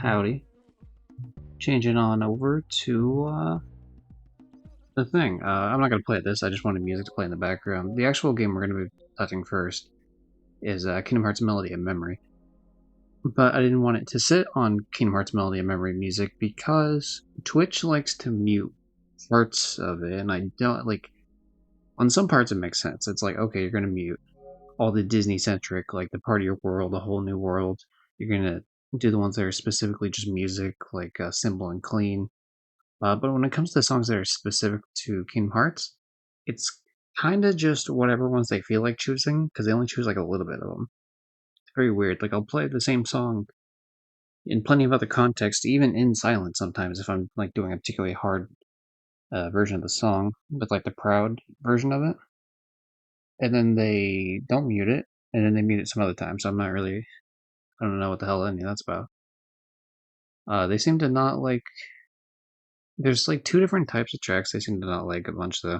Howdy. Changing on over to the thing. I'm not going to play this, I just wanted music to play in the background. The actual game we're going to be touching first is Kingdom Hearts Melody of Memory. But I didn't want it to sit on Kingdom Hearts Melody of Memory music because Twitch likes to mute parts of it, and I don't like. On some parts, it makes sense. It's like, okay, you're going to mute all the Disney centric, like the Part of Your World, the Whole New World. You're going to do the ones that are specifically just music, like Simple and Clean. But when it comes to songs that are specific to Kingdom Hearts, it's kind of just whatever ones they feel like choosing, because they only choose like a little bit of them. It's very weird. Like, I'll play the same song in plenty of other contexts, even in silence sometimes, if I'm like doing a particularly hard version of the song, with like the Proud version of it. And then they don't mute it, and then they mute it some other time, so I don't know what the hell any of that's about. They seem to not like. There's like two different types of tracks they seem to not like a bunch though.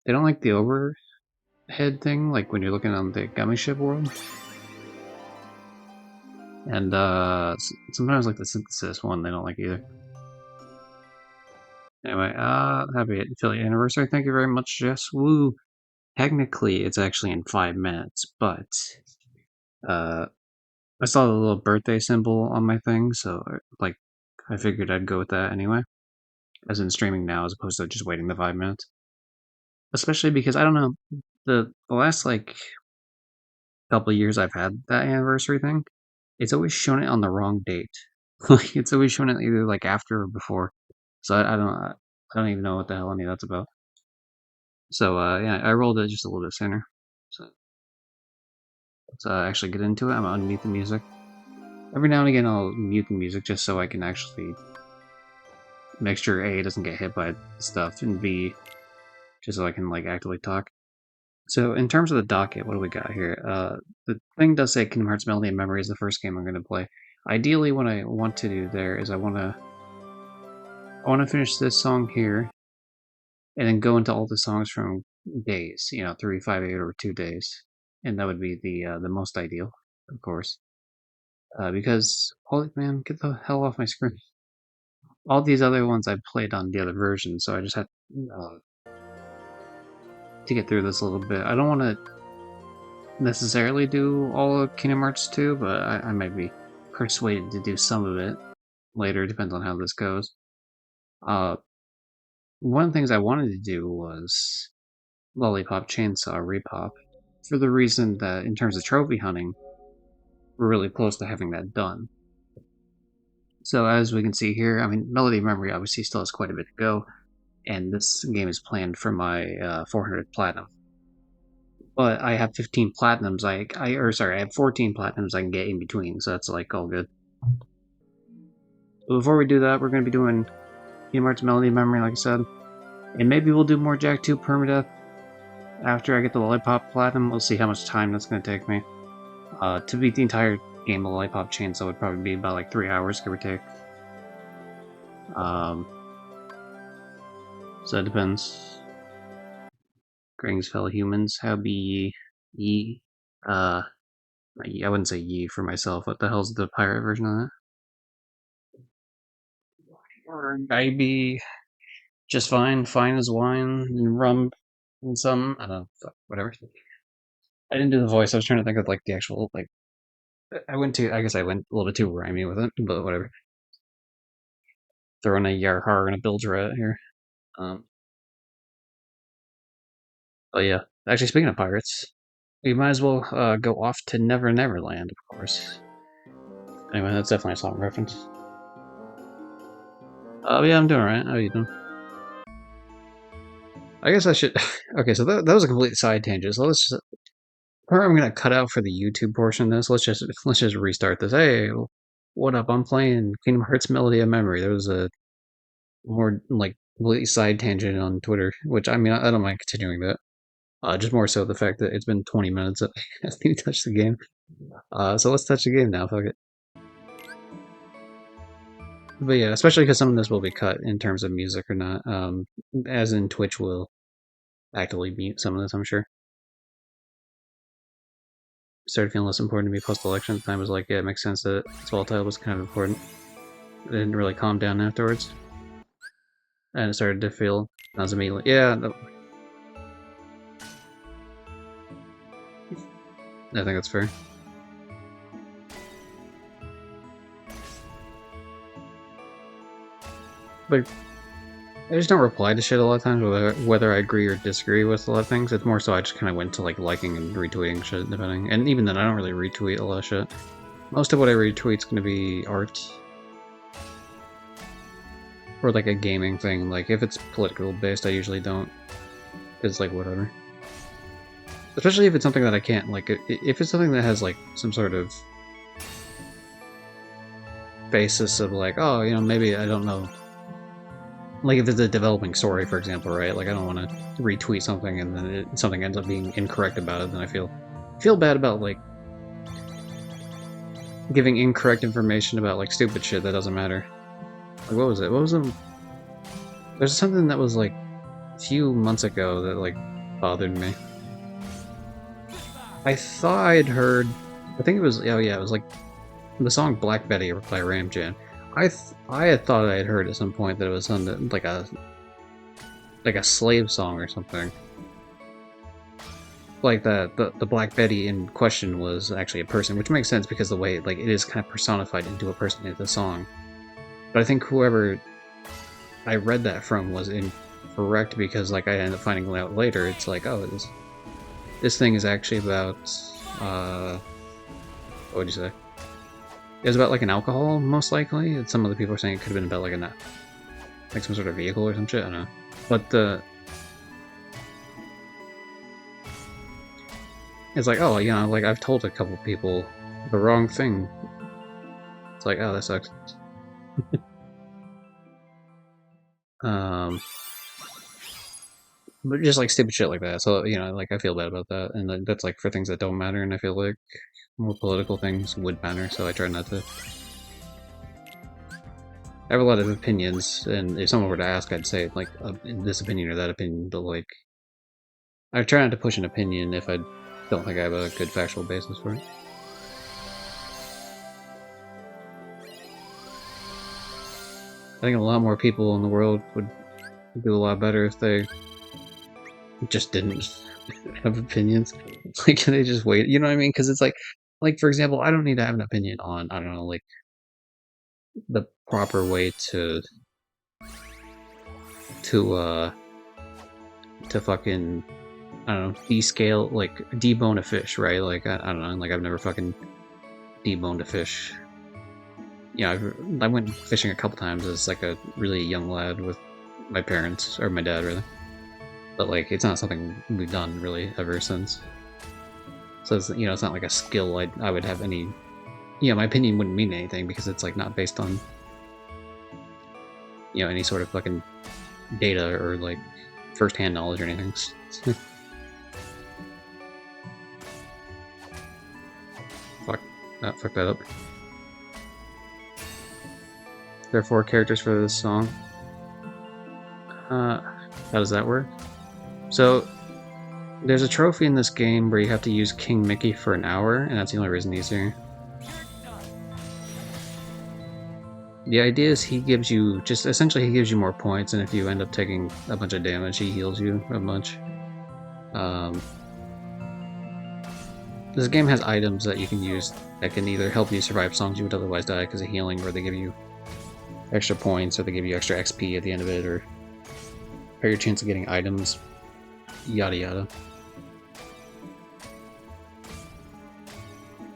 They don't like the overhead thing, like when you're looking on the gummy ship world. And sometimes like the synthesis one they don't like either. Anyway, happy affiliate anniversary. Thank you very much, Jess. Woo. Technically it's actually in 5 minutes, but uh I saw the little birthday symbol on my thing, so like I figured I'd go with that anyway. As in streaming now as opposed to just waiting the 5 minutes. Especially because I don't know, the last like couple of years I've had that anniversary thing, it's always shown it on the wrong date. Like it's always shown it either like after or before. So I don't even know what the hell any of that's about. So yeah, I rolled it just a little bit sooner. So let's actually get into it. I'm gonna unmute the music. Every now and again I'll mute the music just so I can actually make sure A doesn't get hit by stuff, and B just so I can like actively talk. So in terms of the docket, what do we got here? The thing does say Kingdom Hearts Melody and Memory is the first game I'm going to play. Ideally, what I want to do there is I want to finish this song here, and then go into all the songs from days, 3, 5, 8, or 2 days, and that would be the most ideal, of course. Because holy man, get the hell off my screen! All these other ones I played on the other version, so I just had to get through this a little bit. I don't want to necessarily do all of Kingdom Hearts 2, but I might be persuaded to do some of it later, depends on how this goes. One of the things I wanted to do was Lollipop Chainsaw Repop, for the reason that in terms of trophy hunting, we're really close to having that done. So as we can see here, I mean, Melody of Memory obviously still has quite a bit to go, and this game is planned for my 400 Platinum. But I have 15 platinums. I have 14 platinums I can get in between, so that's like all good. But before we do that, we're going to be doing Kingdom Hearts Melody of Memory, like I said, and maybe we'll do more Jak 2 Permadeath after I get the Lollipop Platinum. We'll see how much time that's going to take me. To beat the entire game of Lollipop Chainsaw would probably be about like 3 hours, give or take. So it depends. Greetings, fellow humans. How be ye? I wouldn't say ye for myself. What the hell's the pirate version of that? I be just fine, fine as wine and rum and some. I don't know, whatever. I didn't do the voice. I was trying to think of like the actual like. I guess I went a little bit too rhymey with it, but whatever. Throwing a yarhar and a bilge here. But yeah, actually, speaking of pirates, we might as well go off to Never Never Land, of course. Anyway, that's definitely a song reference. Yeah, I'm doing alright. How are you doing? I guess I should. Okay, so that was a complete side tangent. So let's just. I'm gonna cut out for the YouTube portion of this. Let's just restart this. Hey, what up? I'm playing Kingdom Hearts Melody of Memory. There was a more like completely side tangent on Twitter, which I mean I don't mind continuing that. Just more so the fact that it's been 20 minutes that I haven't touched the game. So let's touch the game now. Fuck it. But yeah, especially because some of this will be cut in terms of music or not. As in Twitch will actively mute some of this, I'm sure. Started feeling less important to me post-election at the time. I was like, yeah, it makes sense that it's volatile was kind of important. It didn't really calm down afterwards. And it started to feel, I was immediately, yeah, I think that's fair. But I just don't reply to shit a lot of times, whether I agree or disagree with a lot of things. It's more so I just kind of went to like liking and retweeting shit, depending. And even then, I don't really retweet a lot of shit. Most of what I retweet is going to be art. Or like a gaming thing. Like if it's political based, I usually don't. It's like whatever. Especially if it's something that I can't, like, if it's something that has like some sort of basis of like, oh, you know, maybe I don't know. Like if it's a developing story, for example, right? Like I don't want to retweet something and then something ends up being incorrect about it. Then I feel bad about like giving incorrect information about like stupid shit that doesn't matter. Like what was it? What was the? There's something that was like a few months ago that like bothered me. I thought I'd heard. I think it was. Oh yeah, it was like the song "Black Betty" by Ram Jam. I had thought I had heard at some point that it was something like a slave song or something. Like the Black Betty in question was actually a person, which makes sense because the way like it is kind of personified into a person in the song. But I think whoever I read that from was incorrect because like I ended up finding out later, it's like, oh, this thing is actually about what would you say? It was about like an alcohol, most likely. And some other people are saying it could have been about like some sort of vehicle or some shit. I don't know. But it's like, oh, you know, like I've told a couple people the wrong thing. It's like, oh, that sucks. um, but just like stupid shit like that. So you know, like I feel bad about that, and that's like for things that don't matter. And I feel like more political things would matter, so I try not to. I have a lot of opinions, and if someone were to ask, I'd say like this opinion or that opinion. But like, I try not to push an opinion if I don't think I have a good factual basis for it. I think a lot more people in the world would do a lot better if they just didn't have opinions. Like they just wait, you know what I mean? Because it's like for example, I don't need to have an opinion on I don't know like the proper way to uh to fucking I don't know descale like debone a fish, right? Like I don't know, like I've never fucking deboned a fish. Yeah, I went fishing a couple times as like a really young lad with my parents or my dad really, but like it's not something we've done really ever since. So it's, you know, it's not like a skill I would have any. You know, my opinion wouldn't mean anything because it's like not based on you know any sort of fucking data or like first-hand knowledge or anything. Fuck fuck that up. There are 4 characters for this song. How does that work? So there's a trophy in this game where you have to use King Mickey for an hour, and that's the only reason he's here. The idea is he gives you just essentially he gives you more points, and if you end up taking a bunch of damage, he heals you a bunch. This game has items that you can use that can either help you survive songs you would otherwise die because of healing, or they give you extra points, or they give you extra XP at the end of it, or your chance of getting items, yada yada.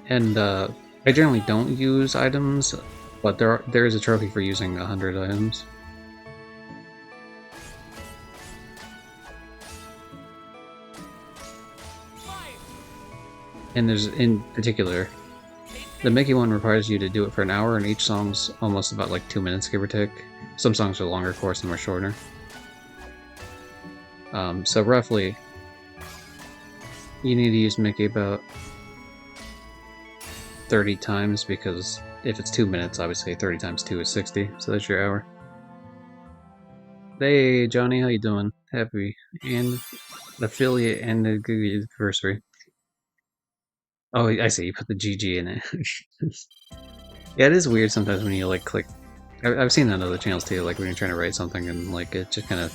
And I generally don't use items, but there is a trophy for using 100 items. And there's, in particular, the Mickey one requires you to do it for an hour, and each song's almost about like 2 minutes, give or take. Some songs are longer, of course, some are shorter. So roughly, you need to use Mickey about 30 times, because if it's 2 minutes, obviously 30 times 2 is 60, so that's your hour. Hey, Johnny, how you doing? Happy and affiliate and the anniversary. Oh, I see. You put the GG in it. Yeah, it is weird sometimes when you like click I've seen that on other channels too, like when you're trying to write something and like it just kind of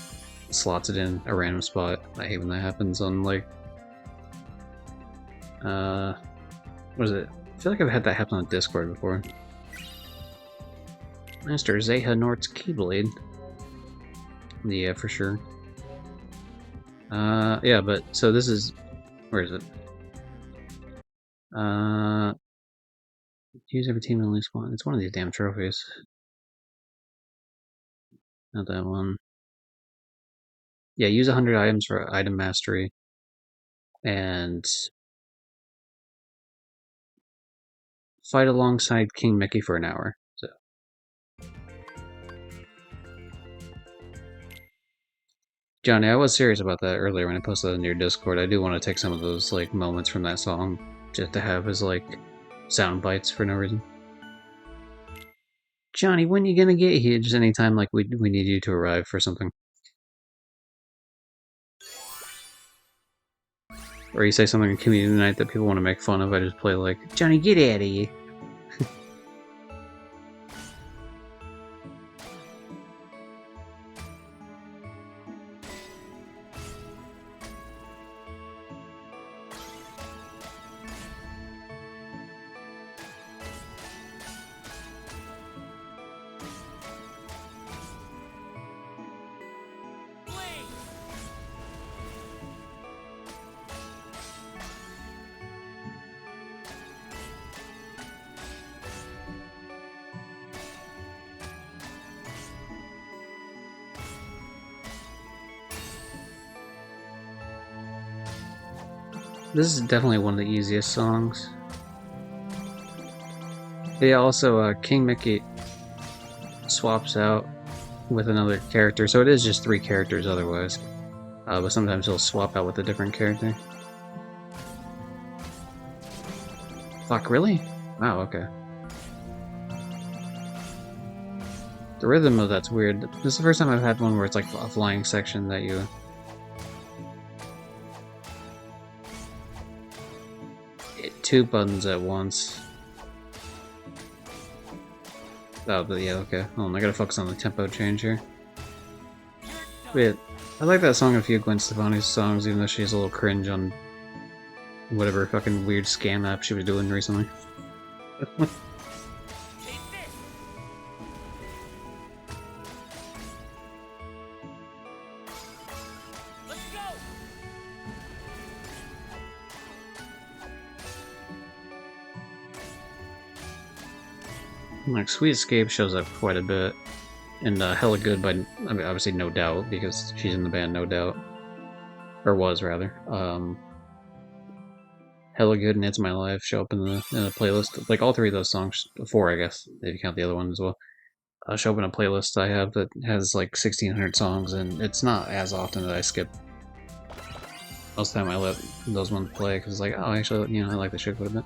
slots it in a random spot. I hate when that happens on like, what is it? I feel like I've had that happen on Discord before. Master Zeha Nort's Keyblade. Yeah, for sure. Yeah, but so this is, where is it? Use every team in at least one. It's one of these damn trophies. Not that one. Yeah, use 100 items for item mastery. And fight alongside King Mickey for an hour. So, Johnny, I was serious about that earlier when I posted it in your Discord. I do want to take some of those like moments from that song just to have as like sound bites for no reason. Johnny, when you gonna get here? Just anytime like we need you to arrive for something. Or you say something in community night that people want to make fun of, I just play like, Johnny, get out of here. This is definitely one of the easiest songs. But yeah, also King Mickey swaps out with another character, so it is just 3 characters otherwise. But sometimes he'll swap out with a different character. Fuck, really? Wow, okay. The rhythm of that's weird. This is the first time I've had one where it's like a flying section that you... hit 2 buttons at once. Oh, but yeah, okay. Hold on, I gotta focus on the tempo change here. Wait, I like that song in a few Gwen Stefani's songs, even though she's a little cringe on whatever fucking weird scam app she was doing recently. Like, Sweet Escape shows up quite a bit. And Hella Good by, I mean, obviously No Doubt, because she's in the band No Doubt. Or was, rather. Hella Good and It's My Life show up in the playlist. Like, all 3 of those songs, 4 I guess, if you count the other one as well, show up in a playlist I have that has like 1,600 songs, and it's not as often that I skip. Most of the time I let those ones play, because it's like, oh, actually, you know, I like the shit quite a bit.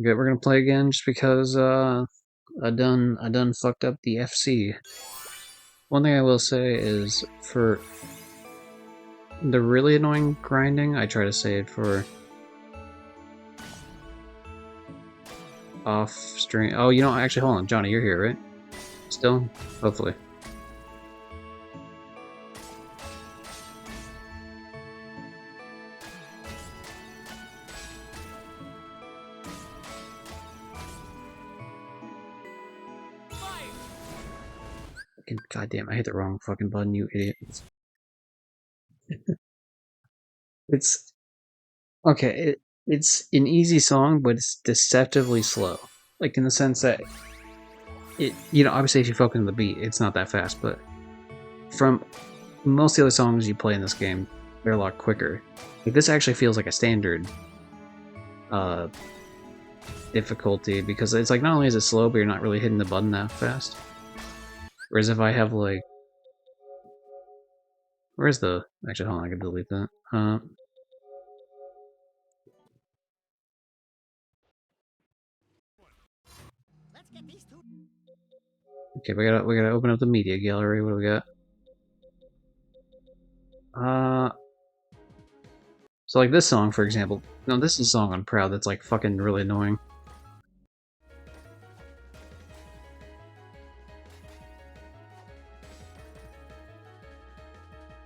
Okay, we're gonna play again just because I done fucked up the FC. One thing I will say is for the really annoying grinding, I try to save for off stream. Oh, you know, actually, hold on, Johnny, you're here, right? Still, hopefully. Goddamn, I hit the wrong fucking button, you idiot. It's okay. It's an easy song, but it's deceptively slow. Like in the sense that it, you know, obviously if you focus on the beat, it's not that fast. But from most of the other songs you play in this game, they're a lot quicker. Like this actually feels like a standard difficulty because it's like not only is it slow, but you're not really hitting the button that fast. Whereas if I have like, where's the? Actually, hold on, I can delete that. Okay, we gotta open up the media gallery. What do we got? So like this song, for example. No, this is a song on Proud that's like fucking really annoying.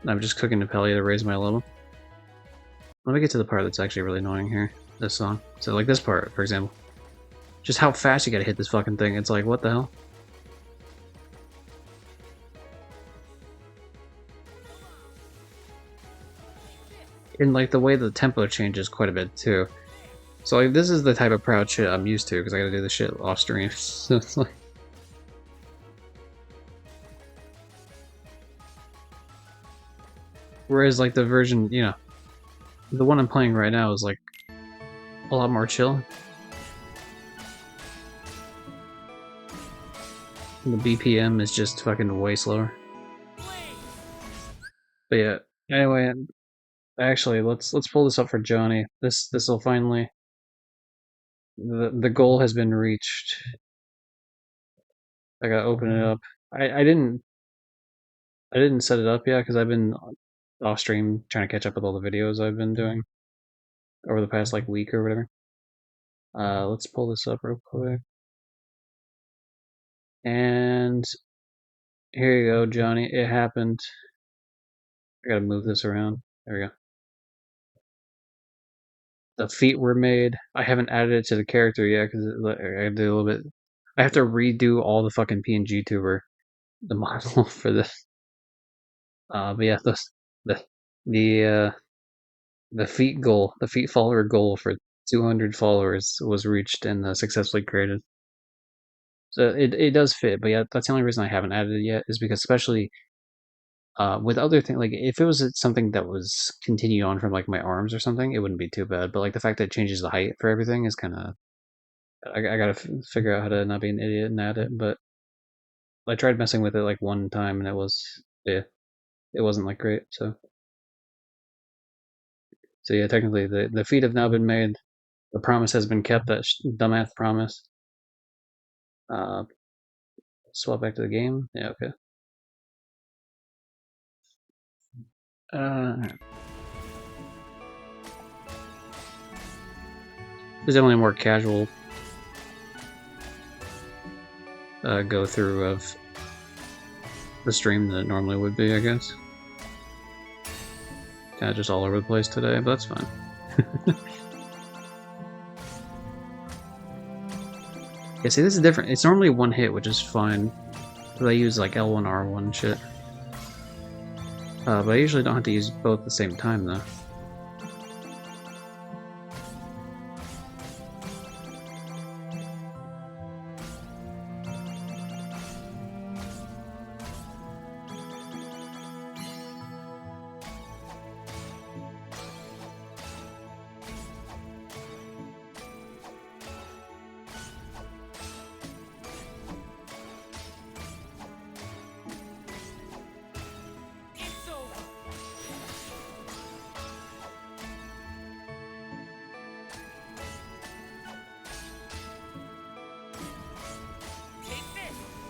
I'm just cooking the Pelly to raise my level. Let me get to the part that's actually really annoying here. This song. So like this part, for example. Just how fast you gotta hit this fucking thing. It's like, what the hell? And like the way the tempo changes quite a bit too. So like this is the type of proud shit I'm used to because I gotta do this shit off stream. So it's like, whereas like the version, you know, the one I'm playing right now is like a lot more chill. And the BPM is just fucking way slower. But yeah, anyway, actually let's pull this up for Johnny. This will finally the goal has been reached. I gotta open it up. I didn't set it up yet because I've been off stream trying to catch up with all the videos I've been doing over the past like week or whatever. Let's pull this up real quick. And here you go, Johnny. It happened. I gotta move this around. There we go. The feet were made. I haven't added it to the character yet because I did a little bit. I have to redo all the fucking PNG tuber, the model for this. But yeah, the the uh, the feet goal, the feet follower goal for 200 followers was reached and successfully created. So it does fit, but yeah, that's the only reason I haven't added it yet is because especially with other things, like if it was something that was continued on from like my arms or something, it wouldn't be too bad. But like the fact that it changes the height for everything is kind of I gotta figure out how to not be an idiot and add it. But I tried messing with it like one time and it wasn't like great. So yeah, technically the feet have now been made. The promise has been kept. That dumbass promise. Uh, swap back to the game. Yeah, okay. Uh, there's definitely a more casual go through of the stream than it normally would be, I guess. Kind of just all over the place today, but that's fine. Yeah, see, this is different. It's normally one hit, which is fine. But I use like L1, R1 shit. But I usually don't have to use both at the same time, though.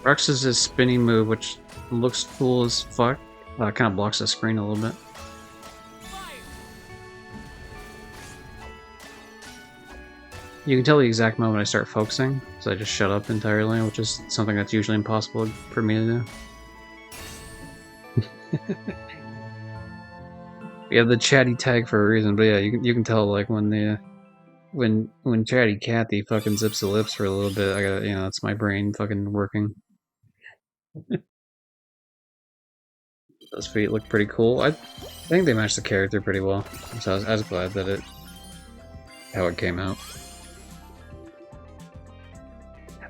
Rex is his spinning move, which looks cool as fuck. Kind of blocks the screen a little bit. You can tell the exact moment I start focusing, so I just shut up entirely, which is something that's usually impossible for me to do. We have the chatty tag for a reason, but yeah, you can tell like when the when Chatty Cathy fucking zips the lips for a little bit, I got it's my brain fucking working. Those feet look pretty cool. I think they match the character pretty well, so I was glad that how it came out.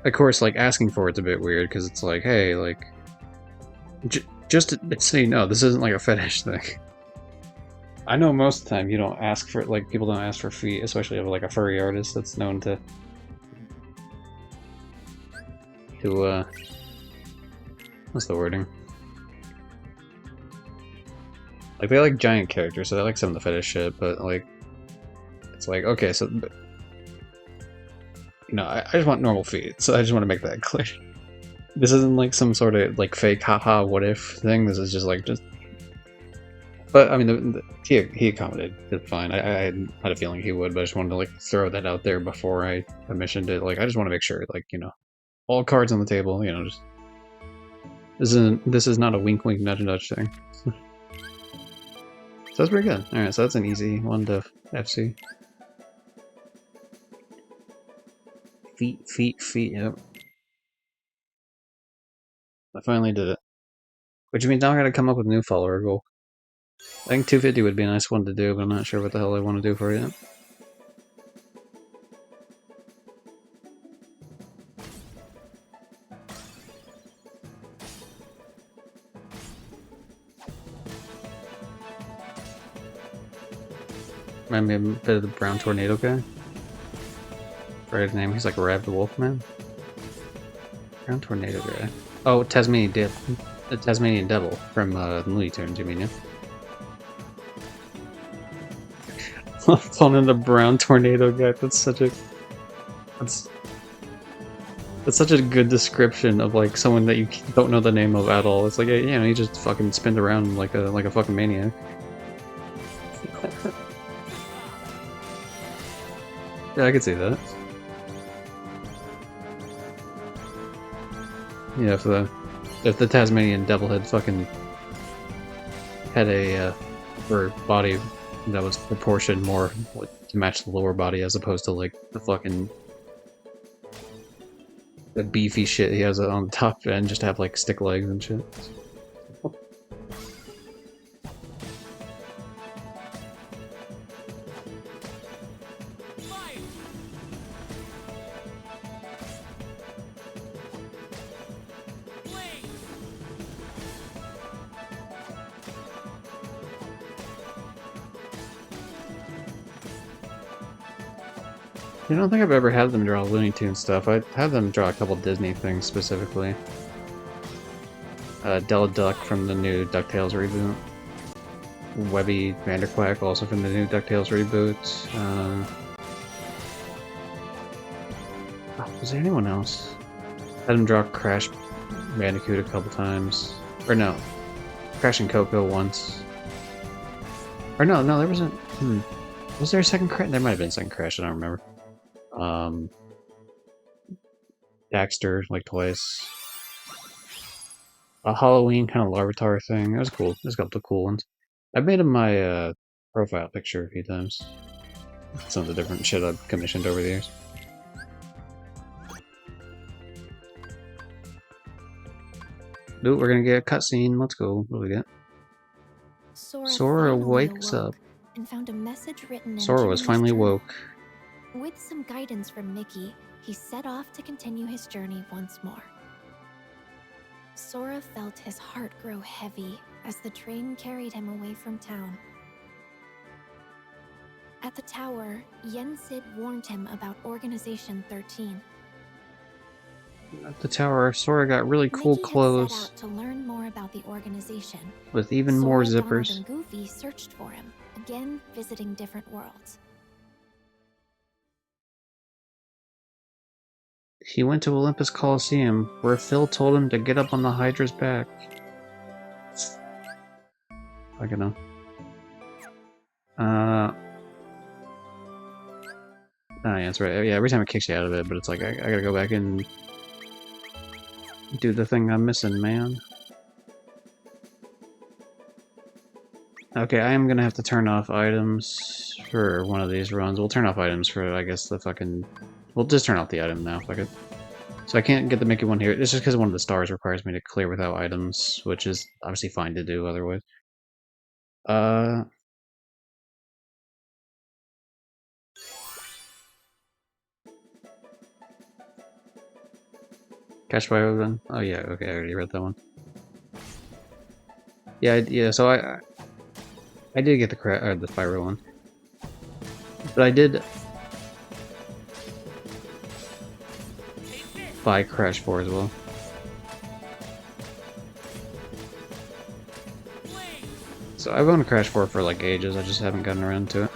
Of course, like asking for it's a bit weird because it's like, hey, like, just to say no, this isn't like a fetish thing. I know most of the time you don't ask for like people don't ask for feet, especially of like a furry artist that's known to what's the wording? Like they like giant characters, so they like some of the fetish shit, but like it's like okay, so I just want normal feet, so I just want to make that clear. This isn't like some sort of like fake haha what if thing. This is just like But I mean, he accommodated. It's fine. I had a feeling he would, but I just wanted to like throw that out there before I mentioned it. Like I just want to make sure, like all cards on the table. Just this is not a wink wink nudge nudge thing. So that's pretty good. Alright, so that's an easy one to FC. Feet, yep. I finally did it. Which means now I gotta come up with a new follower goal. I think 250 would be a nice one to do, but I'm not sure what the hell I want to do for it yet. Remind me a bit of the Brown Tornado guy. Forget his name, he's like Rab the Wolfman. Brown Tornado guy. Oh, the Tasmanian Devil from Looney Tunes, you mean, yeah? Calling him the Brown Tornado guy, that's such a good description of like someone that you don't know the name of at all. It's like, you know, he just fucking spins around like a fucking maniac. Yeah, I could see that. Yeah, if the Tasmanian Devil had fucking had a body that was proportioned more to match the lower body as opposed to like the fucking the beefy shit he has on the top and just have like stick legs and shit. I don't think I've ever had them draw Looney Tunes stuff. I had them draw a couple Disney things specifically. Della Duck from the new DuckTales reboot. Webby Vanderquack also from the new DuckTales reboot. Was there anyone else? Had him draw Crash Bandicoot a couple times. Or no. Crash and Coco once. Or no, there wasn't... Was there a second Crash? There might have been a second Crash, I don't remember. Daxter, like twice. A Halloween kind of Larvitar thing. That was cool. There's a couple of cool ones. I've made him my profile picture a few times. Some of the different shit I've commissioned over the years. Dude, we're gonna get a cutscene. Let's go. What do we get? Sora wakes up. And found a message written. Sora was finally woke. With some guidance from Mickey, he set off to continue his journey once more. Sora felt his heart grow heavy as the train carried him away from town. At the tower, Yen Sid warned him about Organization 13. At the tower, Sora got really cool clothes. Set out to learn more about the organization. With even more zippers. Donald and Goofy searched for him, again visiting different worlds. He went to Olympus Coliseum, where Phil told him to get up on the Hydra's back. I don't know. Oh, yeah, that's right. Yeah, every time it kicks you out of it, but it's like, I gotta go back and do the thing I'm missing, man. Okay, I am gonna have to turn off items for one of these runs. We'll turn off items for, I guess, the fucking... We'll just turn off the item now, fuck it. So I can't get the Mickey one here. It's just because one of the stars requires me to clear without items, which is obviously fine to do otherwise. Catch by Oven. Oh yeah, okay, I already read that one. Yeah, so I did get the Spyro one. But I did buy Crash 4 as well. So I've owned Crash 4 for like ages, I just haven't gotten around to it.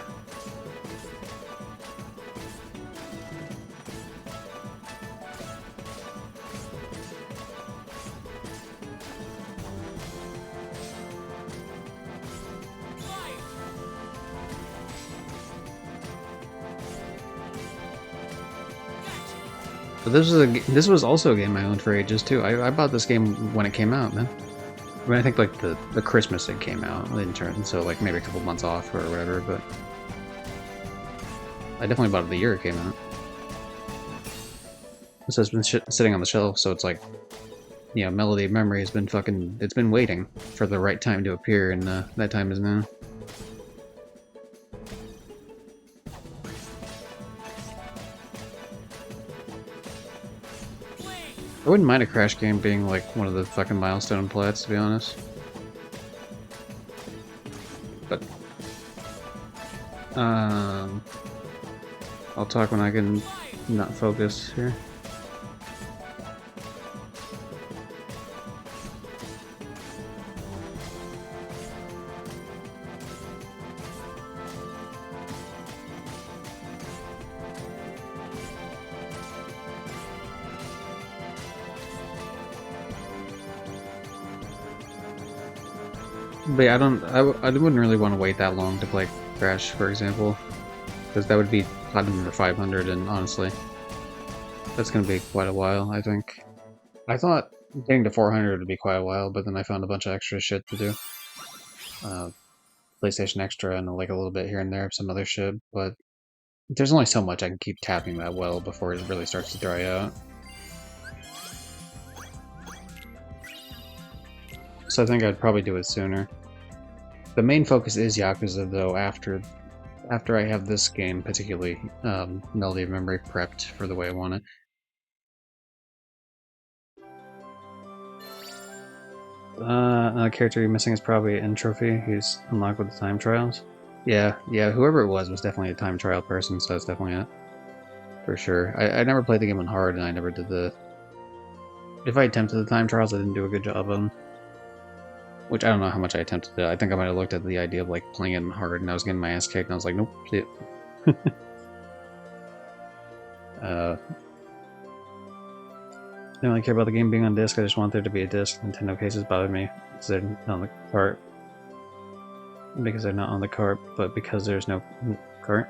But this was also a game I owned for ages too. I bought this game when it came out, man. I mean, I think like the Christmas it came out in turn, so like maybe a couple months off or whatever, but I definitely bought it the year it came out. So it's been sitting on the shelf, so it's like, you know, Melody of Memory has been it's been waiting for the right time to appear, and that time is now. I wouldn't mind a Crash game being like one of the fucking milestone plats, to be honest. But I'll talk when I can not focus here. But yeah, I wouldn't really want to wait that long to play Crash, for example, because that would be platinum number 500, and honestly, that's going to be quite a while, I think. I thought getting to 400 would be quite a while, but then I found a bunch of extra shit to do. PlayStation Extra and like a little bit here and there of some other shit, but there's only so much I can keep tapping that well before it really starts to dry out. So I think I'd probably do it sooner. The main focus is Yakuza, though, after I have this game, particularly Melody of Memory, prepped for the way I want it. A character you're missing is probably Entropy, who's unlocked with the time trials. Yeah, whoever it was definitely a time trial person, so that's definitely it. For sure. I never played the game on hard, and I never did the... If I attempted the time trials, I didn't do a good job of them. Which, I don't know how much I attempted to. I think I might have looked at the idea of, like, playing it on hard, and I was getting my ass kicked, and I was like, nope, see it. I don't really care about the game being on disc, I just want there to be a disc. Nintendo cases bother me because they're not on the cart. Because they're not on the cart, but because there's no cart.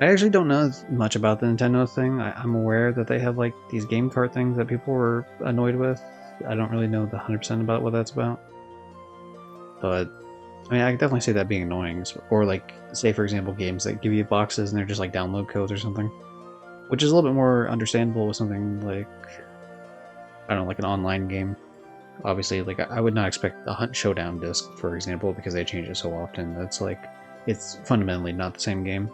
I actually don't know much about the Nintendo thing. I'm aware that they have like these game cart things that people were annoyed with. I don't really know the 100% about what that's about. But, I mean, I can definitely see that being annoying. Or like, say for example, games that give you boxes and they're just like download codes or something. Which is a little bit more understandable with something like, I don't know, like an online game. Obviously, like, I would not expect a Hunt Showdown disc, for example, because they change it so often. It's like, it's fundamentally not the same game.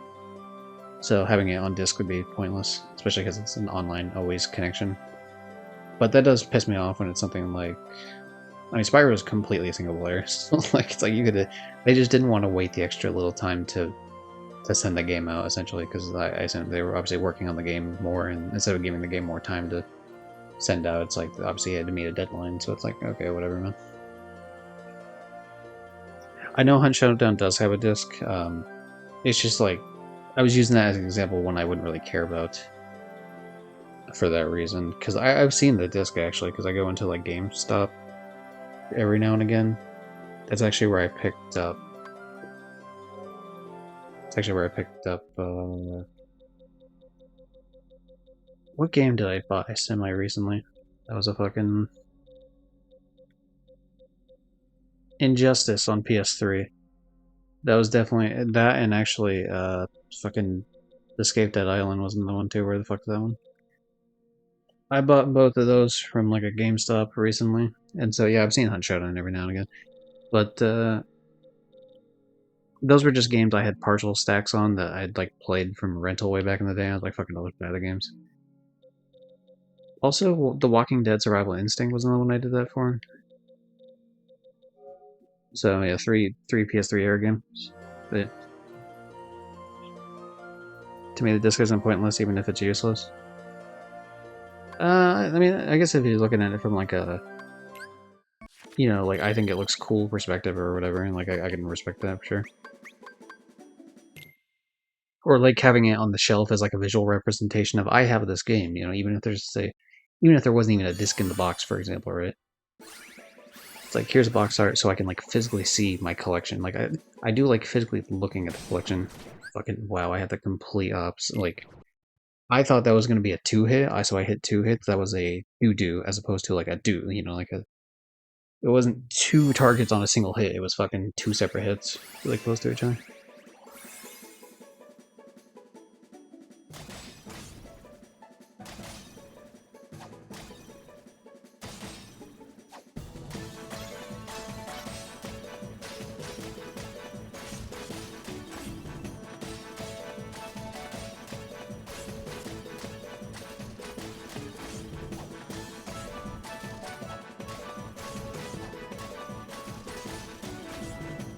So having it on disc would be pointless, especially because it's an online always connection. But that does piss me off when it's something like, I mean, Spyro is completely a single player. So like, it's like you could, they just didn't want to wait the extra little time to send the game out, essentially, because I assume they were obviously working on the game more, and instead of giving the game more time to send out, it's like obviously you had to meet a deadline. So it's like, okay, whatever, man. I know Hunt Showdown does have a disc. It's just like, I was using that as an example when I wouldn't really care about for that reason, because I've seen the disc actually, because I go into like GameStop every now and again. That's actually where I picked up. It's actually where I picked up. What game did I buy semi recently? That was a fucking Injustice on PS3. That was definitely that, and actually, fucking Escape Dead Island wasn't the one too. Where the fuck is that one? I bought both of those from like a GameStop recently, and so yeah, I've seen Hunt Showdown every now and again, but those were just games I had partial stacks on that I'd like played from rental way back in the day. I was like, fucking, those other games. Also, The Walking Dead Survival Instinct was another one I did that for. So yeah, three PS3 era games. But to me, the disc isn't pointless, even if it's useless. I mean, I guess if you're looking at it from like a, you know, like I think it looks cool perspective or whatever, and like I can respect that for sure. Or like having it on the shelf as like a visual representation of I have this game, you know, even if even if there wasn't even a disc in the box, for example, right? It's like here's a box art, so I can like physically see my collection. Like I do like physically looking at the collection. Fucking wow, I had the complete opposite. Like I thought that was gonna be a 2-hit, so I hit 2 hits. That was a do as opposed to like a do, you know, like a It wasn't 2 targets on a single hit, it was fucking 2 separate hits, really close to each other.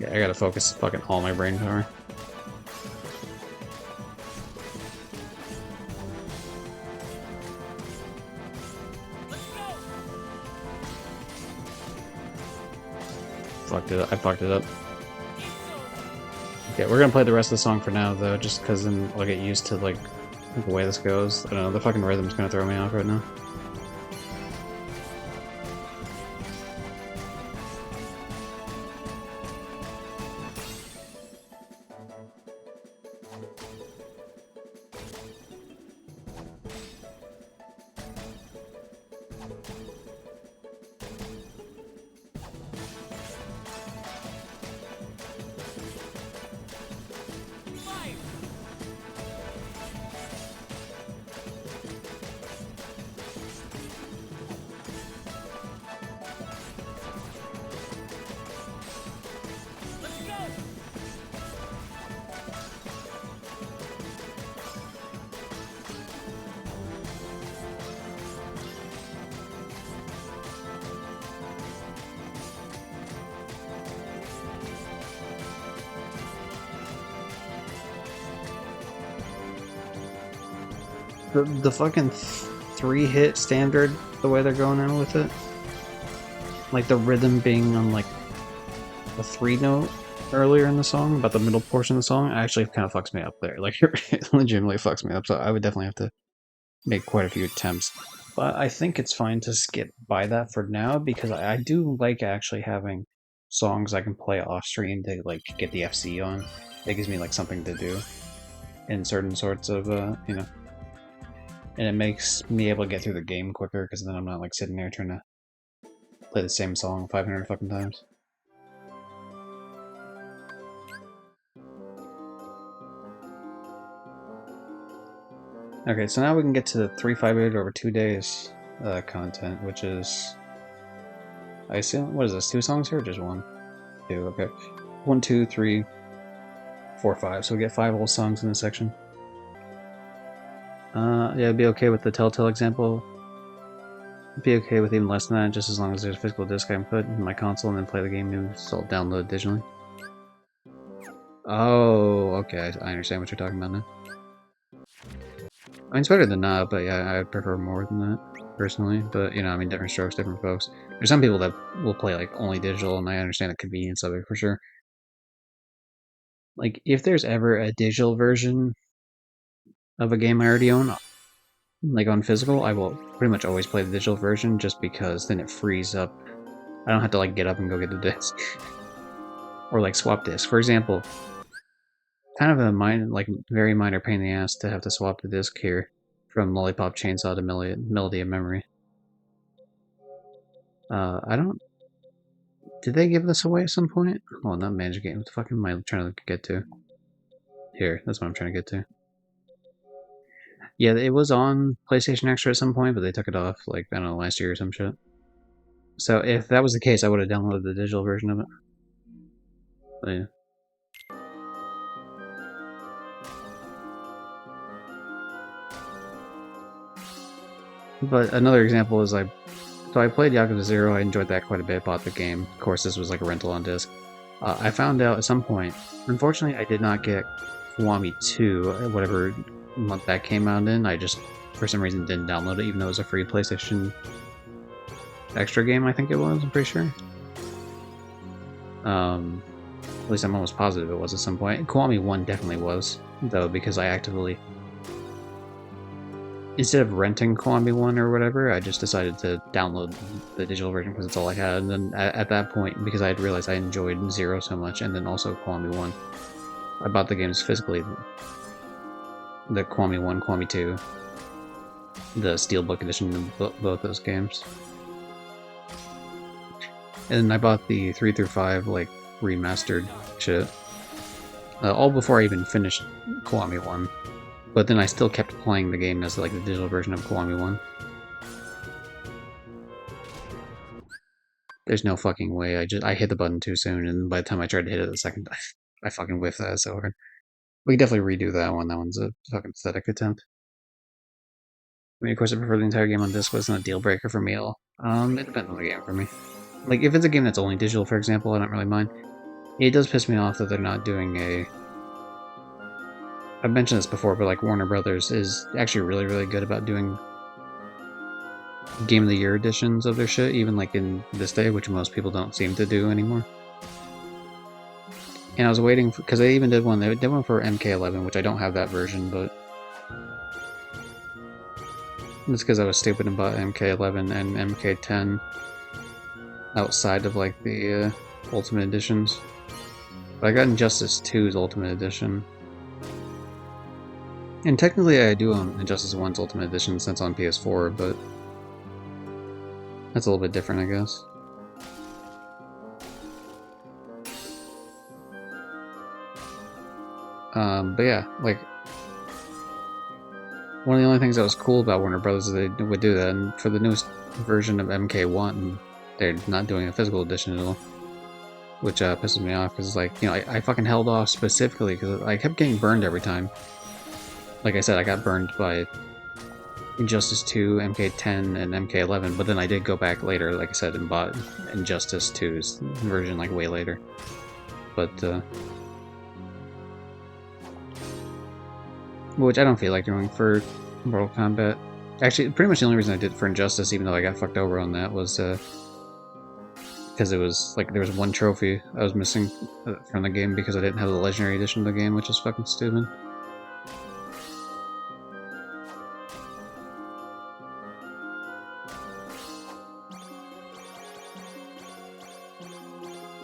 Yeah, I gotta focus fucking all my brain power. Fucked it up. I fucked it up. Okay, we're gonna play the rest of the song for now, though, just because then I'll get used to, like, the way this goes. I don't know, the fucking rhythm's gonna throw me off right now. The fucking 3-hit standard, the way they're going in with it. Like the rhythm being on like a 3-note earlier in the song, about the middle portion of the song, actually kind of fucks me up there. Like it legitimately fucks me up, so I would definitely have to make quite a few attempts. But I think it's fine to skip by that for now, because I do like actually having songs I can play off stream to like get the FC on. It gives me like something to do in certain sorts of, you know, and it makes me able to get through the game quicker, because then I'm not like sitting there trying to play the same song 500 fucking times. Okay, so now we can get to the 358 over 2 days content, which is, I assume, what is this, 2 songs here or just 1? 2, okay. 1, 2, 3, 4, 5. So we get 5 whole songs in this section. Yeah, I'd be okay with the Telltale example. I'd be okay with even less than that, just as long as there's a physical disc I can put in my console and then play the game and install download digitally. Oh, okay, I understand what you're talking about now. I mean, it's better than not, but yeah, I prefer more than that, personally. But, you know, I mean, different strokes, different folks. There's some people that will play, like, only digital, and I understand the convenience of it, for sure. Like, if there's ever a digital version of a game I already own, like on physical, I will pretty much always play the digital version, just because then it frees up. I don't have to, like, get up and go get the disc. Or, like, swap disc. For example, kind of a very minor pain in the ass to have to swap the disc here from Lollipop Chainsaw to Melody of Memory. I don't... Did they give this away at some point? Oh, not Magic Game. What the fuck am I trying to get to? Here, that's what I'm trying to get to. Yeah, it was on PlayStation Extra at some point, but they took it off, like, I don't know, last year or some shit. So if that was the case, I would have downloaded the digital version of it. But yeah. But another example is I played Yakuza 0, I enjoyed that quite a bit, bought the game. Of course, this was like a rental on disc. I found out at some point, unfortunately, I did not get Kiwami 2, whatever month that came out in. I just, for some reason, didn't download it, even though it was a free PlayStation Extra game, I think it was, I'm pretty sure. At least I'm almost positive it was at some point. Kiwami 1 definitely was, though, because I actively... Instead of renting Kiwami 1 or whatever, I just decided to download the digital version because it's all I had. And then at that point, because I had realized I enjoyed 0 so much, and then also Kiwami 1, I bought the games physically. The Kiwami 1, Kiwami 2, the Steelbook edition of both those games. And I bought the 3 through 5 like remastered shit. All before I even finished Kiwami 1. But then I still kept playing the game as like the digital version of Kiwami 1. There's no fucking way. I hit the button too soon, and by the time I tried to hit it the second time, I fucking whiffed that so hard. We can definitely redo that one. That one's a fucking pathetic attempt. I mean, of course, I prefer the entire game on disc wasn't a deal breaker for me at all. It depends on the game for me. Like, if it's a game that's only digital, for example, I don't really mind. It does piss me off that they're not doing a... I've mentioned this before, but like Warner Brothers is actually really, really good about doing Game of the Year editions of their shit, even like in this day, which most people don't seem to do anymore. And I was waiting for, because they even did one. They did one for MK11, which I don't have that version, but it's because I was stupid and bought MK11 and MK10 outside of like the Ultimate Editions. But I got Injustice 2's Ultimate Edition. And technically I do own Injustice 1's Ultimate Edition since on PS4, but that's a little bit different, I guess. But yeah, like, one of the only things that was cool about Warner Brothers is they would do that, and for the newest version of MK1, they're not doing a physical edition at all. Which pisses me off, because, like, you know, I fucking held off specifically, because I kept getting burned every time. Like I said, I got burned by Injustice 2, MK10, and MK11, but then I did go back later, like I said, and bought Injustice 2's version, like, way later. But, which I don't feel like doing for Mortal Kombat. Actually, pretty much the only reason I did it for Injustice, even though I got fucked over on that, was, because it was, like, there was one trophy I was missing from the game because I didn't have the Legendary Edition of the game, which is fucking stupid.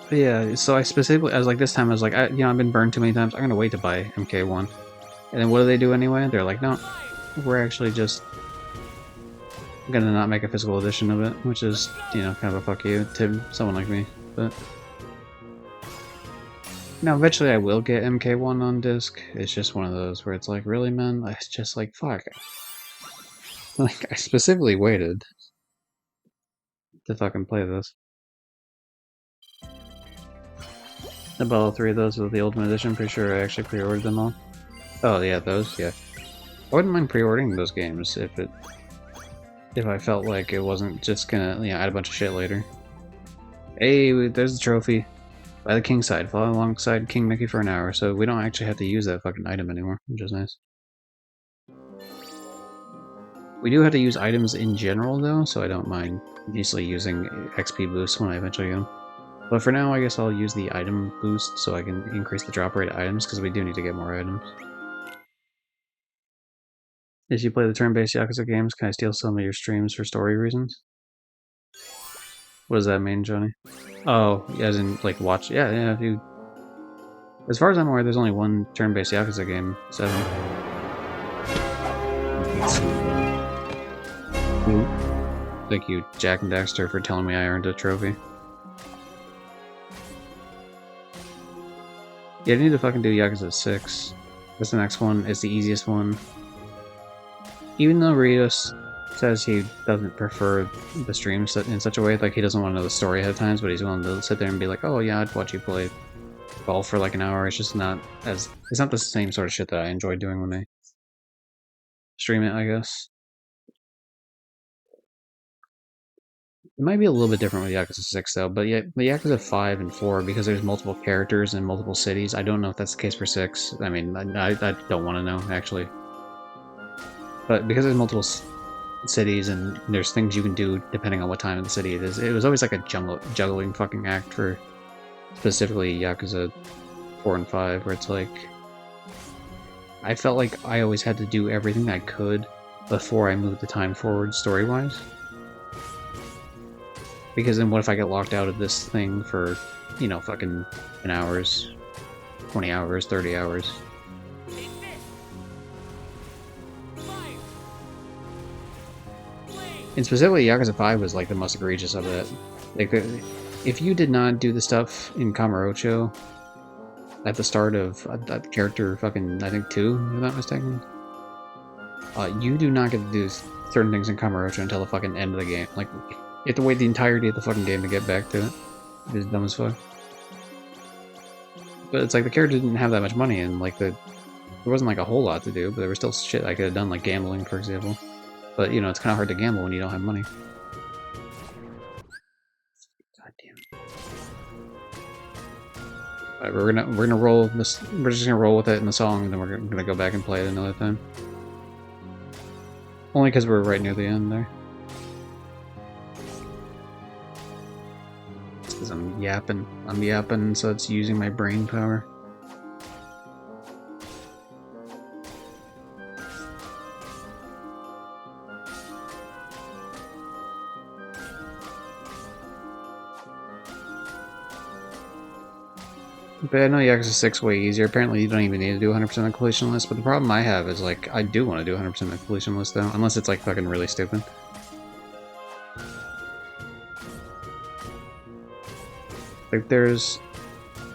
But yeah, so I specifically, I was like, this time I was like, you know, I've been burned too many times, I'm gonna wait to buy MK1. And then what do they do anyway? They're like, no, we're actually just gonna not make a physical edition of it, which is, you know, kind of a fuck you to someone like me. But now, eventually I will get MK1 on disc. It's just one of those where it's like, really, man? It's just like, fuck. Like, I specifically waited to fucking play this. I bought all 3 of those with the Ultimate Edition. Pretty sure I actually pre-ordered them all. Oh yeah, those, yeah. I wouldn't mind pre-ordering those games if I felt like it wasn't just gonna, you know, add a bunch of shit later. Hey, there's the trophy. By the king side, fly alongside King Mickey for an hour, so we don't actually have to use that fucking item anymore, which is nice. We do have to use items in general though, so I don't mind easily using XP boosts when I eventually get them. But for now, I guess I'll use the item boost so I can increase the drop rate of items, because we do need to get more items. If you play the turn-based Yakuza games, can I steal some of your streams for story reasons? What does that mean, Johnny? Oh, as in, like, watch? Yeah, yeah, if you... As far as I'm aware, there's only one turn-based Yakuza game, 7. Thank you, Jack and Daxter, for telling me I earned a trophy. Yeah, I need to fucking do Yakuza 6. That's the next one. It's the easiest one. Even though Rios says he doesn't prefer the streams in such a way, like he doesn't want to know the story ahead of times, but he's willing to sit there and be like, oh yeah, I'd watch you play golf for like an hour. It's just not as... It's not the same sort of shit that I enjoy doing when I stream it, I guess. It might be a little bit different with Yakuza 6 though, but yeah, the Yakuza 5 and 4, because there's multiple characters and multiple cities, I don't know if that's the case for 6. I mean, I don't want to know, actually. But because there's multiple cities and there's things you can do depending on what time of the city it is, it was always like a juggling fucking act for specifically Yakuza 4 and 5, where it's like... I felt like I always had to do everything I could before I moved the time forward story-wise. Because then what if I get locked out of this thing for, you know, fucking 10 hours, 20 hours, 30 hours. And specifically, Yakuza 5 was like the most egregious of it. Like, if you did not do the stuff in Kamurocho at the start of that character fucking, I think 2, if I'm not mistaken, you do not get to do certain things in Kamurocho until the fucking end of the game. Like, you have to wait the entirety of the fucking game to get back to it. It's dumb as fuck. But it's like the character didn't have that much money, and like there wasn't like a whole lot to do, but there was still shit I could have done, like gambling, for example. But you know, it's kind of hard to gamble when you don't have money. God damn. Alright, we're gonna roll this. We're just gonna roll with it in the song, and then we're gonna go back and play it another time. Only because we're right near the end there. It's because I'm yapping. I'm yapping, so it's using my brain power. But I know Yakuza 6 way easier. Apparently you don't even need to do 100% of the completion list, but the problem I have is, like, I do want to do 100% of the completion list, though. Unless it's, like, fucking really stupid. Like, there's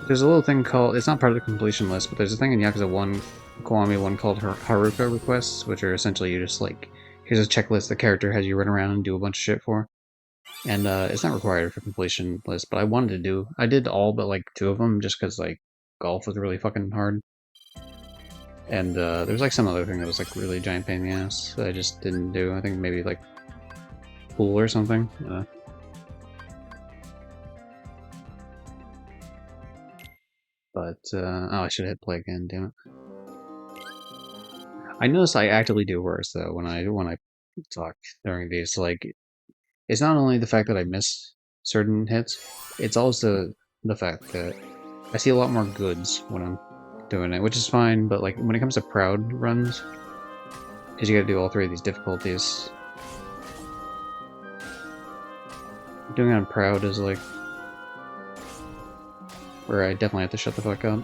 a little thing called... It's not part of the completion list, but there's a thing in Yakuza 1, Kiwami 1 called Haruka requests, which are essentially you just, like, here's a checklist the character has you run around and do a bunch of shit for. And it's not required for completion list, but I wanted to do. I did all but like 2 of them just because like golf was really fucking hard. And there was like some other thing that was like really giant pain in the ass that I just didn't do. I think maybe like pool or something. But oh, I should hit play again. Damn it! I notice I actively do worse though when I talk during these. Like, it's not only the fact that I miss certain hits, it's also the fact that I see a lot more goods when I'm doing it, which is fine, but like when it comes to proud runs, because you gotta do all 3 of these difficulties, doing it on proud is like where I definitely have to shut the fuck up.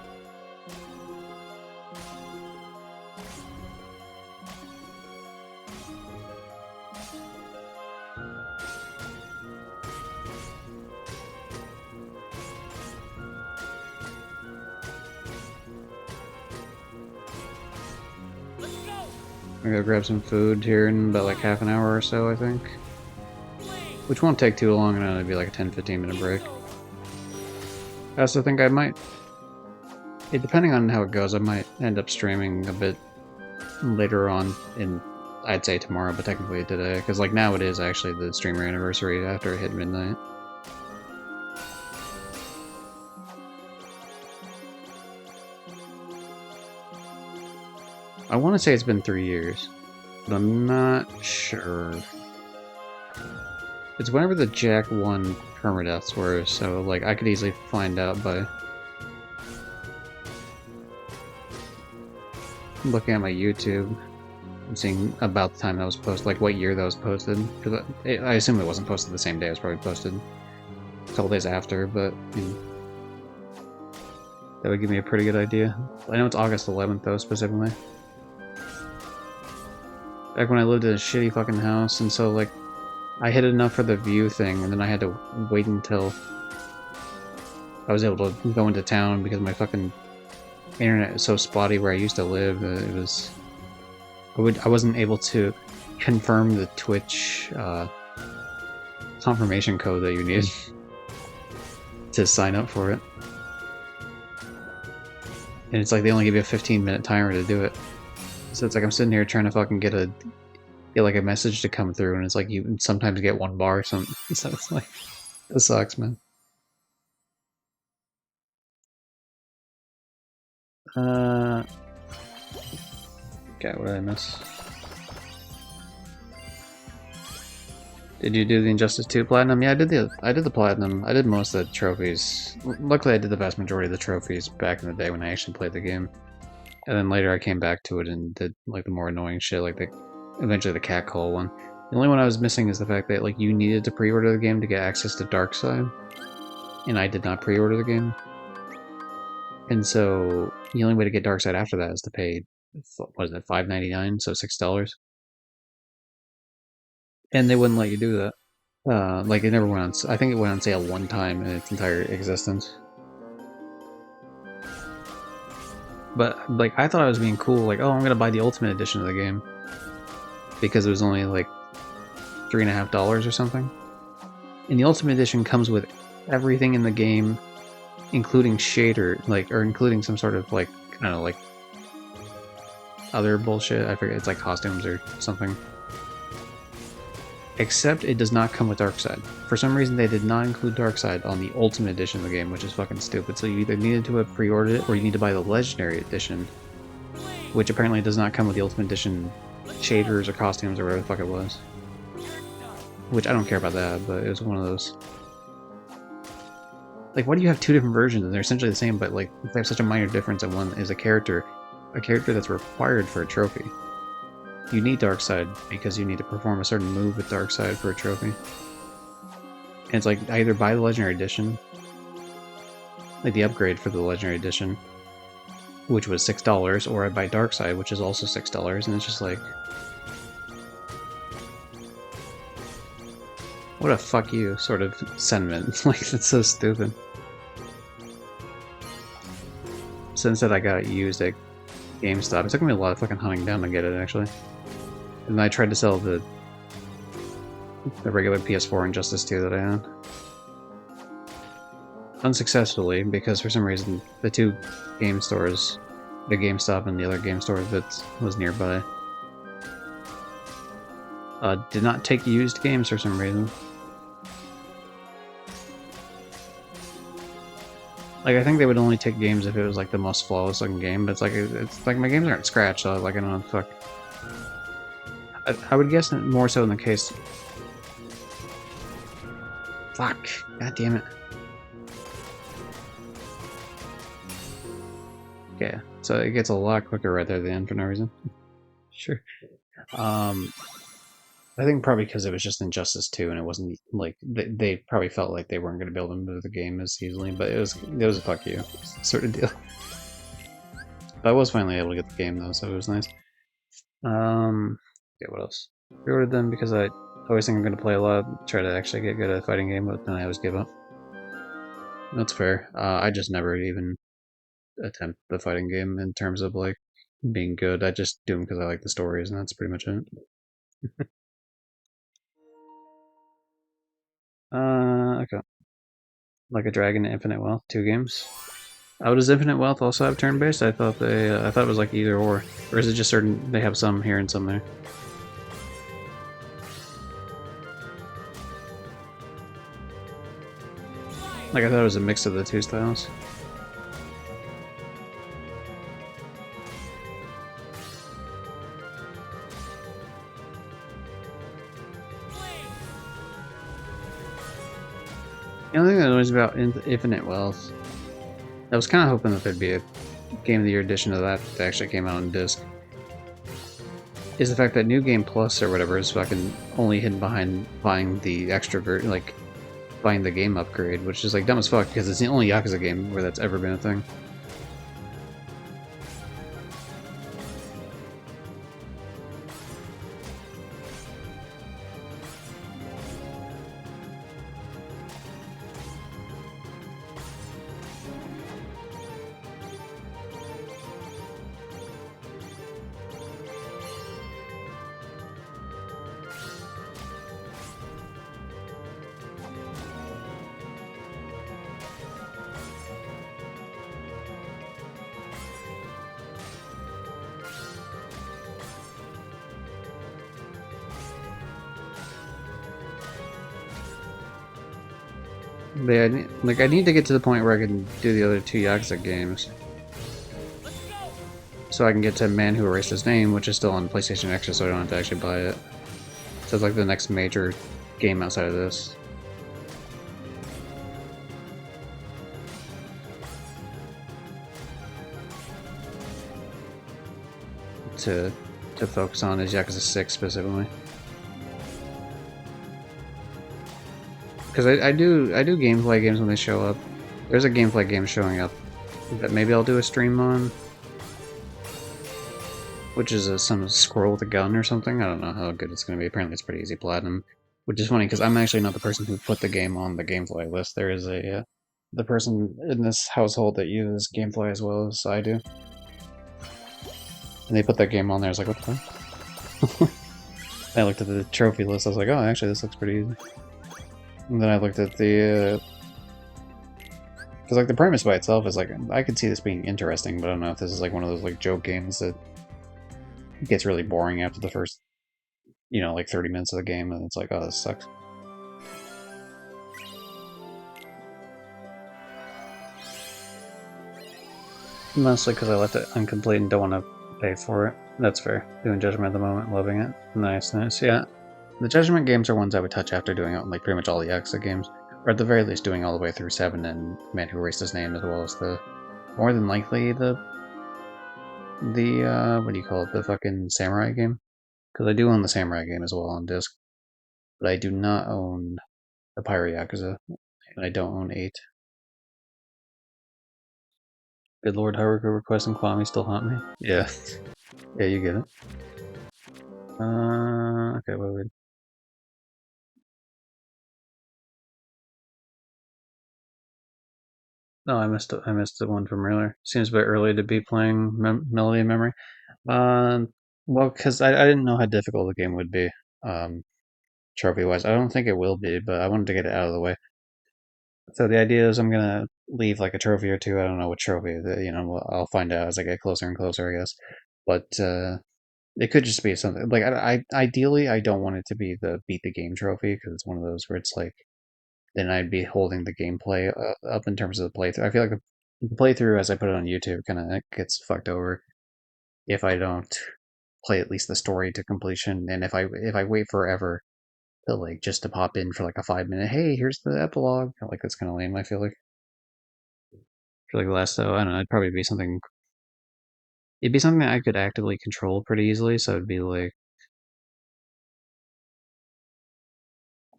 I'm gonna grab some food here in about like half an hour or so, I think. Which won't take too long, and it'll be like a 10-15 minute break. I also think I might, depending on how it goes, I might end up streaming a bit later on in, I'd say tomorrow, but technically today, because like now it is actually the streamer anniversary after it hit midnight. I want to say it's been 3 years, but I'm not sure. It's whenever the Jack 1 permadeaths were, so like I could easily find out by looking at my YouTube and seeing about the time that was posted, like what year that was posted. Because I assume it wasn't posted the same day, it was probably posted a couple days after, but you know, that would give me a pretty good idea. I know it's August 11th though, specifically. Back when I lived in a shitty fucking house, and so like I hit enough for the view thing, and then I had to wait until I was able to go into town because my fucking internet is so spotty where I used to live. It was I wasn't able to confirm the Twitch confirmation code that you need to sign up for it. And it's like they only give you a 15-minute timer to do it. So it's like I'm sitting here trying to fucking get like a message to come through, and it's like you sometimes get 1 bar or something. So it's like, it sucks, man. Okay, what did I miss? Did you do the Injustice 2 Platinum? Yeah, I did the Platinum. I did most of the trophies. Luckily I did the vast majority of the trophies back in the day when I actually played the game. And then later I came back to it and did like the more annoying shit, like eventually the catcall one. The only one I was missing is the fact that like you needed to pre-order the game to get access to Darkside. And I did not pre-order the game. And so the only way to get Darkside after that is to pay, what is it, $5.99, so $6. And they wouldn't let you do that. Like it never went on. I think it went on sale one time in its entire existence. But like I thought I was being cool, like, oh, I'm gonna buy the Ultimate Edition of the game because it was only like $3.50 or something. And the Ultimate Edition comes with everything in the game, including shader, like, or including some sort of like, I don't know, like other bullshit. I forget, it's like costumes or something. Except it does not come with Darkseid. For some reason, they did not include Darkseid on the Ultimate Edition of the game, which is fucking stupid. So you either needed to have pre-ordered it, or you need to buy the Legendary Edition, which apparently does not come with the Ultimate Edition shaders or costumes or whatever the fuck it was. Which I don't care about that, but it was one of those. Like, why do you have two different versions and they're essentially the same, but like they have such a minor difference, and one is a character that's required for a trophy. You need Darkseid because you need to perform a certain move with Darkseid for a trophy. And it's like, I either buy the Legendary Edition, like the upgrade for the Legendary Edition, which was $6, or I buy Darkseid, which is also $6, and it's just like, what a fuck you sort of sentiment. Like, that's so stupid. So instead I got it used at GameStop. It took me a lot of fucking hunting down to get it, actually. And I tried to sell the regular PS4 Injustice 2 that I had. Unsuccessfully, because for some reason the two game stores, the GameStop and the other game store that was nearby, did not take used games for some reason. Like, I think they would only take games if it was like the most flawless looking game, but it's like my games aren't scratched, so like I don't know what the fuck. I would guess more so in the case. Fuck. God damn it. Okay, so it gets a lot quicker right there at the end for no reason. Sure. I think probably because it was just Injustice 2 and it wasn't like they probably felt like they weren't going to be able to move the game as easily, but it was a fuck you sort of deal. But I was finally able to get the game though, so it was nice. Yeah, what else? Pre-ordered them because I always think I'm going to play a lot, try to actually get good at a fighting game, but then I always give up. That's fair. I just never even attempt the fighting game in terms of like being good. I just do them because I like the stories, and that's pretty much it. Okay. Like a Dragon and Infinite Wealth, 2 games. Does Infinite Wealth also have turn-based? I thought I thought it was like either or is it just certain? They have some here and some there. Like I thought it was a mix of the two styles. The only thing that annoys me about Infinite Wealth, I was kind of hoping that there'd be a Game of the Year edition of that actually came out on disc, is the fact that New Game Plus or whatever is fucking only hidden behind buying the extra like buying the game upgrade, which is like dumb as fuck because it's the only Yakuza game where that's ever been a thing. I need to get to the point where I can do the other 2 Yakuza games. So I can get to Man Who Erased His Name, which is still on PlayStation Extra, so I don't have to actually buy it. So it's like the next major game outside of this. To focus on is Yakuza 6 specifically. Because I do gameplay games when they show up. There's a gameplay game showing up that maybe I'll do a stream on, which is some squirrel with a gun or something. I don't know how good it's going to be. Apparently it's pretty easy platinum. Which is funny because I'm actually not the person who put the game on the GameFly list. There is the person in this household that uses GameFly as well as I do, and they put that game on there. I was like, what the fuck? I looked at the trophy list. I was like, oh, actually, this looks pretty easy. And then I looked at the because like the premise by itself is like I could see this being interesting, but I don't know if this is like one of those like joke games that gets really boring after the first, like 30 minutes of the game, and it's like, oh, this sucks. Mostly because I left it incomplete and don't want to pay for it. That's fair. Doing Judgment at the moment, loving it. Nice, nice, yeah. The Judgment games are ones I would touch after doing like pretty much all the Yakuza games, or at the very least doing all the way through 7 and Man Who Erased His Name, as well as the, more than likely, the what do you call it, the fucking Samurai game? Because I do own the Samurai game as well on disc, but I do not own the Pyro Yakuza, and I don't own 8. Good Lord, Haruka requesting Kwame still haunt me? Yeah. Yeah, you get it. Okay, wait. No, I missed the one from earlier. Seems a bit early to be playing Melody of Memory. Well, because I didn't know how difficult the game would be, trophy-wise. I don't think it will be, but I wanted to get it out of the way. So the idea is I'm gonna leave like a trophy or two. I don't know what trophy. I'll find out as I get closer and closer, I guess. But it could just be something like I ideally I don't want it to be the beat the game trophy because it's one of those where it's like then I'd be holding the gameplay up in terms of the playthrough. I feel like the playthrough as I put it on YouTube kind of gets fucked over if I don't play at least the story to completion, and if I wait forever to like just to pop in for like a 5 minute, hey, here's the epilogue. Like that's kind of lame. I feel like. Last though, I don't know. It'd probably be something. It'd be something that I could actively control pretty easily. So it'd be like,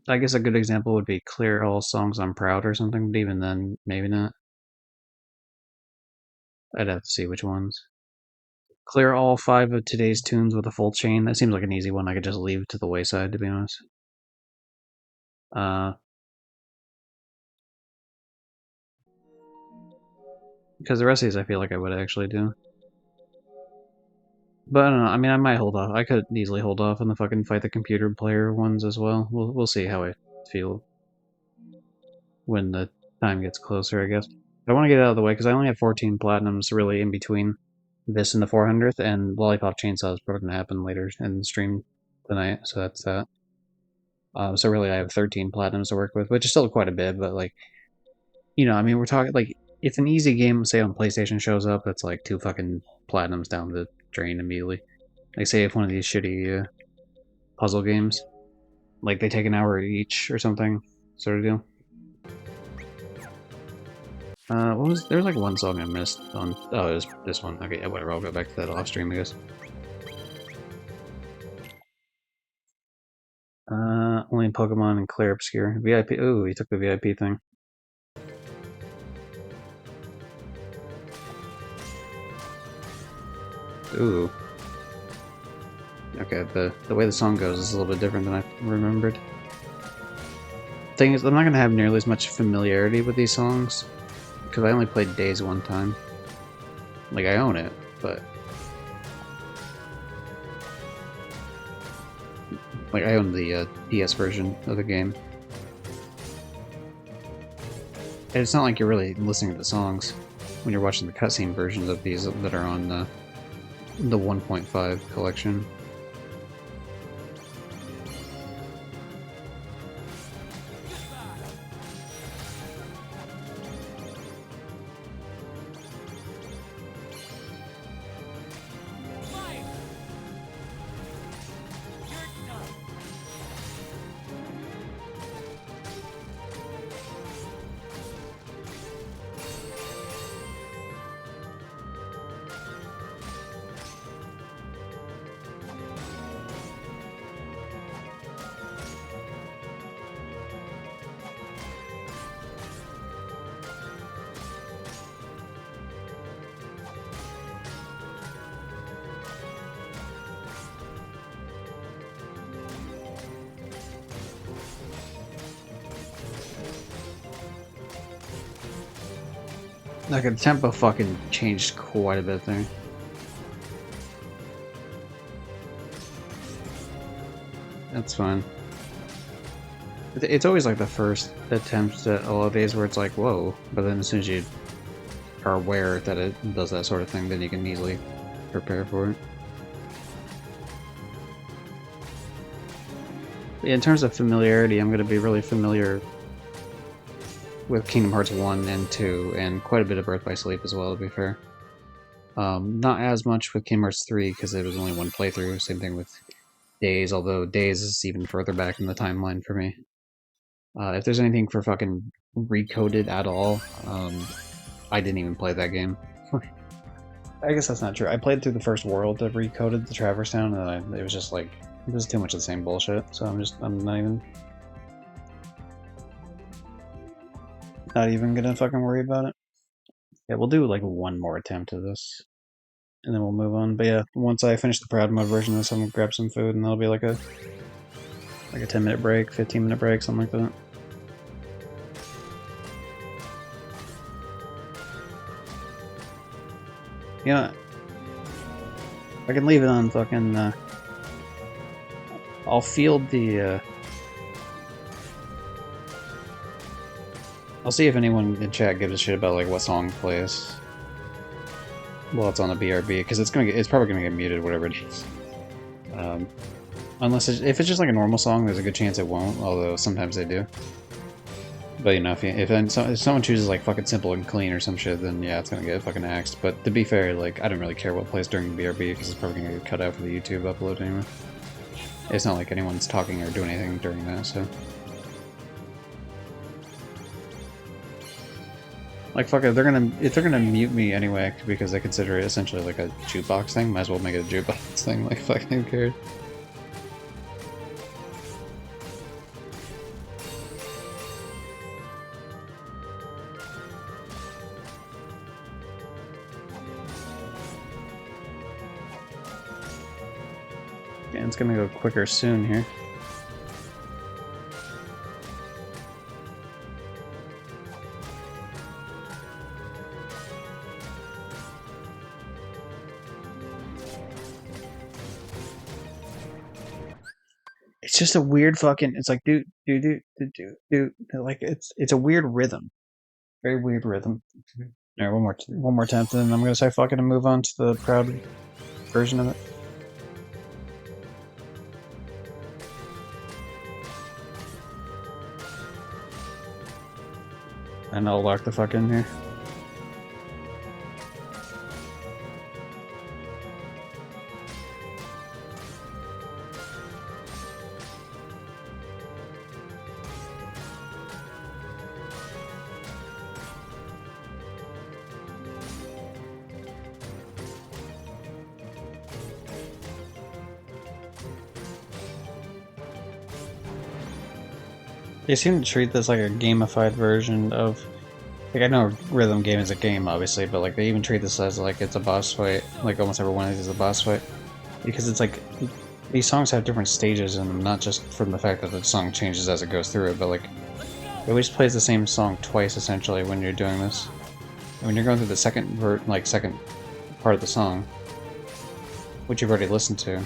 I guess a good example would be clear all songs I'm proud or something. But even then, maybe not. I'd have to see which ones. Clear all 5 of today's tunes with a full chain. That seems like an easy one. I could just leave to the wayside, to be honest. Because the rest of these I feel like I would actually do. But I don't know. I mean, I might hold off. I could easily hold off on the fucking fight the computer player ones as well. We'll see how I feel when the time gets closer, I guess. I want to get it out of the way because I only have 14 platinums really in between this and the 400th, and Lollipop Chainsaw is probably going to happen later in the stream tonight, so that's that. So really I have 13 platinums to work with, which is still quite a bit, but like, I mean, we're talking like, if an easy game, say on PlayStation shows up, that's like 2 fucking platinums down the drain immediately. Like, say if one of these shitty puzzle games, like they take an hour each or something, sort of deal. There's like one song I missed on, oh, it was this one. Okay, yeah, whatever, I'll go back to that off stream, I guess. Only Pokemon and Clear Obscure. VIP, ooh, he took the VIP thing. Ooh. Okay, the way the song goes is a little bit different than I remembered. Thing is, I'm not gonna have nearly as much familiarity with these songs because I only played Days one time. Like, I own it, but like I own the PS version of the game. And it's not like you're really listening to the songs when you're watching the cutscene versions of these that are on the 1.5 collection. Like, the tempo fucking changed quite a bit there. That's fine. It's always like the first attempt at a lot of these where it's like, whoa, but then as soon as you are aware that it does that sort of thing, then you can easily prepare for it. But yeah, in terms of familiarity, I'm going to be really familiar with Kingdom Hearts 1 and 2, and quite a bit of Birth by Sleep as well, to be fair. Not as much with Kingdom Hearts 3, because it was only one playthrough, same thing with Days, although Days is even further back in the timeline for me. If there's anything for fucking Recoded at all, I didn't even play that game. I guess that's not true. I played through the first world of Recoded, the Traverse Town, and it was just like, it was too much of the same bullshit, so I'm not even gonna fucking worry about it. Yeah, we'll do like one more attempt at this, and then we'll move on. But yeah, once I finish the Proud Mode version of this, I'm gonna grab some food, and that'll be like a 10-minute break, 15-minute break, something like that. You know, I can leave it on fucking. I'll field the. I'll see if anyone in chat gives a shit about like what song plays. Well, it's on the BRB because it's probably gonna get muted, whatever it is. Unless if it's just like a normal song, there's a good chance it won't. Although sometimes they do. But you know, if someone chooses like fucking simple and clean or some shit, then yeah, it's gonna get fucking axed. But to be fair, like I don't really care what plays during the BRB because it's probably gonna get cut out for the YouTube upload anyway. It's not like anyone's talking or doing anything during that, so. Like fuck it, if they're gonna mute me anyway because they consider it essentially like a jukebox thing, might as well make it a jukebox thing. Like fucking who cares? Yeah, it's gonna go quicker soon here. It's just a weird fucking. It's like do. Like it's a weird rhythm, very weird rhythm. All right, one more attempt, and then I'm gonna say fuck it and move on to the Proud version of it. And I'll lock the fuck in here. They seem to treat this like a gamified version of. Like, I know rhythm game is a game, obviously, but like they even treat this as like it's a boss fight. Like almost every one of these is a boss fight, because it's like these songs have different stages in them, not just from the fact that the song changes as it goes through it, but like it always plays the same song twice essentially when you're doing this. And when you're going through the second part of the song, which you've already listened to,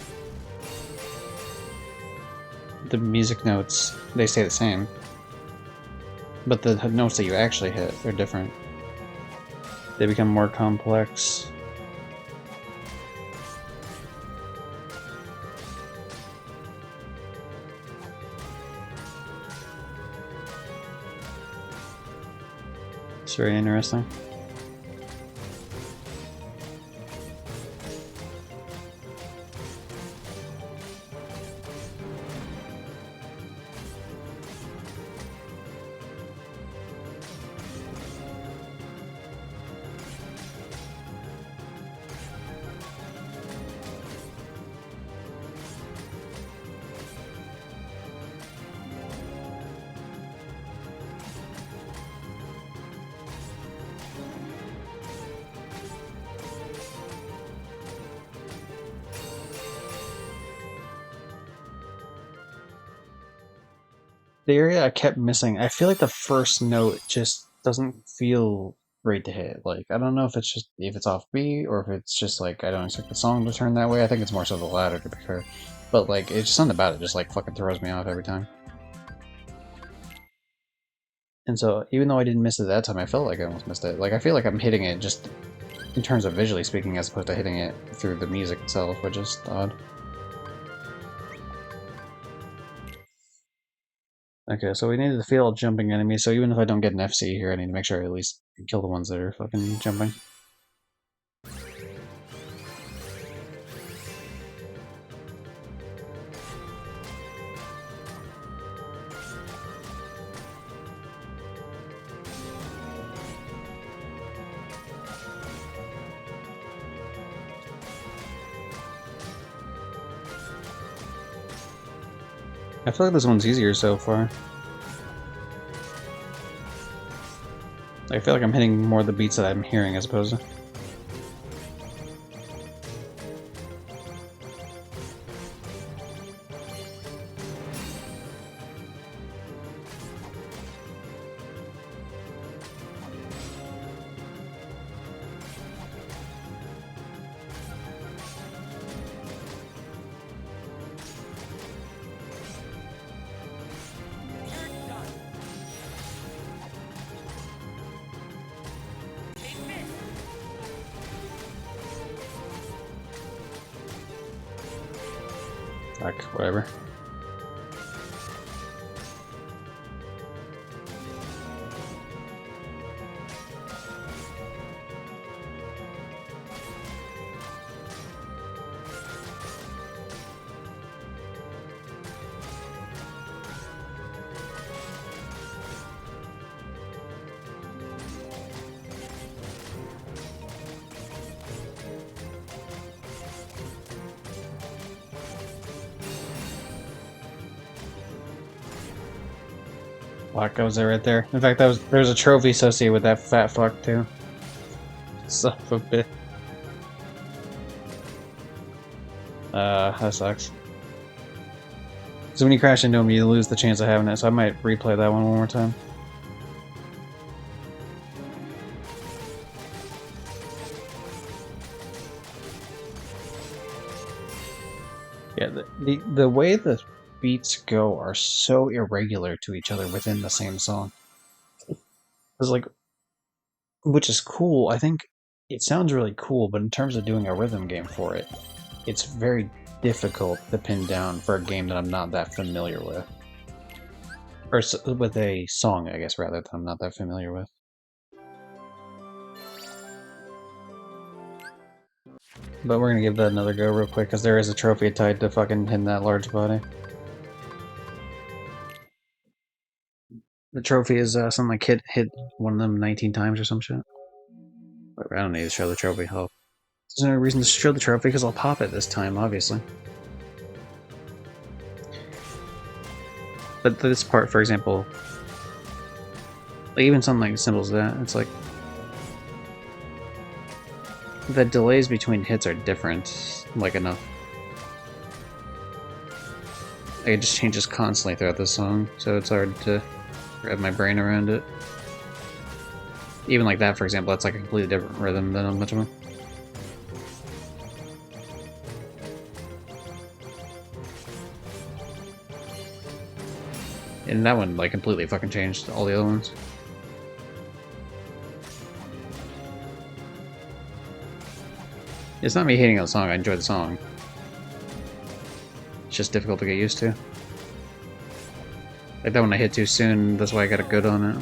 the music notes they stay the same. But the notes that you actually hit are different. They become more complex. It's very interesting. The area I kept missing, I feel like the first note just doesn't feel rate to hit. Like, I don't know if it's just if it's off beat or if it's just like I don't expect the song to turn that way. I think it's more so the latter, to be fair. But like, it's just something about it just like fucking throws me off every time. And so, even though I didn't miss it that time, I felt like I almost missed it. Like, I feel like I'm hitting it just in terms of visually speaking, as opposed to hitting it through the music itself, which is odd. Okay, so we needed to feel jumping enemies, so even if I don't get an FC here, I need to make sure I at least kill the ones that are fucking jumping. I feel like this one's easier so far. I feel like I'm hitting more of the beats that I'm hearing as opposed to... Fuck, whatever. Fuck, goes there right there. In fact, there was a trophy associated with that fat fuck too. Son of a bitch. That sucks. So when you crash into him, you lose the chance of having it, so I might replay that one more time. Yeah, the way the beats go are so irregular to each other within the same song. It's like, which is cool. I think it sounds really cool, but in terms of doing a rhythm game for it, it's very difficult to pin down for a game that I'm not that familiar with. Or with a song, I guess, rather, that I'm not that familiar with. But we're gonna give that another go real quick, because there is a trophy tied to fucking hitting that large body. The trophy is something like hit one of them 19 times or some shit. I don't need to show the trophy. There's no reason to show the trophy because I'll pop it this time, obviously. But this part, for example, like even something like as simple as that, it's like the delays between hits are different, like enough. Like, it just changes constantly throughout the song, so it's hard to wrap my brain around it. Even like that, for example, that's like a completely different rhythm than a much of a... And that one, like, completely fucking changed all the other ones. It's not me hating on the song, I enjoy the song. It's just difficult to get used to. Like that one I hit too soon, that's why I got a good on it.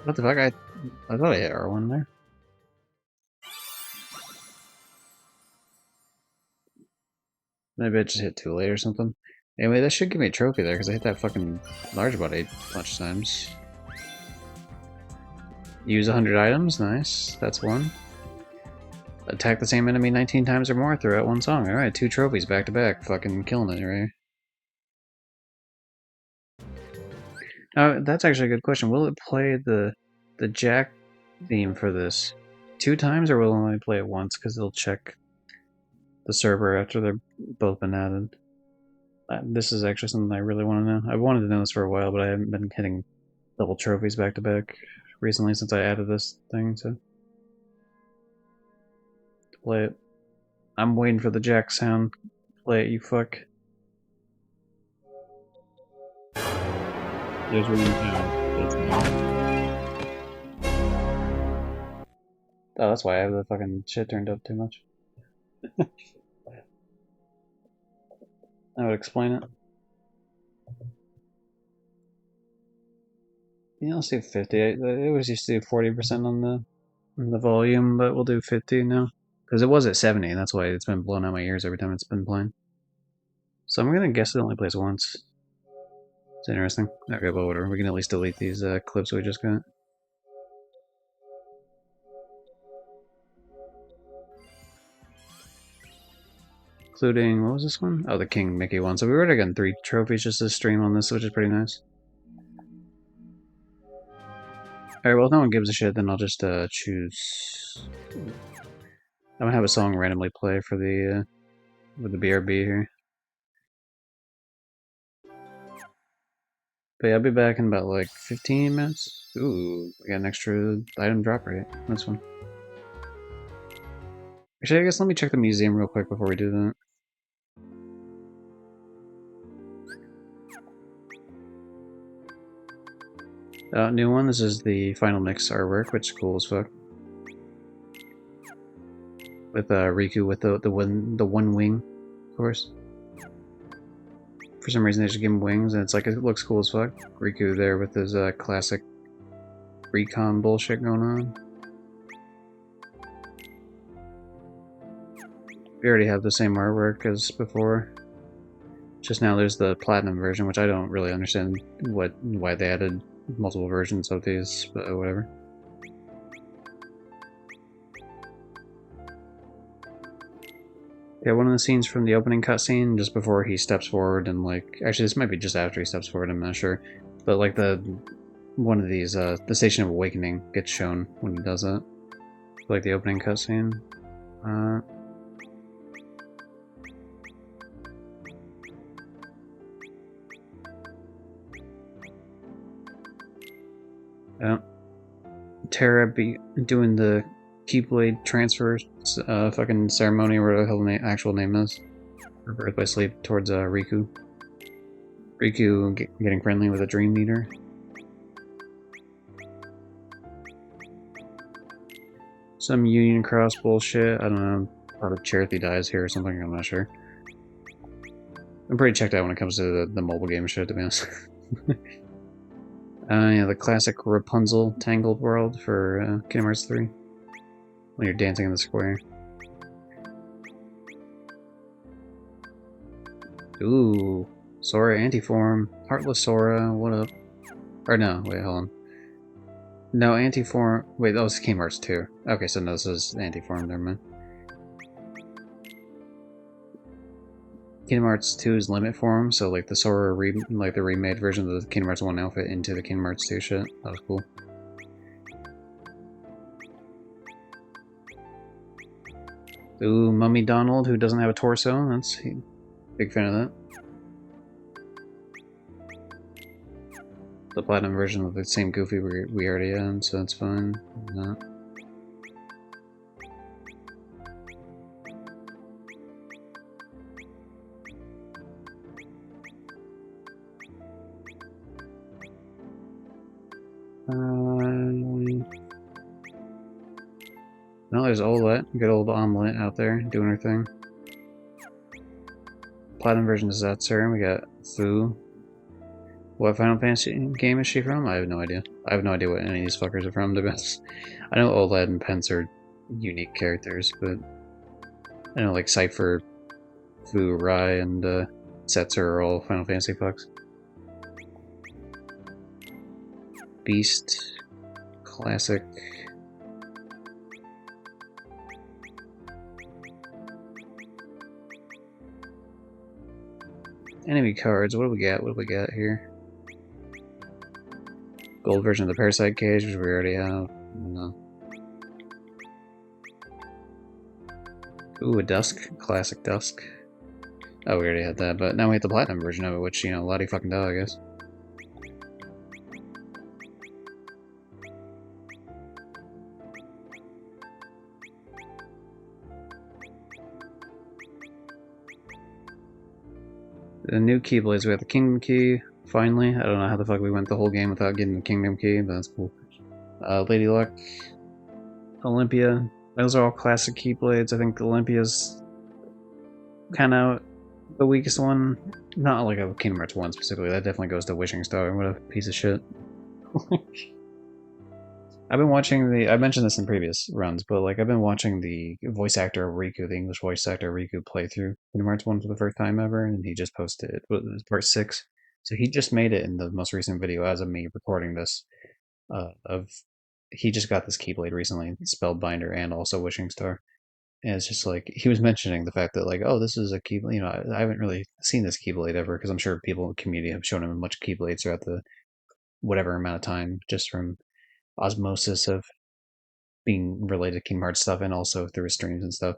What the fuck? I thought I hit R1 there. Maybe I just hit too late or something. Anyway, that should give me a trophy there because I hit that fucking large body a bunch of times. Use 100 items, nice. That's one. Attack the same enemy 19 times or more throughout one song. Alright, 2 trophies back to back. Fucking killing it, right? That's actually a good question. Will it play the Jack theme for this 2 times, or will it only play it once? Because it'll check the server after they're both been added. This is actually something I really want to know. I've wanted to know this for a while, but I haven't been hitting double trophies back to back recently since I added this thing to play it. I'm waiting for the Jack sound. Play it, you fuck. There's one Oh, that's why I have the fucking shit turned up too much. I would explain it. Yeah, let's do 50. It was used to do 40% on the volume, but we'll do 50 now. Because it was at 70, and that's why it's been blowing out my ears every time it's been playing. So I'm gonna guess it only plays once. It's interesting. Okay, but whatever. We can at least delete these clips we just got. Including, what was this one? Oh, the King Mickey one. So we already gotten 3 trophies just to stream on this, which is pretty nice. Alright, well, if no one gives a shit, then I'll just choose... I'm gonna have a song randomly play for the, with the BRB here. But yeah, I'll be back in about like 15 minutes. Ooh, we got an extra item drop rate. That's fun. Actually, I guess let me check the museum real quick before we do that. New one. This is the Final Mix artwork, which is cool as fuck. With Riku with the one wing, of course. For some reason, they just give him wings, and it's like it looks cool as fuck. Riku there with his classic recon bullshit going on. We already have the same artwork as before. Just now there's the platinum version, which I don't really understand why they added multiple versions of these, but whatever. Yeah, one of the scenes from the opening cutscene, just before he steps forward and like... Actually, this might be just after he steps forward, I'm not sure. But like one of these, the Station of Awakening gets shown when he does it. Like the opening cutscene. Terra be doing the Keyblade transfer fucking ceremony, or whatever the actual name is. Her birth by sleep towards Riku. Riku getting friendly with a Dream Eater. Some Union Cross bullshit. I don't know. Probably Cherith dies here or something. I'm not sure. I'm pretty checked out when it comes to the mobile game shit, to be honest. Yeah, the classic Rapunzel Tangled World for Kingdom Hearts 3. When you're dancing in the square. Ooh, Sora Antiform. Heartless Sora, what up? Or no, wait, hold on. No, Antiform. Wait, that was Kingdom Hearts 2. Okay, so no, this is Antiform, never mind. Kingdom Hearts 2 is Limit Form, so like the Sora, like the remade version of the Kingdom Hearts 1 outfit into the Kingdom Hearts 2 shit. That was cool. Ooh, Mummy Donald, who doesn't have a torso. That's a big fan of that. The platinum version of the same Goofy we already had, so that's fine. No. No, there's Olet, good old Omelette out there doing her thing. Platinum version is Zatsur, we got Fu. What Final Fantasy game is she from? I have no idea. I have no idea what any of these fuckers are from, to be honest. I know OLED and Pence are unique characters, but I know like Cypher, Fu, Rai, and Setzer are all Final Fantasy fucks. Beast, Classic. Enemy cards, what do we got? What do we got here? Gold version of the Parasite Cage, which we already have. No. Ooh, a Dusk. Classic Dusk. Oh, we already had that, but now we have the Platinum version of it, which, you know, Lottie fucking do, I guess. The new Keyblades, we have the Kingdom Key, finally. I don't know how the fuck we went the whole game without getting the Kingdom Key, but that's cool. Lady Luck, Olympia. Those are all classic Keyblades. I think Olympia's kind of the weakest one. Not like a Kingdom Hearts 1 specifically. That definitely goes to Wishing Star. What a piece of shit. I've been watching I mentioned this in previous runs, but like I've been watching the voice actor of Riku, the English voice actor of Riku, play through Kingdom Hearts 1 for the first time ever, and he just posted it. Well, it was part 6. So he just made it in the most recent video as of me recording this. Of He just got this Keyblade recently, Spellbinder and also Wishing Star. And it's just like he was mentioning the fact that like, oh, this is a Keyblade. You know, I haven't really seen this Keyblade ever because I'm sure people in the community have shown him a much Keyblades throughout the whatever amount of time, just from osmosis of being related to Kingdom Hearts stuff and also through his streams and stuff.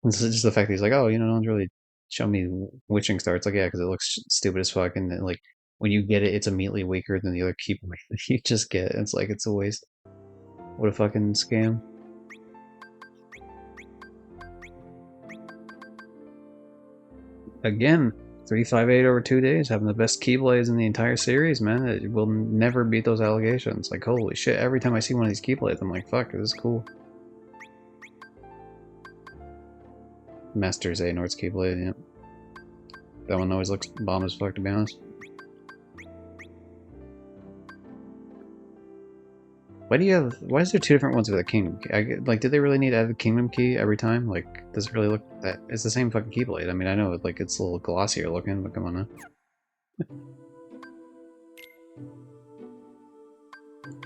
And so just the fact that he's like, oh, you know, no one's really shown me Witching Star. It's like, yeah, because it looks stupid as fuck, and then, like when you get it, it's immediately weaker than the other Keyblade that you just get. It's like it's a waste. What a fucking scam. Again, 358 over 2 days, having the best Keyblades in the entire series, man. It will never beat those allegations. Like, holy shit, every time I see one of these Keyblades, I'm like, fuck, this is cool. Master Xehanort's Keyblade, yeah. That one always looks bomb as fuck, to be honest. Why is there two different ones with a Kingdom Key? Like, did they really need to add the Kingdom Key every time? Like, does it really look that? It's the same fucking Keyblade. I mean, I know like it's a little glossier looking, but come on now.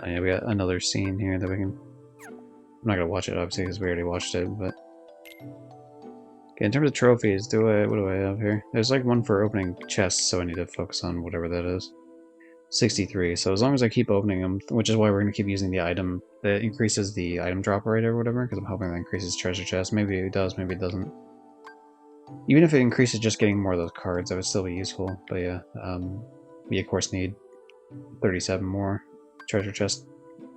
Oh yeah, we got another scene here that we can. I'm not gonna watch it obviously because we already watched it, but. Okay, in terms of trophies, what do I have here? There's like one for opening chests, so I need to focus on whatever that is. 63, so as long as I keep opening them, which is why we're going to keep using the item that increases the item drop rate or whatever, because I'm hoping that increases treasure chest. Maybe it does, maybe it doesn't. Even if it increases just getting more of those cards, that would still be useful. But yeah, we of course need 37 more treasure chest,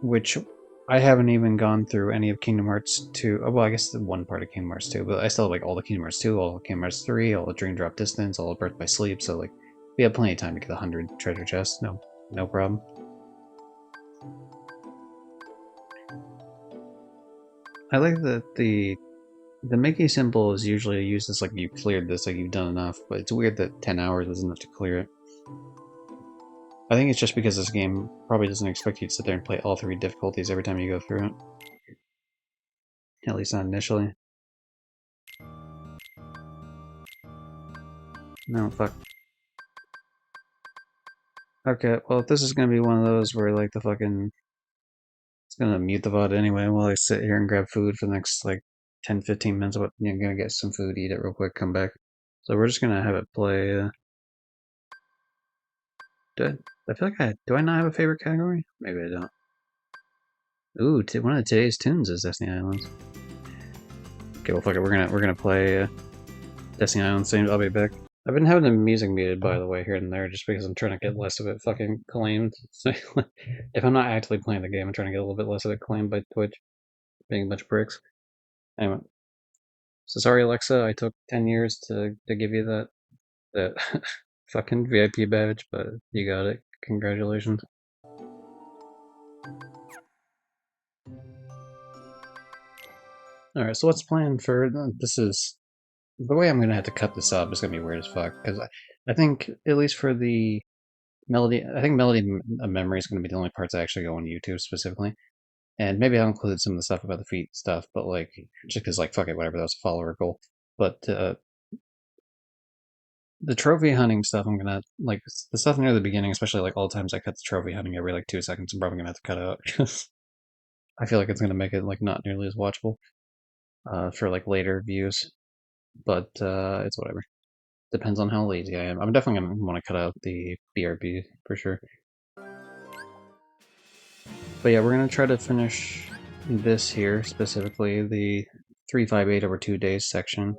which I haven't even gone through any of Kingdom Hearts 2. Oh, well, I guess the one part of Kingdom Hearts 2, but I still have like all the Kingdom Hearts 2, all the Kingdom Hearts 3, all the Dream Drop Distance, all the Birth by Sleep, so like we have plenty of time to get 100 treasure chests. No problem. I like that the Mickey symbol is usually used as like you cleared this, like you've done enough, but it's weird that 10 hours was enough to clear it. I think it's just because this game probably doesn't expect you to sit there and play all 3 difficulties every time you go through it. At least not initially. No, fuck. Okay, well if this is gonna be one of those where like the fucking... It's gonna mute the VOD anyway while I sit here and grab food for the next like 10-15 minutes. But I'm gonna get some food, eat it real quick, come back. So we're just gonna have it play... I feel like do I not have a favorite category? Maybe I don't. Ooh, one of today's tunes is Destiny Islands. Okay, well fuck it, we're gonna play Destiny Islands soon. I'll be back. I've been having the music muted, by the way, here and there, just because I'm trying to get less of it fucking claimed. So, if I'm not actively playing the game, I'm trying to get a little bit less of it claimed by Twitch, being a bunch of pricks. Anyway, so sorry Alexa, I took 10 years to give you that fucking VIP badge, but you got it. Congratulations. Alright, so what's planned for... This is... The way I'm gonna have to cut this up is gonna be weird as fuck, because I think, at least for the Melody, I think Melody Memory is going to be the only parts I actually go on YouTube specifically. And maybe I'll include some of the stuff about the feet stuff, but like, just because, like, fuck it, whatever, that was a follower goal. But the trophy hunting stuff, I'm gonna, like, the stuff near the beginning, especially like all the times I cut the trophy hunting every like 2 seconds, I'm probably gonna have to cut out because I feel like it's gonna make it like not nearly as watchable for like later views. But it's whatever. Depends on how lazy I am. I'm definitely gonna want to cut out the BRB for sure. But yeah, we're gonna try to finish this here, specifically the 358 over 2 days section.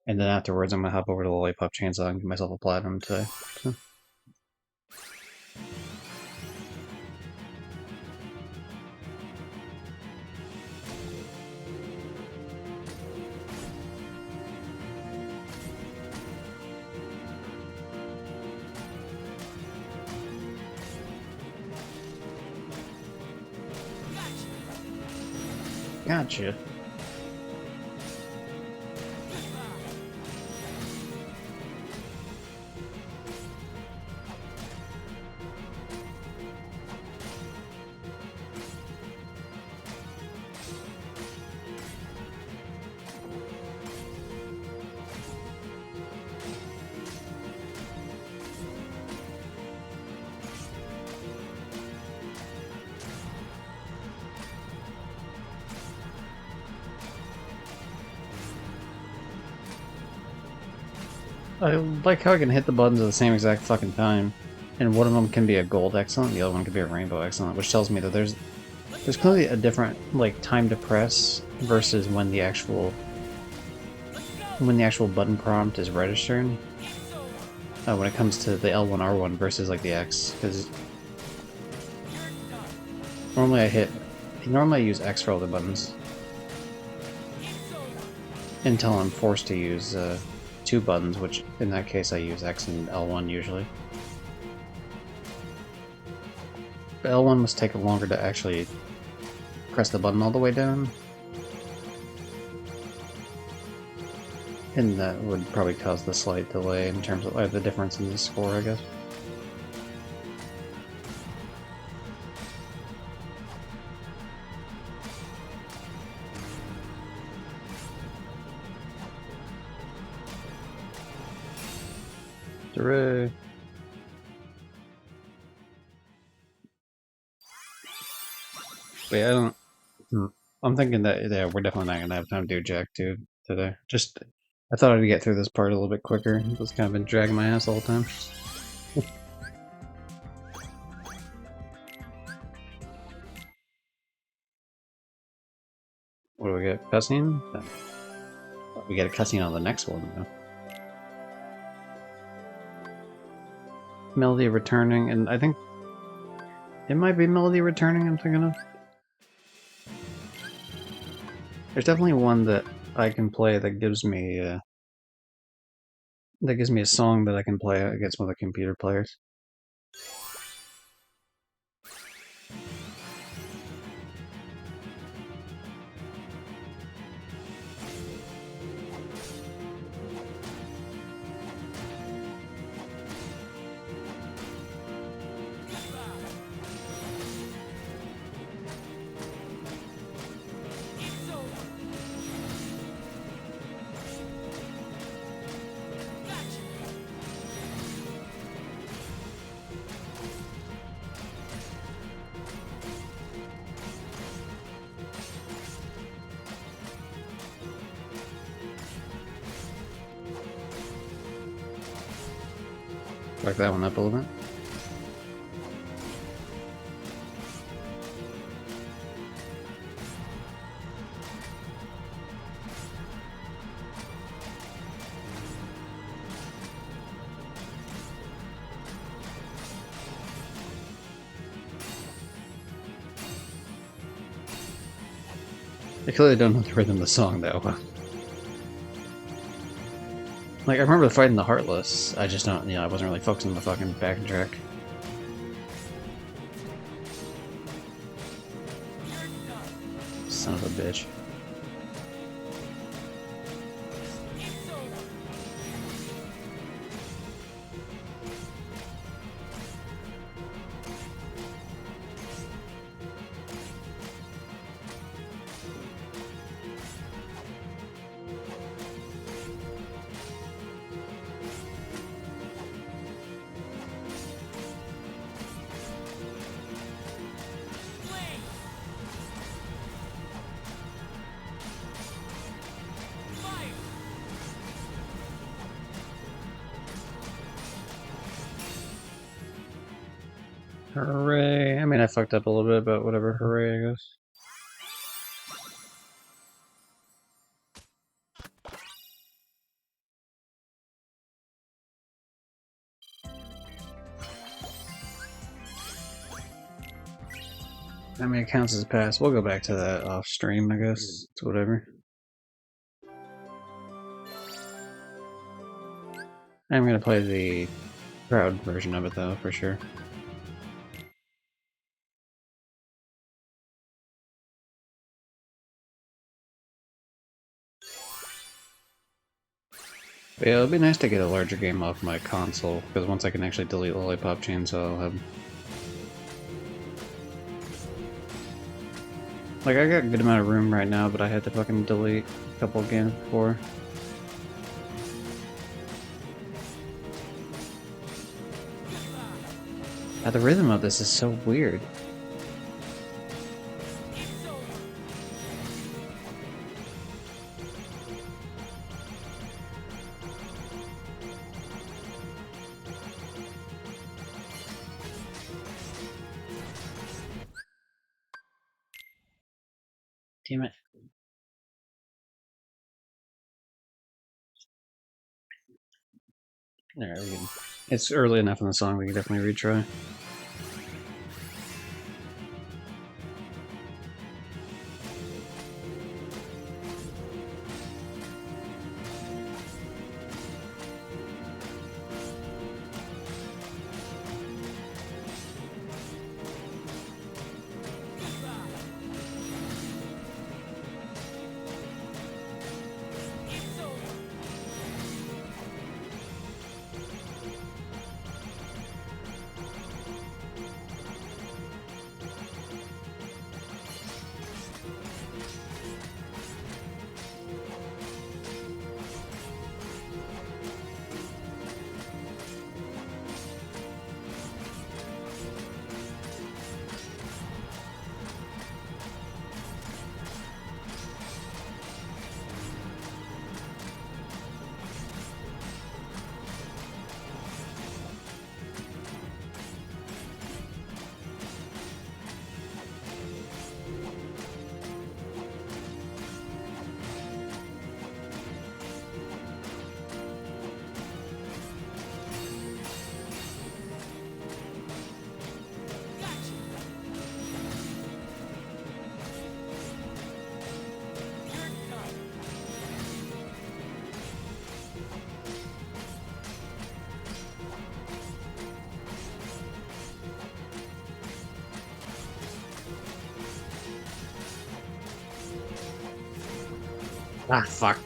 And then afterwards, I'm gonna hop over to the Lollipop Chainsaw and give myself a platinum today. So. Gotcha. I like how I can hit the buttons at the same exact fucking time, and one of them can be a gold excellent, the other one can be a rainbow excellent, which tells me that there's clearly a different like time to press versus when the actual button prompt is registered. When it comes to the L1 R1 versus like the X, because normally I use X for all the buttons until I'm forced to use 2 buttons, which in that case I use X and L1 usually. But L1 must take longer to actually press the button all the way down. And that would probably cause the slight delay in terms of the difference in the score, I guess. Hooray! But yeah, I don't. I'm thinking that yeah, we're definitely not gonna have time to do Jack 2 today. Just I thought I'd get through this part a little bit quicker. It's kind of been dragging my ass the whole time. What do we get? Cutscene? No. We get a cutscene on the next one, though. Melody returning, and I think it might be Melody returning, I'm thinking of. There's definitely one that I can play that gives me a song that I can play against one of the computer players. Back that one up a little bit. I clearly don't know the rhythm of the song though. Like, I remember fighting the Heartless, I just don't, I wasn't really focusing on the fucking backing track. Son of a bitch. Hooray! I mean, I fucked up a little bit, but whatever. Hooray, I guess. I mean, it counts as a pass. We'll go back to that off stream, I guess. It's whatever. I'm gonna play the crowd version of it, though, for sure. But yeah, it'll be nice to get a larger game off my console, because once I can actually delete Lollipop Chainsaw, I'll have... Like, I got a good amount of room right now, but I had to fucking delete a couple of games before. The rhythm of this is so weird. Damn it. Alright, we can... It's early enough in the song, we can definitely retry. Ah, fuck.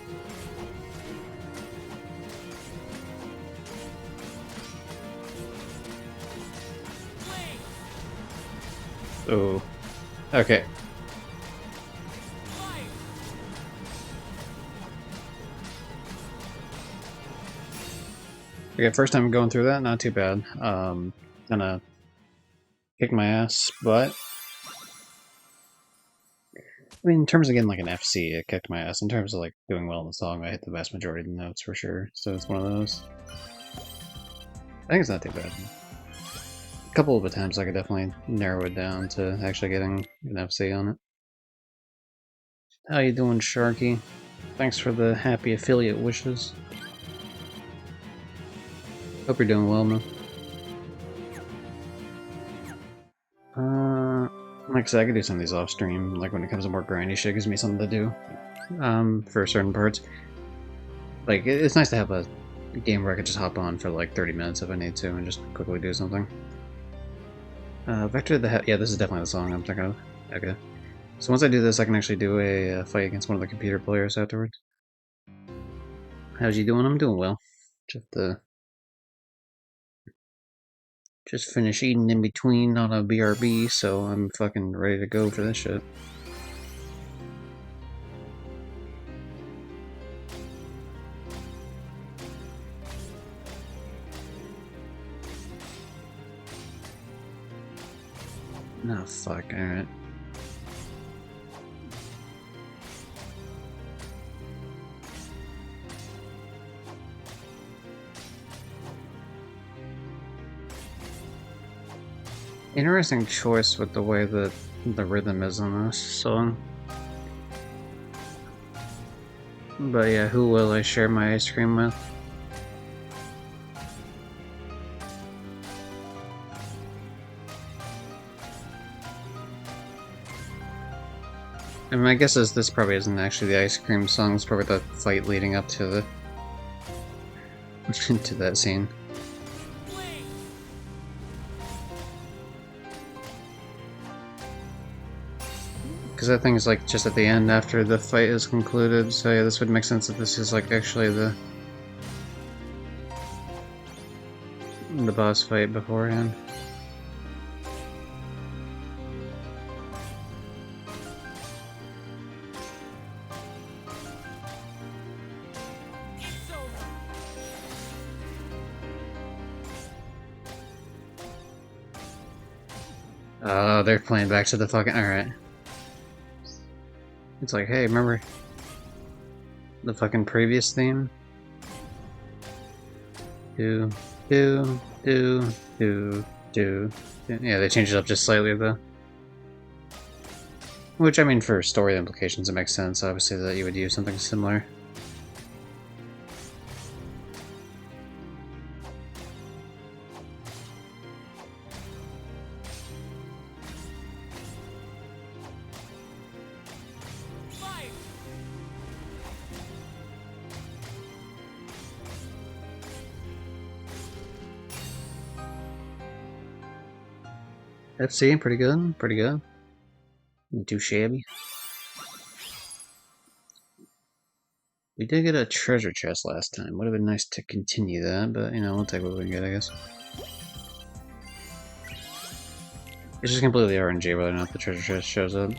Oh. Okay. Okay, first time going through that, not too bad. Gonna kick my ass, but... I mean, in terms of getting like an FC, it kicked my ass. In terms of like doing well in the song, I hit the vast majority of the notes for sure. So it's one of those. I think it's not too bad. A couple of the times I could definitely narrow it down to actually getting an FC on it. How you doing, Sharky? Thanks for the happy affiliate wishes. Hope you're doing well, man. Like I said, I could do some of these off stream. Like when it comes to more grindy shit, gives me something to do. For certain parts. Like it's nice to have a game where I could just hop on for like 30 minutes if I need to and just quickly do something. Vector the yeah, this is definitely the song I'm thinking of. Okay. So once I do this, I can actually do a fight against one of the computer players afterwards. How's you doing? I'm doing well. Just finish eating in between on a BRB, so I'm fucking ready to go for this shit. Oh fuck, alright. Interesting choice with the way that the rhythm is on this song. But yeah, who will I share my ice cream with? I mean, my guess is this probably isn't actually the ice cream song, it's probably the fight leading up to the to that scene. Because that thing is like just at the end after the fight is concluded, so yeah, this would make sense that this is like actually the boss fight beforehand. Oh, they're playing back to the fucking... Alright. It's like, hey, remember the fucking previous theme? Do, do, do, do, do. Yeah, they changed it up just slightly, though. Which, I mean, for story implications, it makes sense, obviously, that you would use something similar. FC, pretty good, pretty good. Not too shabby. We did get a treasure chest last time. Would have been nice to continue that, but you know, we'll take what we can get, I guess. It's just completely RNG whether or not the treasure chest shows up.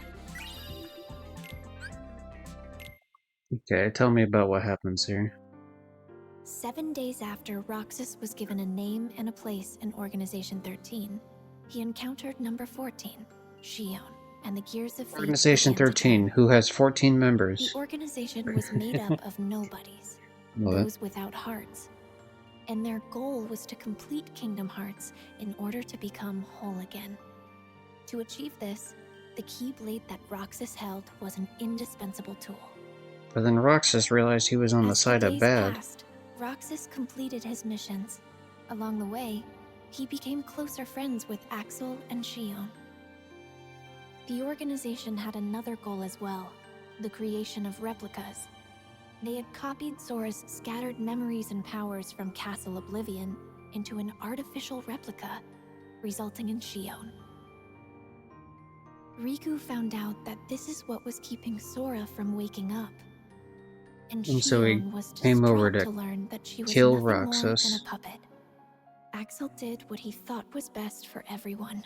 Okay, tell me about what happens here. 7 days after Roxas was given a name and a place in Organization 13, he encountered number 14, Shion, and the Gears of Fate. Organization 13, who has 14 members. The organization was made up of nobodies, those without hearts, and their goal was to complete Kingdom Hearts in order to become whole again. To achieve this, the Keyblade that Roxas held was an indispensable tool. But then Roxas realized he was on the side of bad. Passed, Roxas completed his missions. Along the way, he became closer friends with Axel and Shion. The organization had another goal as well, the creation of replicas. They had copied Sora's scattered memories and powers from Castle Oblivion into an artificial replica, resulting in Shion. Riku found out that this is what was keeping Sora from waking up. And so he was came over to learn that she was kill nothing Roxas. more than a puppet. Axel did what he thought was best for everyone.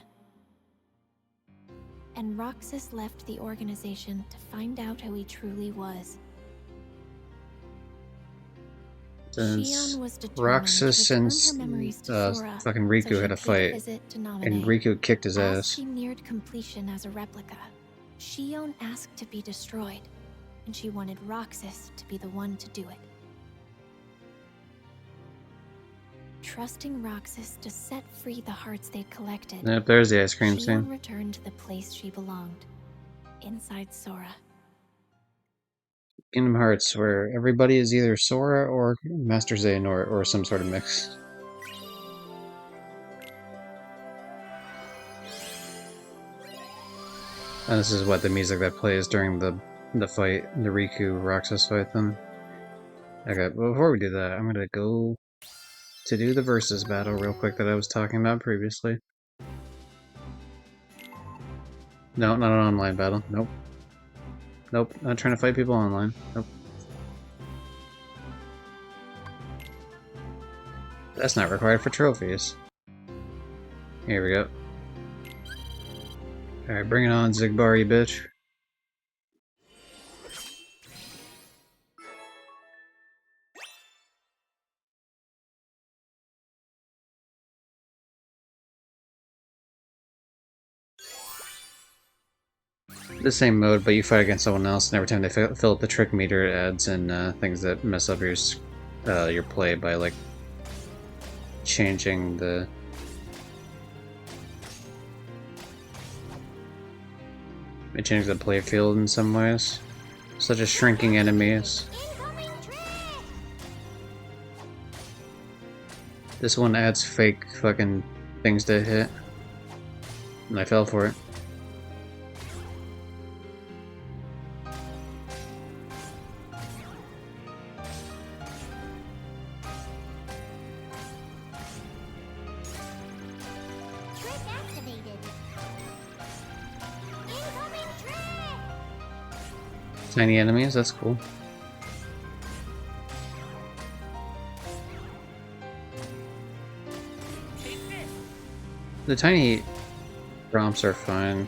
And Roxas left the organization to find out who he truly was. Since Roxas and fucking Riku had a fight, and Riku kicked his ass. As she neared completion as a replica, Shion asked to be destroyed, and she wanted Roxas to be the one to do it. Trusting Roxas to set free the hearts they'd collected, Yep, there's the ice cream Shion scene. returned to the place she belonged, inside Sora. Kingdom Hearts, where everybody is either Sora or Master Xehanort or some sort of mix. And this is what the music that plays during the fight, the Riku Roxas fight then. Okay, but before we do that, I'm gonna go to do the versus battle real quick that I was talking about previously. No, not an online battle. Nope. Nope, not trying to fight people online. Nope. That's not required for trophies. Here we go. Alright, bring it on, Zigbar, you bitch. The same mode, but you fight against someone else, and every time they fill up the trick meter, it adds in things that mess up your play by like It changed the playfield in some ways, such as shrinking enemies. This one adds fake fucking things to hit, and I fell for it. Tiny enemies, that's cool. The tiny prompts are fine.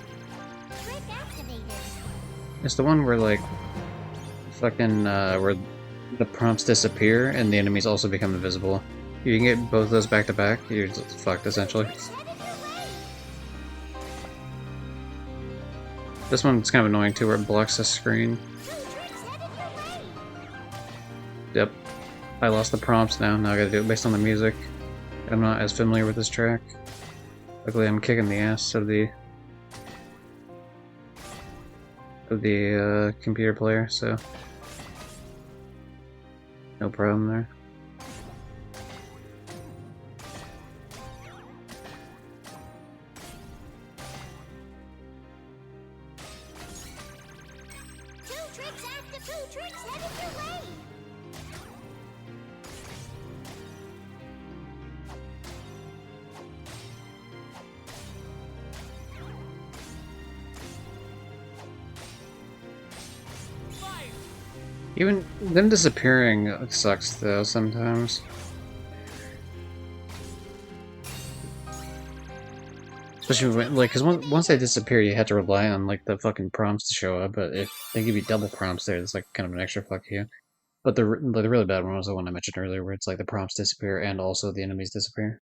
It's the one where, like, fucking, where the prompts disappear and the enemies also become invisible. You can get both of those back to back, you're just fucked, essentially. This one's kind of annoying too, where it blocks the screen. Yep. I lost the prompts now I gotta do it based on the music. I'm not as familiar with this track. Luckily I'm kicking the ass of the computer player, so no problem there. Even them disappearing sucks though sometimes. Especially when, like, because once they disappear, you have to rely on like the fucking prompts to show up. But if they give you double prompts, there, it's like kind of an extra fuck you. But the really bad one was the one I mentioned earlier, where it's like the prompts disappear and also the enemies disappear.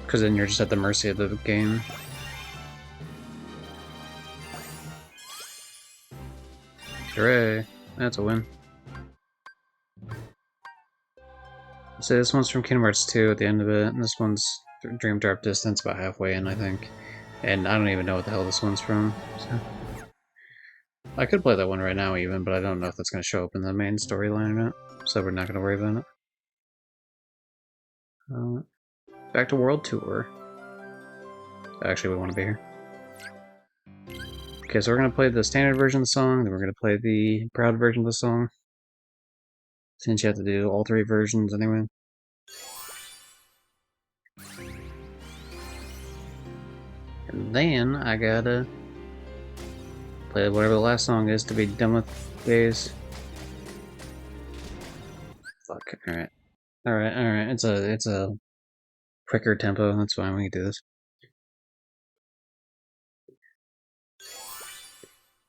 Because then you're just at the mercy of the game. Hooray! That's a win. So this one's from Kingdom Hearts 2 at the end of it, and this one's Dream Drop Distance about halfway in, I think. And I don't even know what the hell this one's from. So. I could play that one right now even, but I don't know if that's going to show up in the main storyline or not. So we're not going to worry about it. Back to World Tour. Actually, we want to be here. Okay, so we're going to play the standard version of the song, then we're going to play the proud version of the song. Since you have to do all three versions anyway. And then I gotta play whatever the last song is to be done with days. Fuck. Alright. Alright. It's a quicker tempo. That's fine. We can do this.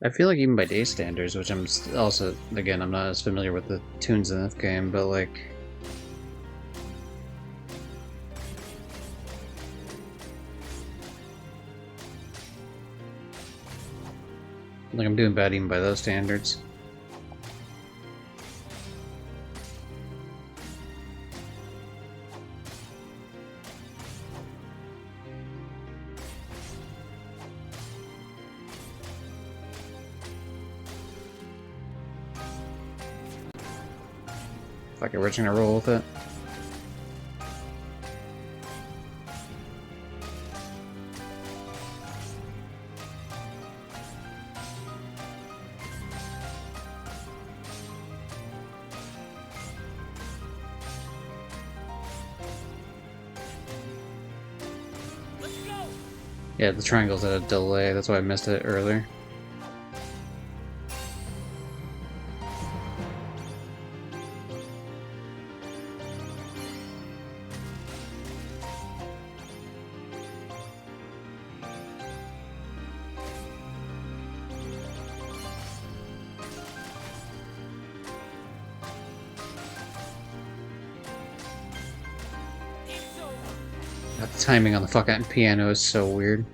I feel like even by day standards, which I'm also, again, I'm not as familiar with the tunes in this game, but like... Like I'm doing bad even by those standards. Fuck it, we're just gonna roll with it. Yeah, the triangle's at a delay, that's why I missed it earlier. The timing on the fucking piano is so weird.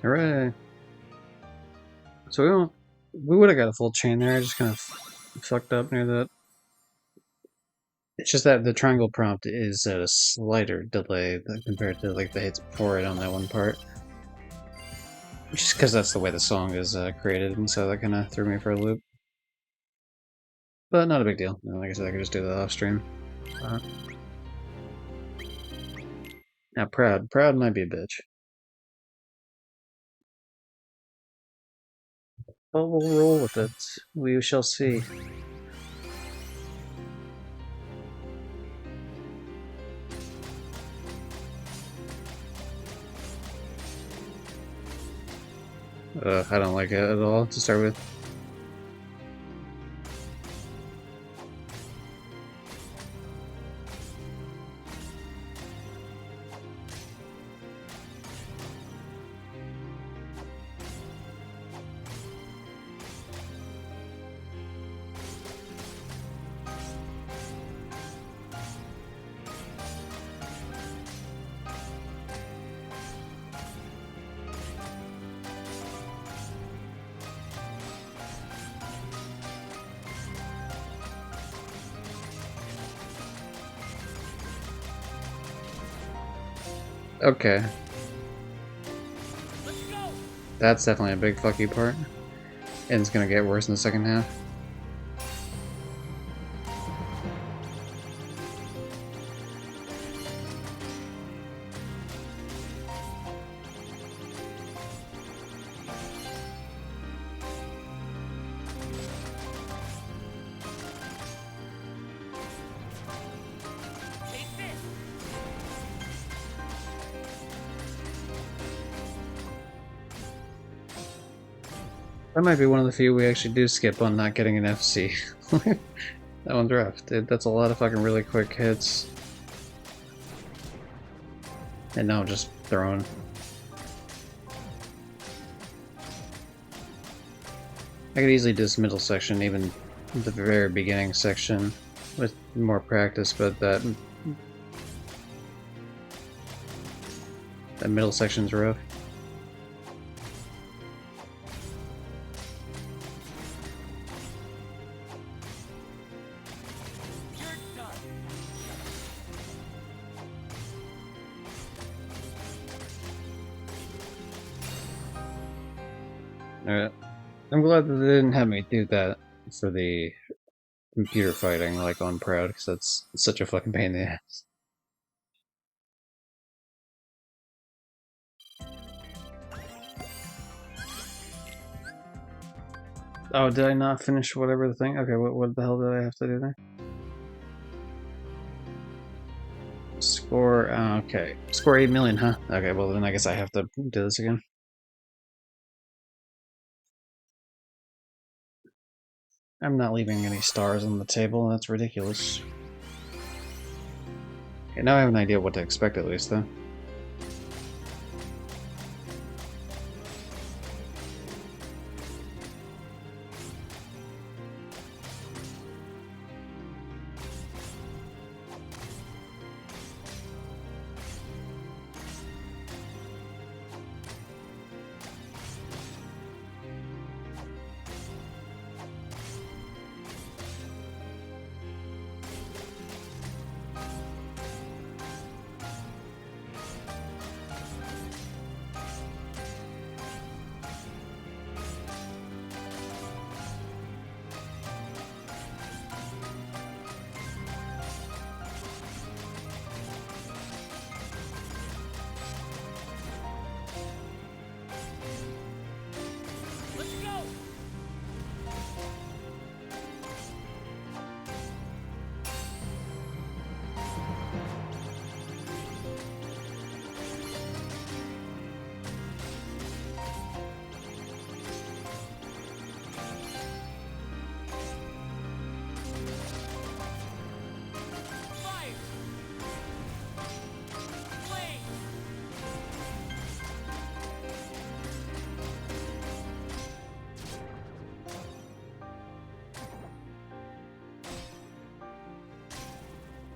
Hooray! So we would have got a full chain there. I just kind of fucked up near that. It's just that the triangle prompt is at a slighter delay compared to like the hits before it on that one part. Just because that's the way the song is created, and so that kind of threw me for a loop. But not a big deal. Like I said, I could just do that off stream. Now, Proud might be a bitch. But we'll roll with it. We shall see. I don't like it at all to start with. Okay. That's definitely a big fuck you part. And it's gonna get worse in the second half. That might be one of the few we actually do skip on not getting an FC. That one's rough, dude. That's a lot of fucking really quick hits. And now just thrown. I could easily do this middle section, even the very beginning section, with more practice, but that middle section's rough. Alright. I'm glad that they didn't have me do that for the computer fighting, like on Proud, because that's such a fucking pain in the ass. Oh, did I not finish whatever the thing? Okay, what the hell did I have to do there? Score, okay. Score 8 million, huh? Okay, well then I guess I have to do this again. I'm not leaving any stars on the table, that's ridiculous. Okay, now I have an idea what to expect at least, though.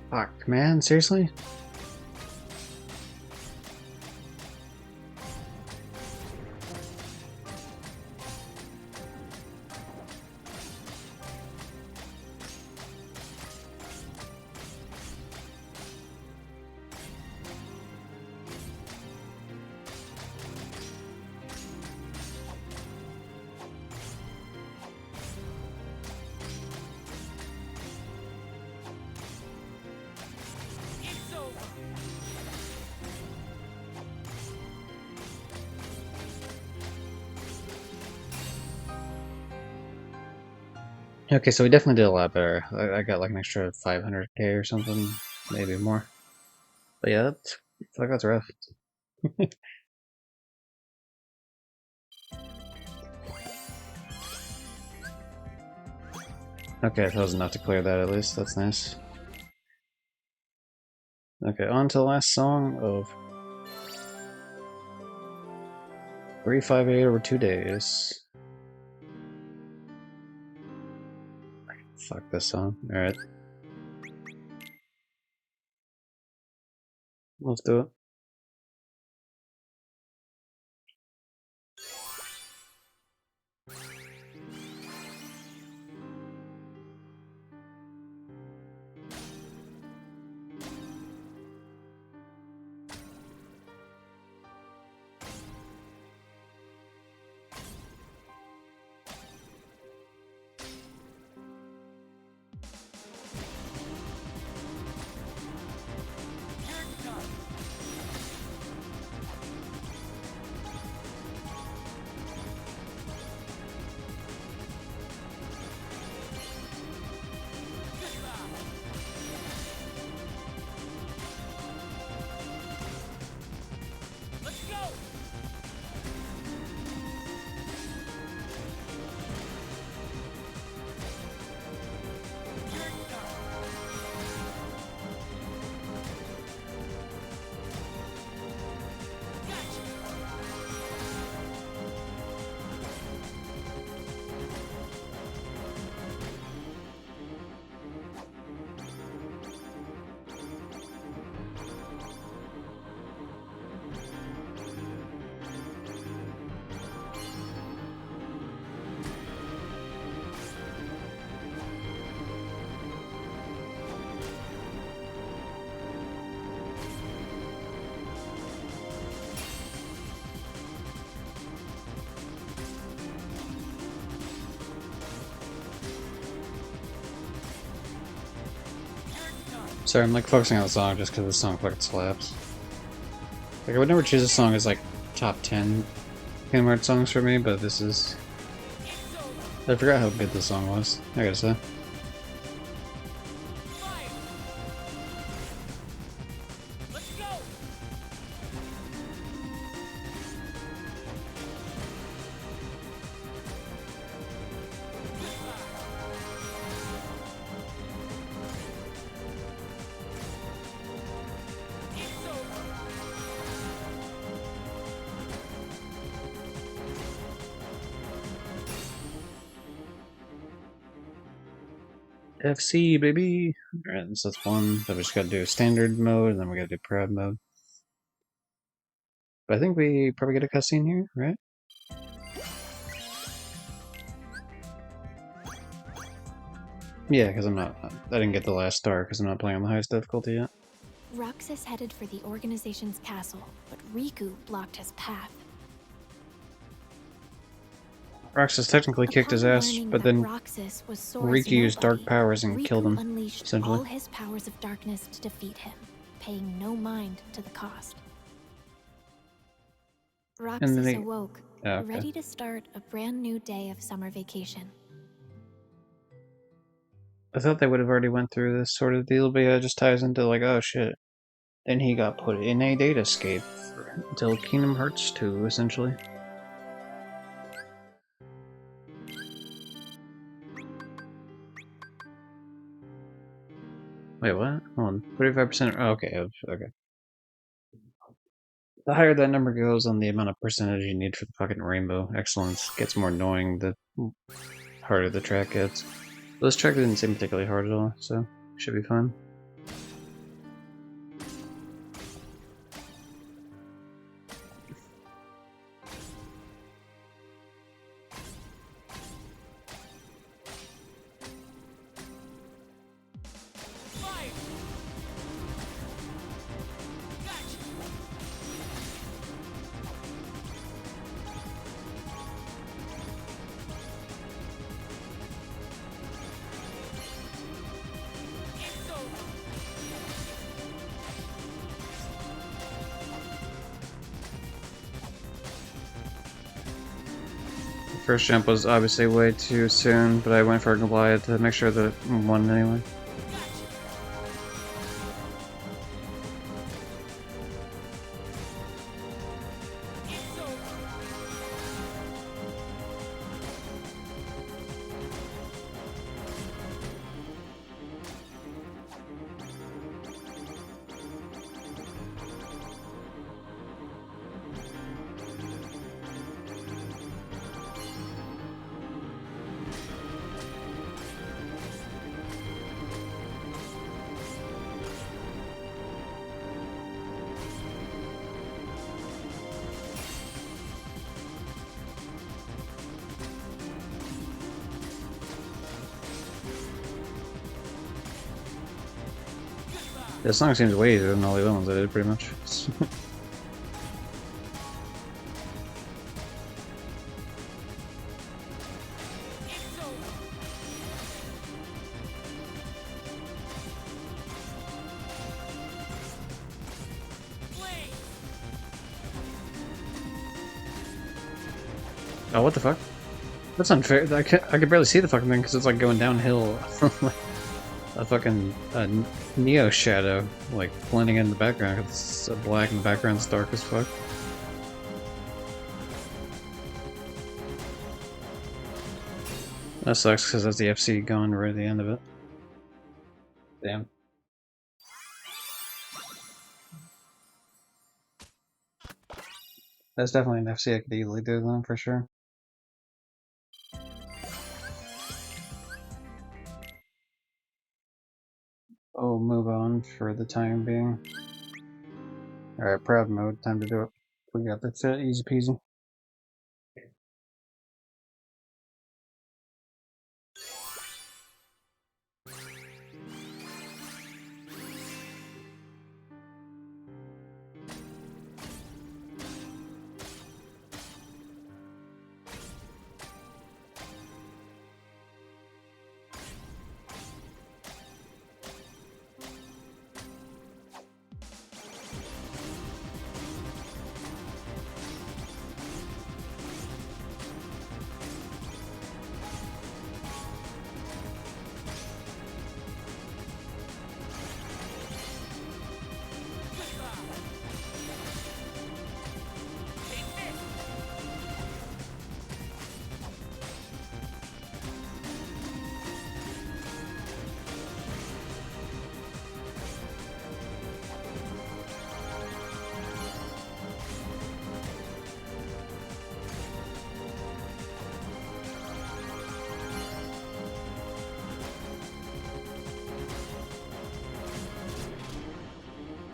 Fuck, man, seriously? Okay, so we definitely did a lot better. I got like an extra 500k or something, maybe more. But yeah, that's, I feel like that's rough. Okay, that was enough to clear that at least. That's nice. Okay, on to the last song of 358 over 2 days. Fuck this song. Alright. Let's do it. Sorry, I'm like focusing on the song just because the song fucking slaps. Like, I would never choose a song as like top 10 Kingdom Hearts songs for me, but this is. I forgot how good this song was, I gotta say. FC, baby! Alright, so that's one. Then we just gotta do standard mode, and then we gotta do proud mode. But I think we probably get a cutscene here, right? Yeah, because I didn't get the last star because I'm not playing on the highest difficulty yet. Roxas headed for the organization's castle, but Riku blocked his path. Roxas technically kicked his ass, but then Riku used dark powers and killed him, unleashed essentially. all his powers of darkness to defeat him, paying no mind to the cost. Roxas awoke, ready to start a brand new day of summer vacation. I thought they would have already went through this sort of deal, but yeah, it just ties into like, oh shit. Then he got put in a datascape until Kingdom Hearts 2, essentially. Wait, what? Hold on. 45%? Oh, okay, okay. The higher that number goes on the amount of percentage you need for the fucking rainbow excellence gets more annoying the harder the track gets. But this track didn't seem particularly hard at all, so should be fine. First jump was obviously way too soon, but I went for Goliath to make sure that it won anyway. This song seems way easier than all the other ones I did, pretty much. Oh, what the fuck? That's unfair. I can barely see the fucking thing because it's like going downhill. A fucking Neo shadow, like blending in the background. It's black and the background's dark as fuck. That sucks because that's the FC gone right at the end of it. Damn. That's definitely an FC I could easily do then, for sure. Oh, move on for the time being. Alright, proud mode, time to do it. We got this easy peasy.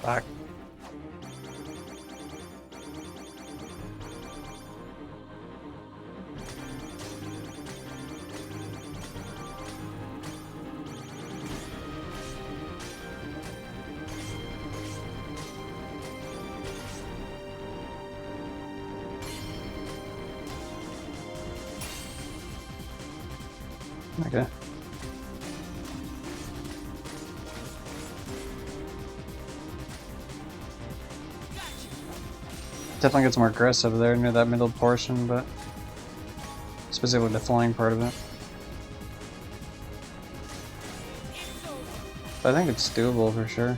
Fuck. Okay. Definitely gets more aggressive there near that middle portion, but specifically the flying part of it. But I think it's doable for sure.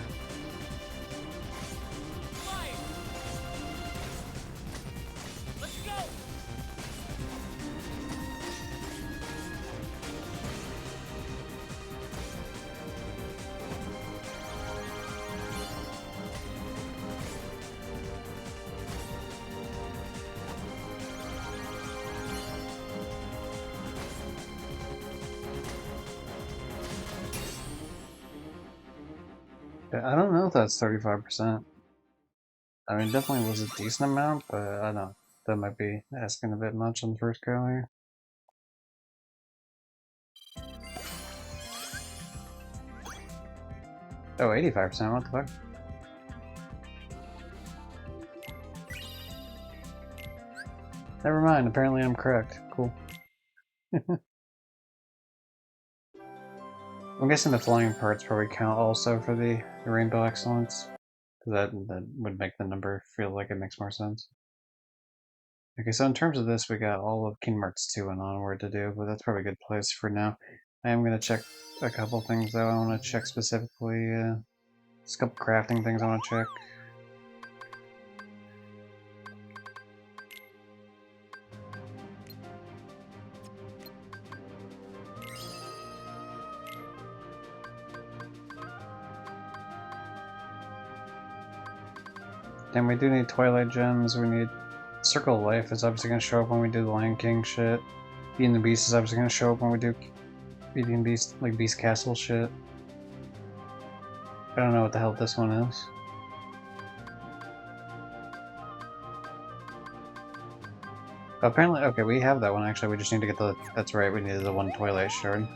I don't know if that's 35%. I mean, definitely was a decent amount, but I don't know. That might be asking a bit much on the first go here. Oh, 85%, what the fuck? Never mind, apparently I'm correct. Cool. I'm guessing the flying parts probably count also for the Rainbow Excellence. Because that would make the number feel like it makes more sense. Okay, so in terms of this, we got all of Kingdom Hearts 2 and onward to do, but that's probably a good place for now. I am going to check a couple things, though. I want to check specifically, just a couple crafting things I want to check. And we do need Twilight Gems, we need Circle of Life is obviously going to show up when we do the Lion King shit. Beauty and the Beast is obviously going to show up when we do Beauty and Beast, like Beast Castle shit. I don't know what the hell this one is. Apparently, okay, we have that one actually, we just need to get the, that's right, we needed the one Twilight Shard.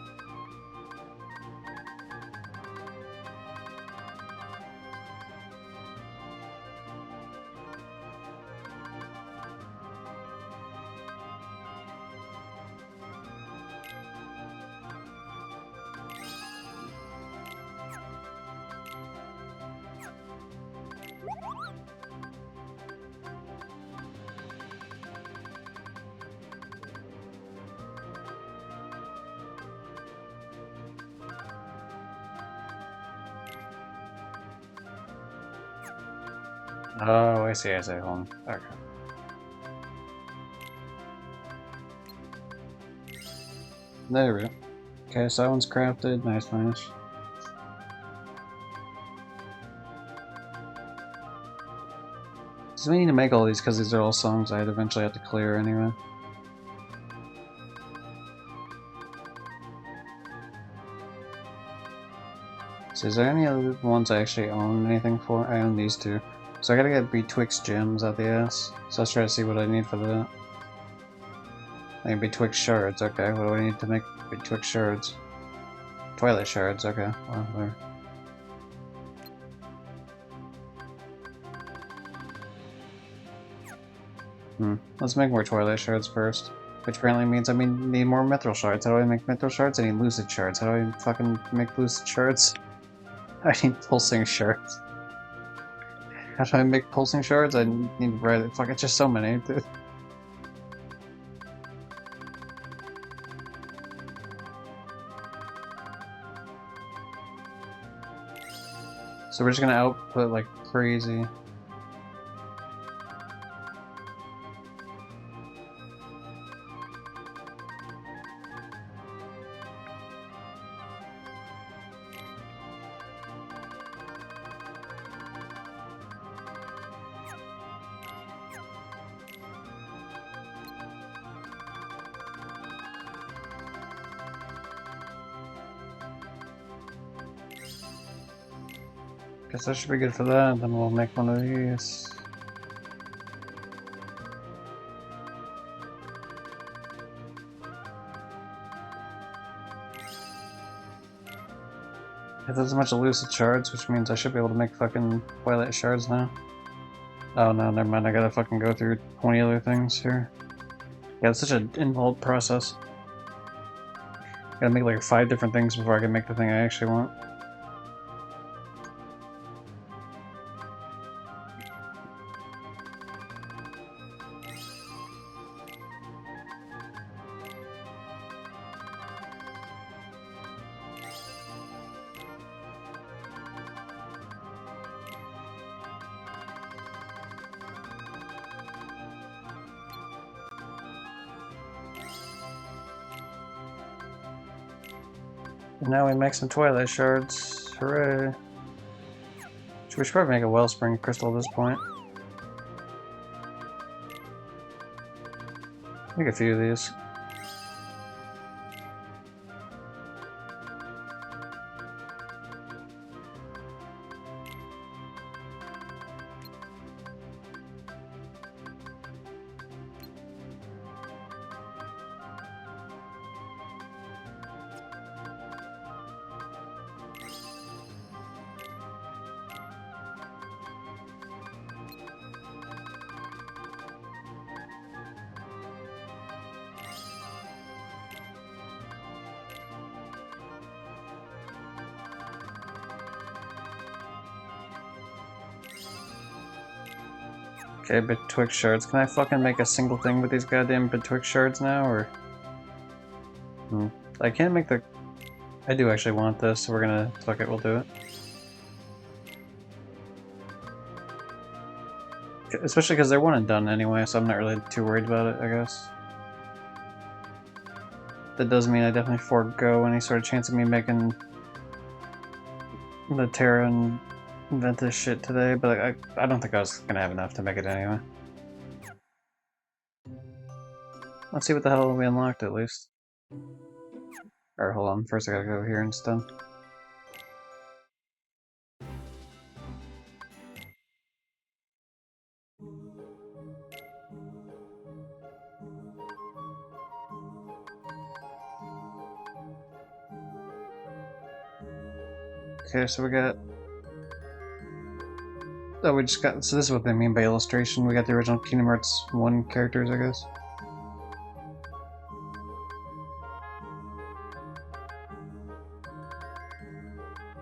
Oh, I see, hold on. Okay. There we go. Okay, so that one's crafted, nice. So we need to make all these because these are all songs I'd eventually have to clear anyway. So is there any other ones I actually own anything for? I own these two. So I gotta get Betwixt Gems out the ass. So let's try to see what I need for that. I need Betwixt Shards, okay. What do I need to make Betwixt Shards? Twilight Shards, okay. Well, there. Let's make more Twilight Shards first. Which apparently means I need more Mithril Shards. How do I make Mithril Shards? I need Lucid Shards. How do I fucking make Lucid Shards? I need Pulsing Shards. How do I make Pulsing Shards? I need red. Fuck, it's just so many, dude. So we're just gonna output like crazy. Guess that should be good for that, then we'll make one of these. It does a bunch of Lucid Shards, which means I should be able to make fucking Twilight Shards now. Oh no, never mind, I gotta fucking go through 20 other things here. Yeah, it's such an involved process. Gotta make like 5 different things before I can make the thing I actually want. And now we make some Twilight Shards. Hooray! We should probably make a Wellspring Crystal at this point. Make a few of these. Okay, Betwixt shards. Can I fucking make a single thing with these goddamn Betwixt shards now, or? I can't make the... I do actually want this, so we're gonna... Fuck it, we'll do it. Especially because they're one and done anyway, so I'm not really too worried about it, I guess. That does mean I definitely forego any sort of chance of me making the Terra and Ventus shit today, but I don't think I was gonna have enough to make it anyway. Let's see what the hell we unlocked at least. Alright, hold on. First I gotta go here instead. Okay, so we got... Oh, we just got... So this is what they mean by illustration. We got the original Kingdom Hearts 1 characters, I guess.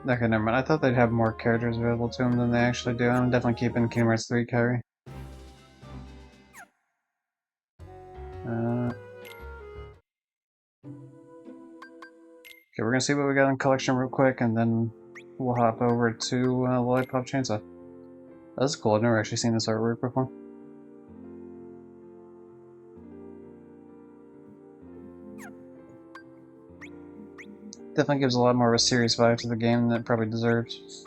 Okay, never mind. I thought they'd have more characters available to them than they actually do. I'm definitely keeping Kingdom Hearts 3 Kairi. Okay, we're gonna see what we got in collection real quick, and then we'll hop over to Lollipop Chainsaw. That's cool. I've never actually seen this artwork before. Definitely gives a lot more of a serious vibe to the game than it probably deserves.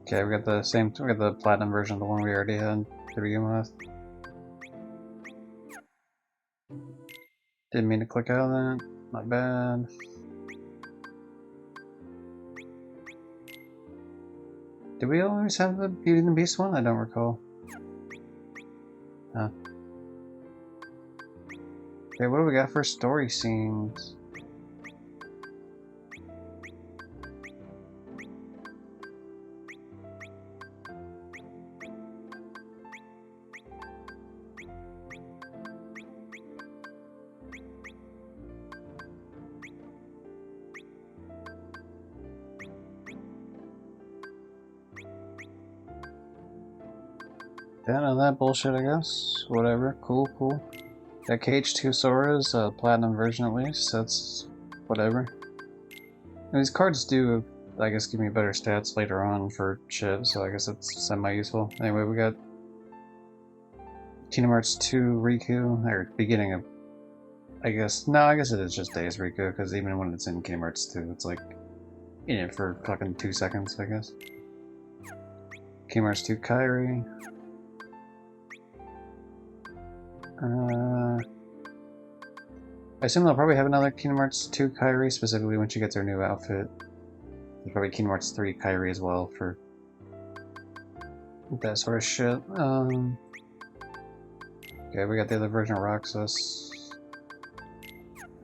Okay, we got the same. We got the platinum version of the one we already had to begin with. Didn't mean to click out of that. My bad. Did we always have the Beauty and the Beast one? I don't recall. Huh. Okay, what do we got for story scenes? None of that bullshit, I guess. Whatever. Cool, cool. Got KH2 Sora's platinum version at least. That's whatever. And these cards do, I guess, give me better stats later on for shit, so I guess it's semi-useful. Anyway, we got Kingdom Hearts 2 Riku, or beginning of... I guess it is just Days Riku, because even when it's in Kingdom Hearts 2, it's like in it for fucking 2 seconds, I guess. Kingdom Hearts 2 Kairi. I assume they'll probably have another Kingdom Hearts 2 Kairi, specifically when she gets her new outfit. There's probably Kingdom Hearts 3 Kairi as well for that sort of shit. Okay, we got the other version of Roxas.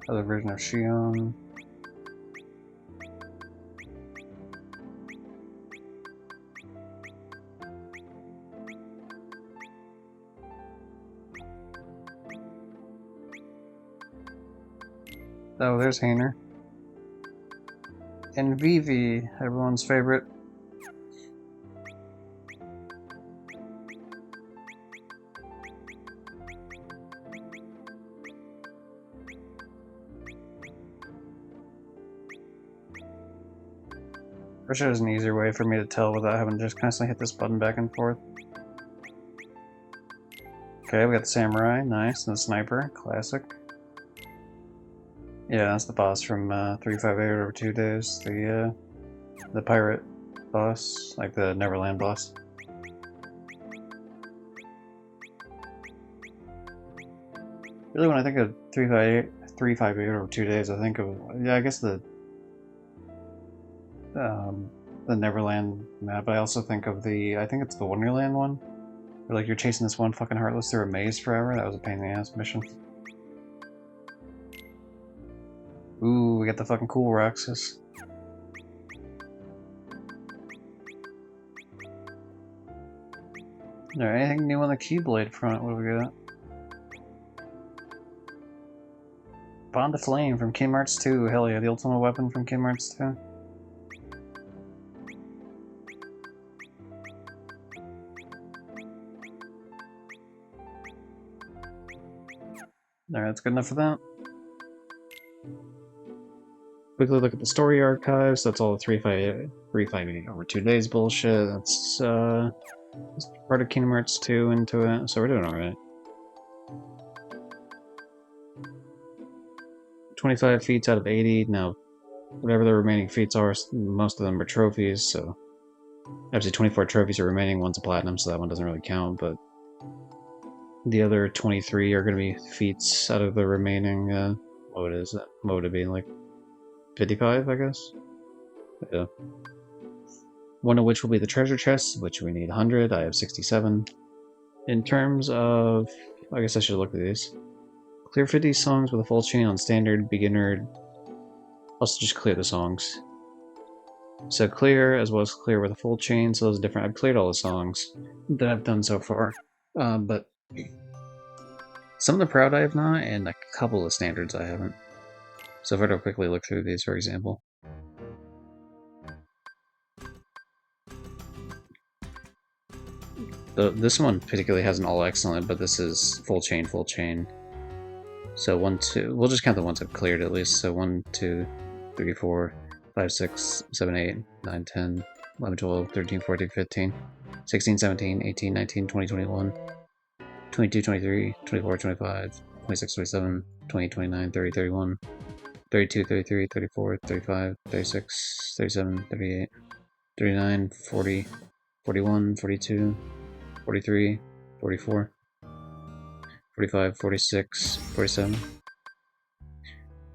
Other version of Xion. Oh, there's Hayner. And Vivi, everyone's favorite. I wish there was an easier way for me to tell without having to just constantly hit this button back and forth. Okay, we got the Samurai, nice, and the Sniper, classic. Yeah, that's the boss from 358 over 2 days. The pirate boss, like the Neverland boss. Really, when I think of 358 over 2 days, I think of, yeah, I guess the Neverland map. I also think of I think it's the Wonderland one. Where like you're chasing this one fucking Heartless through a maze forever. That was a pain in the ass mission. Ooh, we got the fucking cool Roxas. Alright, anything new on the Keyblade front? What do we got? Bond of Flame from Kingdom Hearts 2. Hell yeah, the ultimate weapon from Kingdom Hearts 2. Alright, that's good enough for that. Quickly look at the story archives. That's all the 358 over 2 days bullshit. That's part of Kingdom Hearts 2 into it, so we're doing alright. 25 feats out of 80. Now, whatever the remaining feats are, most of them are trophies, so actually 24 trophies are remaining. One's a platinum, so that one doesn't really count, but the other 23 are going to be feats out of the remaining, what is that? What would it be, like 55, I guess? Yeah. One of which will be the treasure chest, which we need 100. I have 67. In terms of... I guess I should look at these. Clear 50 songs with a full chain on standard, beginner... Also just clear the songs. So clear, as well as clear with a full chain, so those are different. I've cleared all the songs that I've done so far. But some of the proud I have not, and a couple of standards I haven't. So if I don't quickly look through these, for example. This one particularly has an all excellent, but this is full chain, full chain. So 1, 2, we'll just count the ones I've cleared at least. So 1, 2, 3, 4, 5, 6, 7, 8, 9, 10, 11, 12, 13, 14, 15, 16, 17, 18, 19, 20, 21, 22, 23, 24, 25, 26, 27, 20, 29, 30, 31, 32, 33, 34, 35, 36, 37, 38, 39, 40, 41, 42, 43, 44, 45, 46, 47,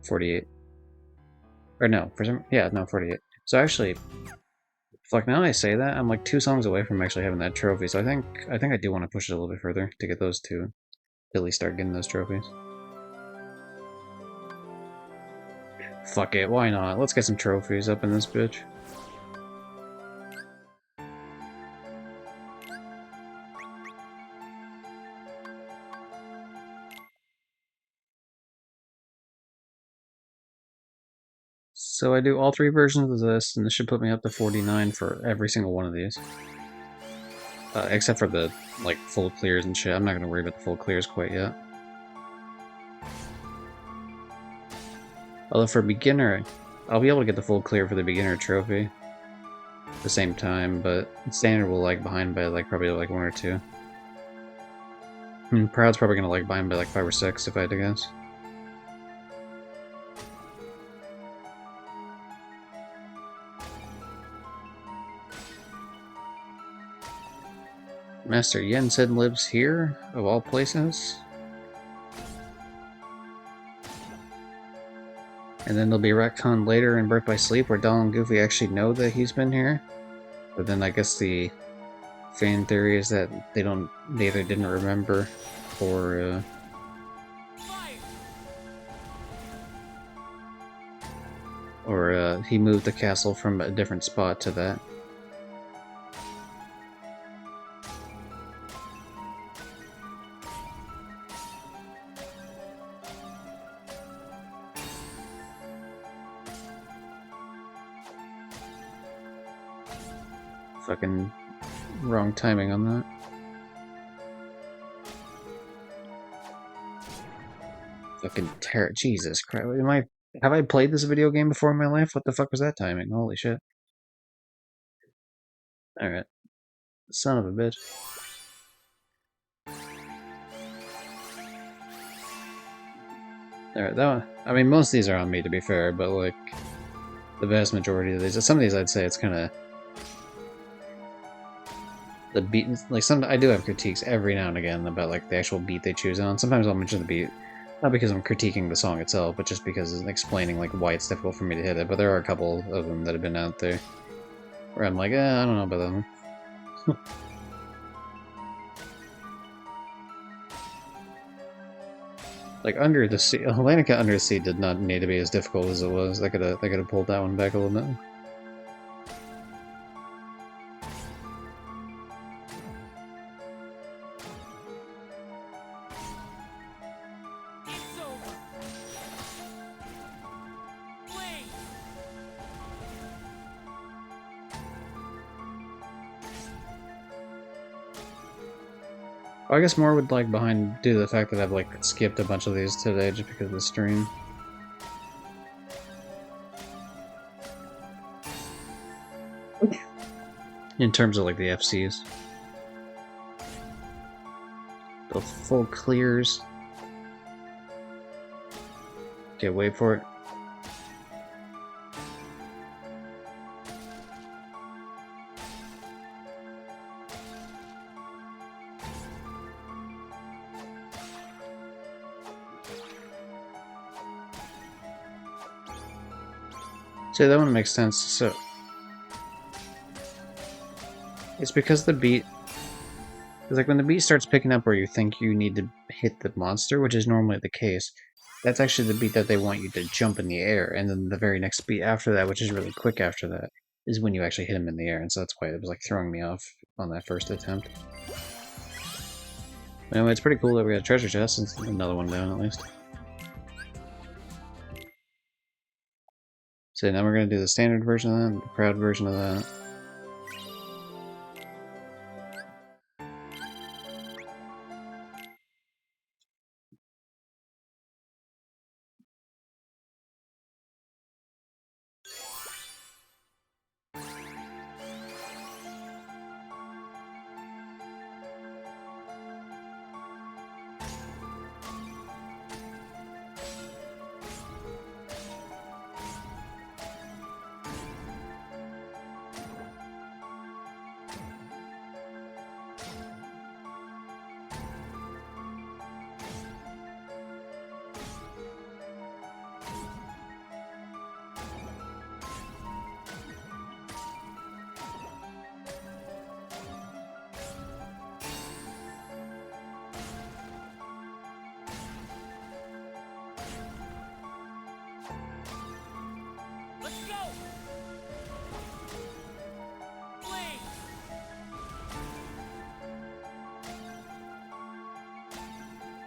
48. Or no, for some, yeah, no, 48. So actually, fuck, now that I say that, I'm like 2 songs away from actually having that trophy, so I think I do want to push it a little bit further to get those 2. At least start getting those trophies. Fuck it, why not? Let's get some trophies up in this bitch. So I do all 3 versions of this, and this should put me up to 49 for every single one of these. Except for the, like, full clears and shit. I'm not gonna worry about the full clears quite yet. Although for beginner, I'll be able to get the full clear for the beginner trophy at the same time, but standard will lag behind by, like, probably, like, 1 or 2. I mean, Proud's probably gonna lag behind by, like, 5 or 6, if I had to guess. Master Yensid lives here, of all places. And then there'll be a retcon later in Birth by Sleep where Donald and Goofy actually know that he's been here. But then I guess the fan theory is that they either didn't remember or he moved the castle from a different spot to that. Fucking wrong timing on that. Fucking Jesus Christ. Have I played this video game before in my life? What the fuck was that timing? Holy shit. Alright. Son of a bitch. Alright, that one. I mean, most of these are on me, to be fair, but, like, the vast majority of these. Some of these I'd say it's kind of. The beat. Like, I do have critiques every now and again about, like, the actual beat they choose on. Sometimes I'll mention the beat. Not because I'm critiquing the song itself, but just because it's explaining, like, why it's difficult for me to hit it. But there are a couple of them that have been out there where I'm like, I don't know about them. Like, Under the Sea, Atlantica Under the Sea did not need to be as difficult as it was. They could have pulled that one back a little bit. I guess more would lag behind due to the fact that I've like skipped a bunch of these today just because of the stream. In terms of like the FCs. The full clears. Okay, wait for it. So that one makes sense. So it's because the beat, it's like when the beat starts picking up where you think you need to hit the monster, which is normally the case, that's actually the beat that they want you to jump in the air, and then the very next beat after that, which is really quick after that, is when you actually hit him in the air, and so that's why it was like throwing me off on that first attempt. Anyway, it's pretty cool that we got a treasure chest, and another one down at least. So now we're going to do the standard version of that, the proud version of that.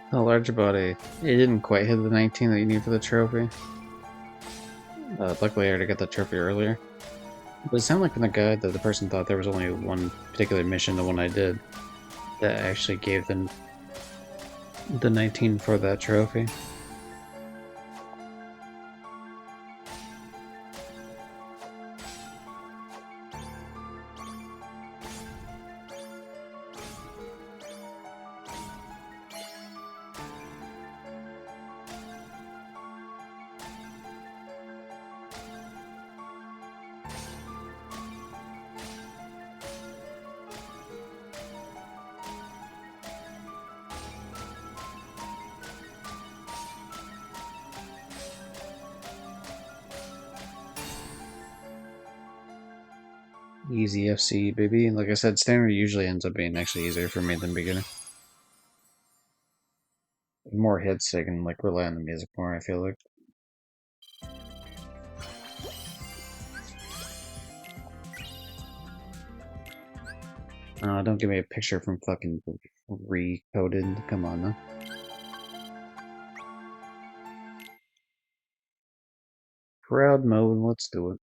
The larger body, it didn't quite hit the 19 that you need for the trophy. Luckily I already got the trophy earlier. But it sounded like in the guide that the person thought there was only one particular mission, the one I did, that actually gave them the 19 for that trophy. Easy FC, baby. Like I said, standard usually ends up being actually easier for me than beginner. More hits, I can like rely on the music more, I feel like. Don't give me a picture from fucking Recoded. Come on, now. Crowd mode, let's do it.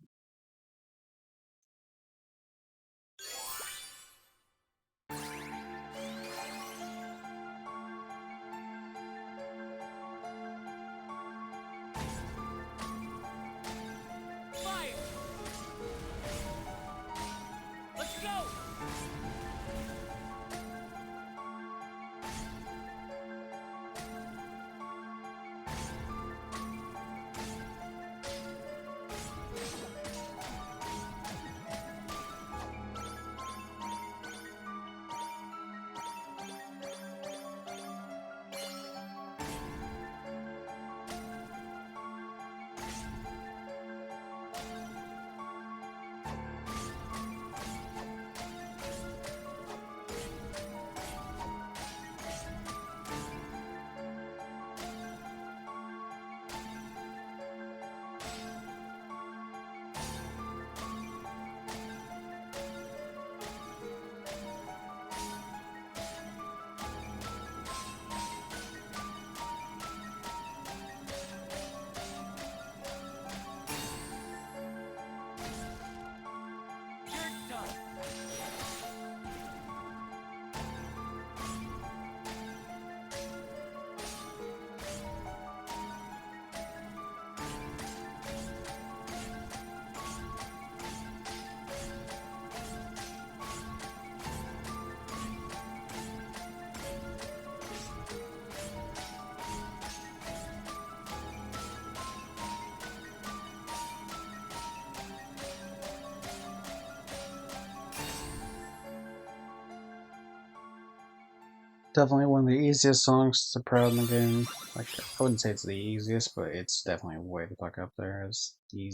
Definitely one of the easiest songs to proud in the game. Like, I wouldn't say it's the easiest, but it's definitely way the fuck up there. It's the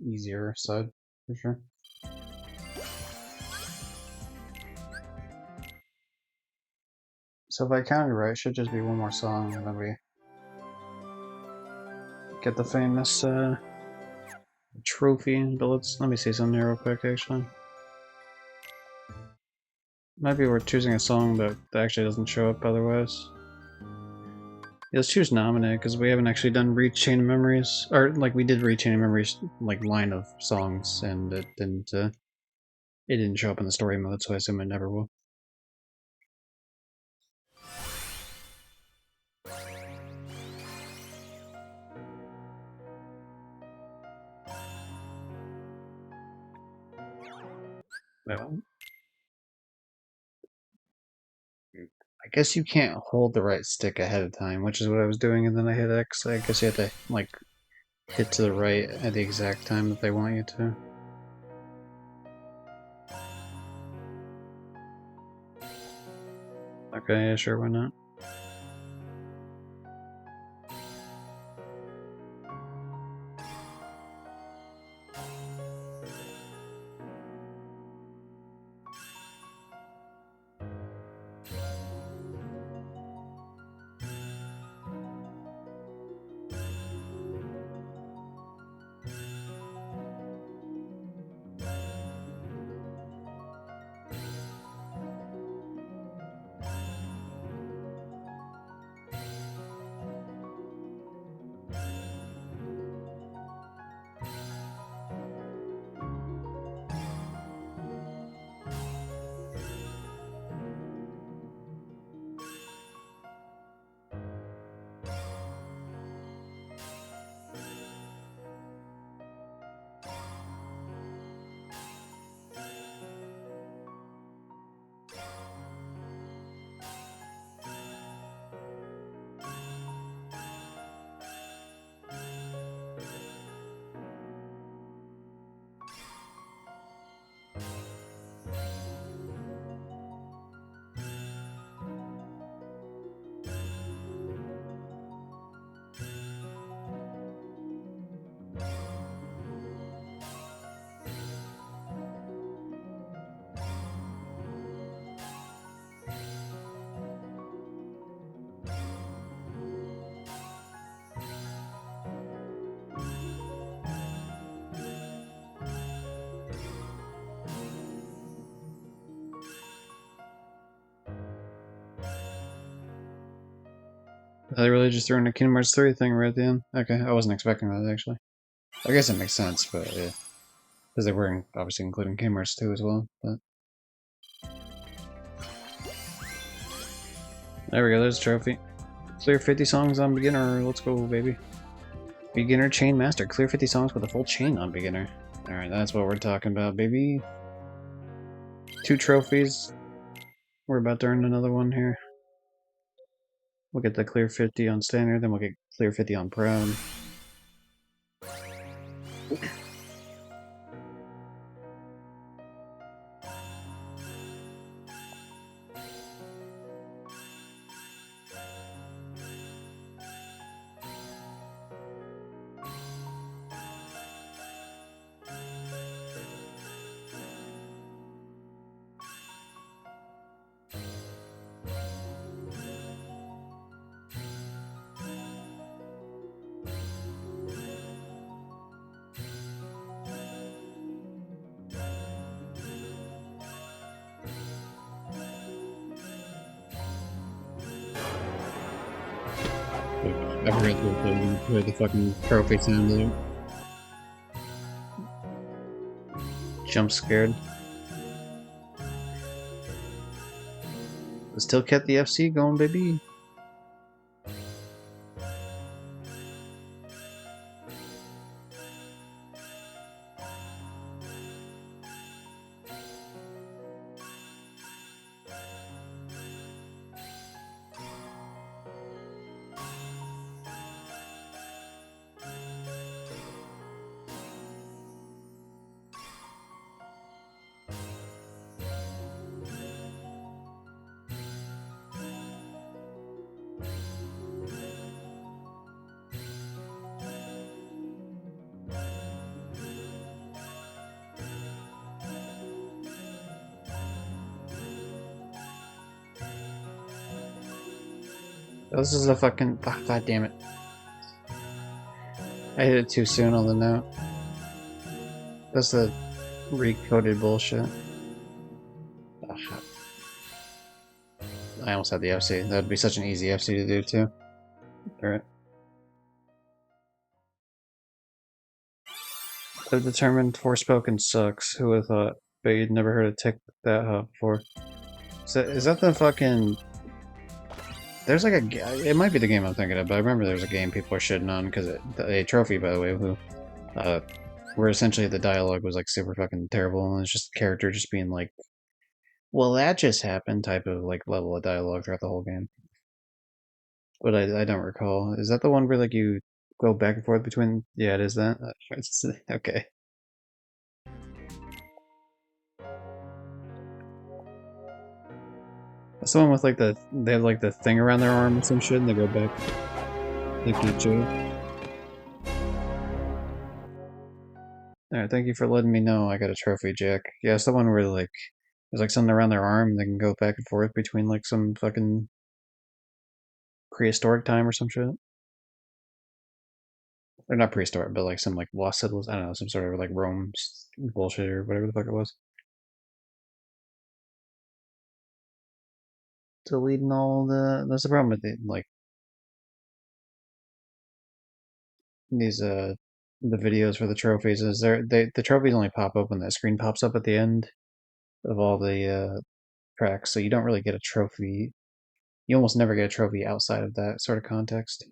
easier side, for sure. So if I counted right, it should just be one more song, and then we get the famous trophy. But let me see something here real quick, actually. Might be worth choosing a song that actually doesn't show up otherwise. Yeah, let's choose Nominate, because we haven't actually done Read Chain of Memories. Or, like, we did Read Chain of Memories, like, line of songs, and it didn't show up in the story mode, so I assume it never will. Well, I guess you can't hold the right stick ahead of time, which is what I was doing, and then I hit X. I guess you have to, like, hit to the right at the exact time that they want you to. Okay, yeah, sure, why not? They really just threw in a Kingdom Hearts 3 thing right at the end? Okay, I wasn't expecting that, actually. I guess it makes sense, but yeah. Because they were obviously including Kingdom Hearts 2 as well, but... There we go, there's a trophy. Clear 50 songs on beginner, let's go, baby. Beginner Chain Master, clear 50 songs with a full chain on beginner. Alright, that's what we're talking about, baby. 2 trophies. We're about to earn another one here. We'll get the clear 50 on standard, then we'll get clear 50 on proud. I forgot to put the fucking trophy sound there. Jump scared. Still kept the FC going, baby. This is a fucking... Oh, God damn it. I hit it too soon on the note. That's the recoded bullshit. Oh, I almost had the FC. That would be such an easy FC to do, too. Alright. The determined Forspoken sucks. Who would have thought? But you'd never heard a tick that hot before. Is that the fucking... There's like a... It might be the game I'm thinking of, but I remember there's a game people are shitting on because a trophy, by the way, where essentially the dialogue was like super fucking terrible, and it's just the character just being like, well, that just happened type of like level of dialogue throughout the whole game. But I don't recall. Is that the one where like you go back and forth between? Yeah, it is that. Okay. That's the one with like they have like the thing around their arm and some shit, and they go back. Thank you, Joe. Alright, thank you for letting me know I got a trophy, Jack. Yeah, it's the one where like there's like something around their arm, and they can go back and forth between like some fucking prehistoric time or some shit. Or not prehistoric, but like some like lost settlers. I don't know, some sort of like Rome bullshit or whatever the fuck it was. Deleting all the. That's the problem with it. Like these the videos for the trophies is the trophies only pop up when that screen pops up at the end of all the tracks, so you don't really get a trophy. You almost never get a trophy outside of that sort of context.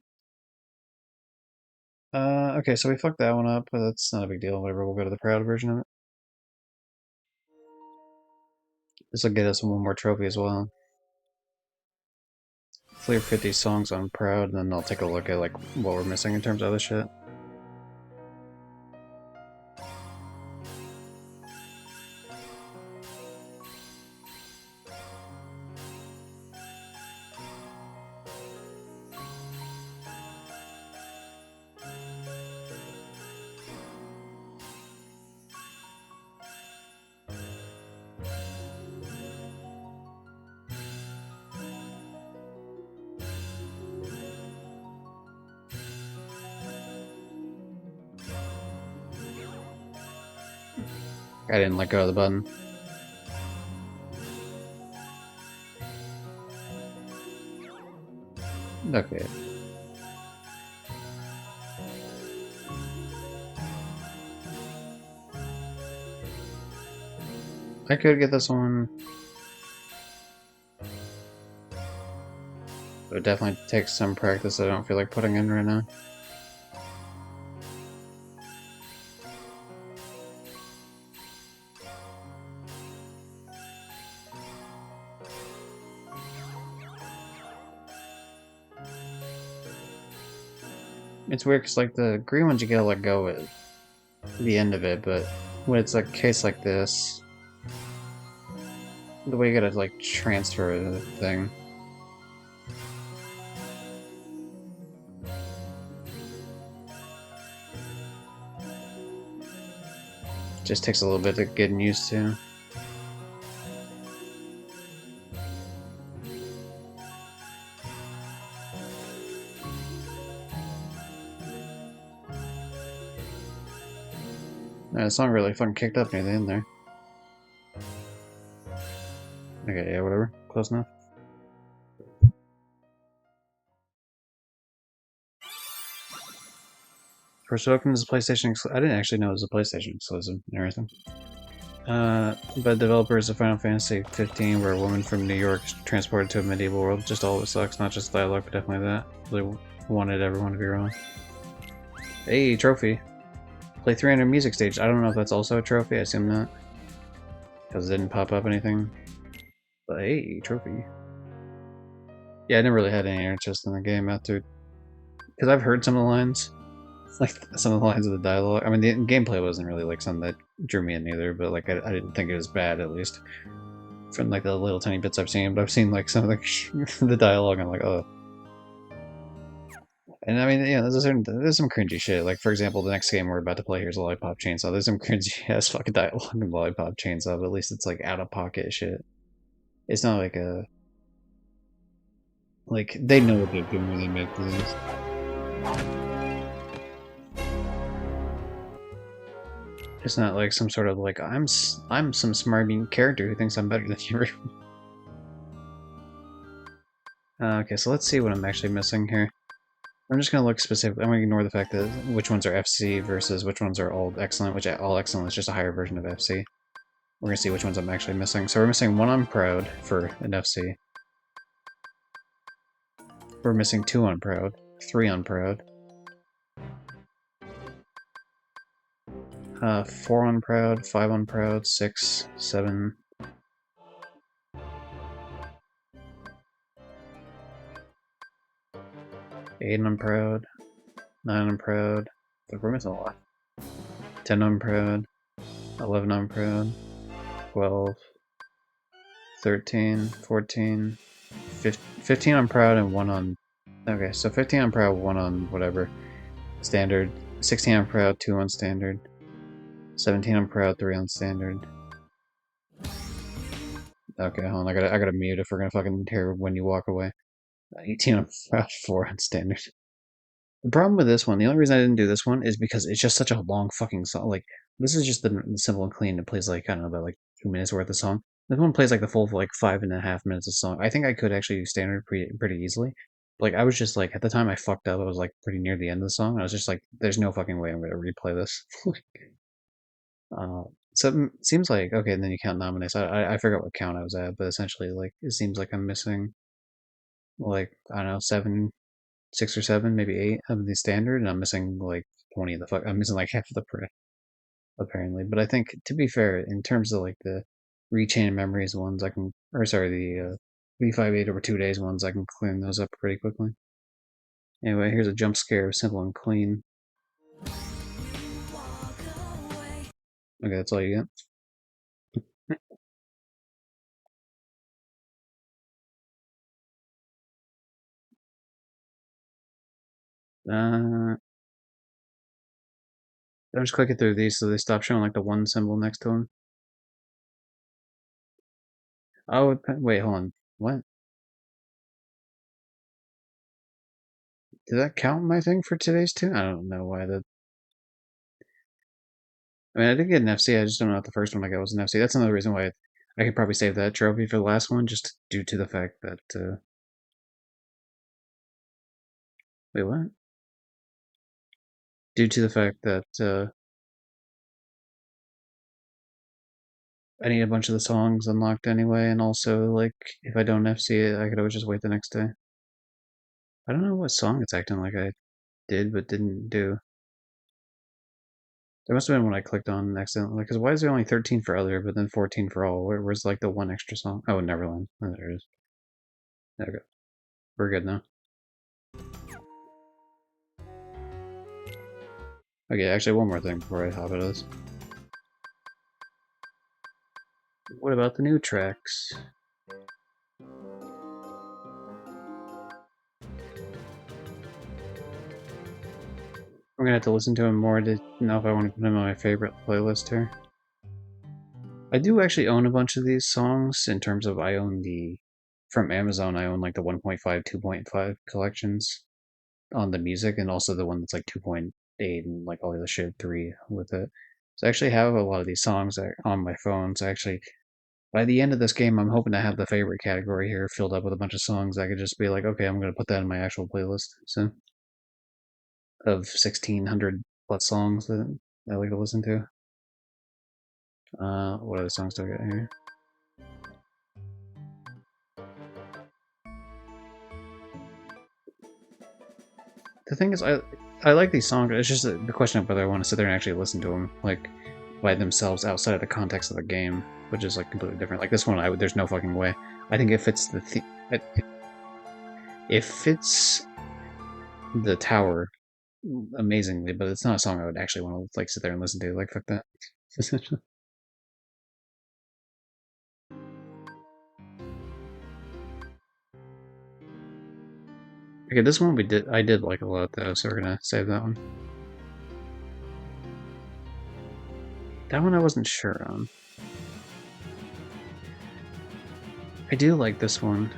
Okay, so we fucked that one up, but that's not a big deal. Whatever, we'll go to the proud version of it. This will get us one more trophy as well. Clear 50 songs on proud, and then I'll take a look at like what we're missing in terms of other shit. I didn't let go of the button. Okay. I could get this one. It would definitely take some practice I don't feel like putting in right now. It's weird because like the green ones you gotta let go at the end of it, but when it's a case like this, the way you gotta like transfer the thing. Just takes a little bit of getting used to. The song really fucking kicked up near the end there. Okay, yeah, whatever. Close enough. Forspoken is a PlayStation I didn't actually know it was a PlayStation exclusive and everything. But developers of Final Fantasy 15 where a woman from New York is transported to a medieval world. Just all of it sucks, not just dialogue, but definitely that. Really wanted everyone to be wrong. Hey, trophy. Play 300 music stage. I don't know if that's also a trophy, I assume not. Because it didn't pop up anything. But hey, trophy. Yeah, I never really had any interest in the game after... Because I've heard some of the lines. Like, some of the lines of the dialogue. I mean, the gameplay wasn't really, like, something that drew me in either, but, like, I didn't think it was bad, at least. From, like, the little tiny bits I've seen. But I've seen, like, some of the dialogue, and I'm like, oh. And I mean, yeah, there's some cringy shit. Like, for example, the next game we're about to play here is Lollipop Chainsaw. There's some cringy ass fucking dialogue in Lollipop Chainsaw, but at least it's like out of pocket shit. It's not like Like, they know what they're doing when they make these. It's not like some sort of like, I'm some smarmy character who thinks I'm better than you. Okay, so let's see what I'm actually missing here. I'm just gonna look specific. I'm gonna ignore the fact that which ones are FC versus which ones are all excellent, which all excellent is just a higher version of FC. We're gonna see which ones I'm actually missing. So we're missing 1 on Proud for an FC. We're missing 2 on Proud, 3 on Proud. 4 on Proud, 5 on Proud, 6, 7. 8 on Proud, 9 on Proud. We're missing a lot. 10 on Proud, 11 on Proud, 12, 13, 14, 15 on Proud, and 1 on... Okay, so 15 on Proud, 1 on whatever. Standard. 16 on Proud, 2 on Standard. 17 on Proud, 3 on Standard. Okay, hold on, I gotta mute if we're gonna fucking hear when you walk away. 18 on Proud, 4 on Standard. The problem with this one, the only reason I didn't do this one is because it's just such a long fucking song. Like, this is just the simple and clean. It plays like, I don't know, about like 2 minutes worth of song. This one plays like the full like 5.5 minutes of song. I think I could actually do Standard pretty easily. Like, I was just like, at the time I fucked up, I was like pretty near the end of the song. I was just like, there's no fucking way I'm gonna replay this. So it seems like, okay, and then you count nominates. I forgot what count I was at, but essentially, like, it seems like I'm missing, like, I don't know, 6 or 7, maybe 8 of the Standard, and I'm missing like 20 of the I'm missing like half of the print, apparently. But I think, to be fair, in terms of like the Rechain Memories ones, I can, or sorry, the V58 over 2 days ones, I can clean those up pretty quickly. Anyway, here's a jump scare, simple and clean. Okay, that's all you get. I'm just clicking through these so they stop showing like the 1 symbol next to them. Oh, wait, hold on. What? Did that count my thing for today's too? I don't know why that. I mean, I did get an FC. I just don't know if the first one I got was an FC. That's another reason why I could probably save that trophy for the last one, just due to the fact that. Wait, what? Due to the fact that I need a bunch of the songs unlocked anyway, and also, like, if I don't FC it, I could always just wait the next day. I don't know what song it's acting like I did but didn't do. There must have been one I clicked on accidentally, because why is there only 13 for other, but then 14 for all? Where's, like, the one extra song? Oh, Neverland. Oh, there it is. Okay. We're good now. Okay, actually, one more thing before I hop out of this. What about the new tracks? I'm gonna have to listen to them more to know if I want to put them on my favorite playlist here. I do actually own a bunch of these songs in terms of I own from Amazon, I own like the 1.5, 2.5 collections on the music, and also the one that's like 2.8 and like all the shit 3 with it. So I actually have a lot of these songs on my phone. So actually, by the end of this game, I'm hoping to have the favorite category here filled up with a bunch of songs. I could just be like, okay, I'm gonna put that in my actual playlist. So of 1,600 plus songs that I like to listen to. What other songs do I got here? The thing is, I like these songs. It's just the question of whether I want to sit there and actually listen to them, like, by themselves outside of the context of the game, which is like completely different. Like this one, there's no fucking way. I think it fits it fits the tower amazingly, but it's not a song I would actually want to like sit there and listen to. Like fuck that. Okay, this one I did like a lot though, so we're gonna save that one. That one I wasn't sure on. I do like this one.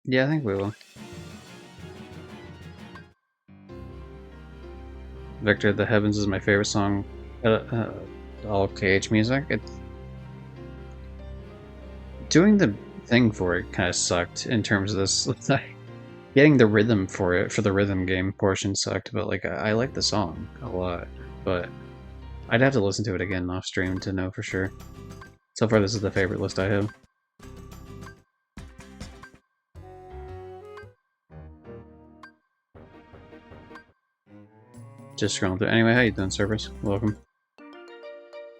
Yeah, I think we will. Victor of the Heavens is my favorite song. All KH music. It's doing the thing for it kind of sucked in terms of this. Getting the rhythm for it for the rhythm game portion sucked, but like I like the song a lot. But I'd have to listen to it again off stream to know for sure. So far, this is the favorite list I have. Just scrolling through. Anyway, how you doing, Service? Welcome.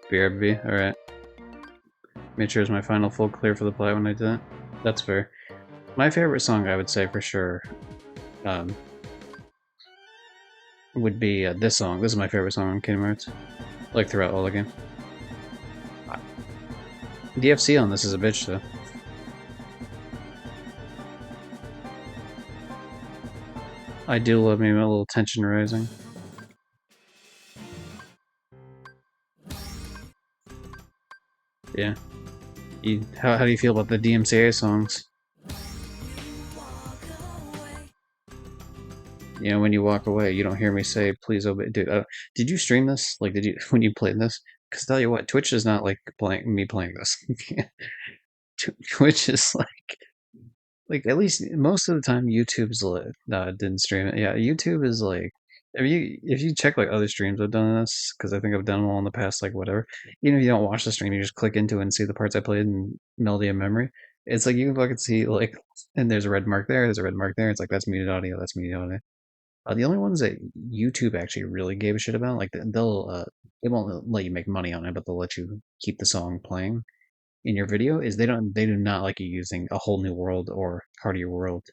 BRB. All right. Made sure it's my final full clear for the play when I did it. That's fair. My favorite song, I would say for sure, um, would be this song. This is my favorite song on Kingdom Hearts, like throughout all the game. DFC on this is a bitch though. I do love me a little tension rising. Yeah. How do you feel about the DMCA songs? You know, when you walk away, you don't hear me say, "Please obey." Dude, did you stream this? Like, did you when you played this? Because tell you what, Twitch is not like playing me playing this. Twitch is like at least most of the time YouTube's like didn't stream it. Yeah, YouTube is like if you check like other streams I've done this because I think I've done them all in the past like whatever. Even if you don't watch the stream, you just click into it and see the parts I played in Melody of Memory. It's like you can fucking see like and there's a red mark there, there's a red mark there. It's like that's muted audio, that's muted audio. The only ones that YouTube actually really gave a shit about, like they won't let you make money on it, but they'll let you keep the song playing in your video. Is they do not like you using a whole new world or part of your world,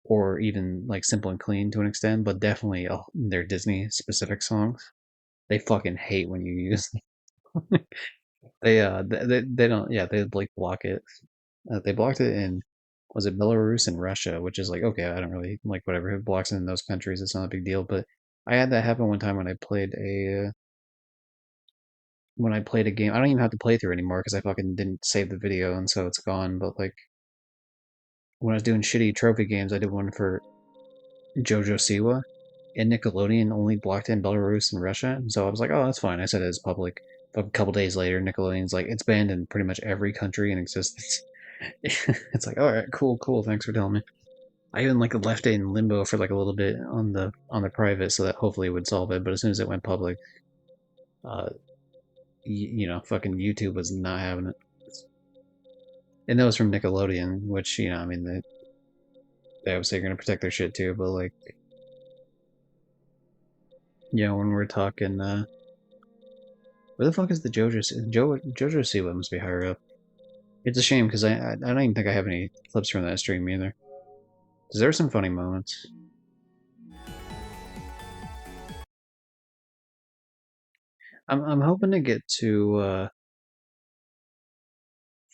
or even like simple and clean to an extent, but definitely their Disney specific songs. They fucking hate when you use them. They don't they like block it. They blocked it in was it Belarus and Russia, which is like okay, I don't really like whatever it blocks it in those countries. It's not a big deal. But I had that happen one time when I played a game. I don't even have to play through anymore because I fucking didn't save the video and so it's gone. But like when I was doing shitty trophy games, I did one for JoJo Siwa, and Nickelodeon only blocked it in Belarus and Russia. And so I was like, oh, that's fine. I said it as public. But a couple days later, Nickelodeon's like, it's banned in pretty much every country in existence. It's like, all right, cool, cool. Thanks for telling me. I even like left it in limbo for like a little bit on the private, so that hopefully it would solve it. But as soon as it went public, uh, fucking YouTube was not having it. And that was from Nickelodeon, which I mean, they obviously are gonna protect their shit too. But like, when we're talking, where the fuck is the JoJo Siwa must be higher up. It's a shame because I don't even think I have any clips from that stream either. Because there were some funny moments. I'm hoping to get to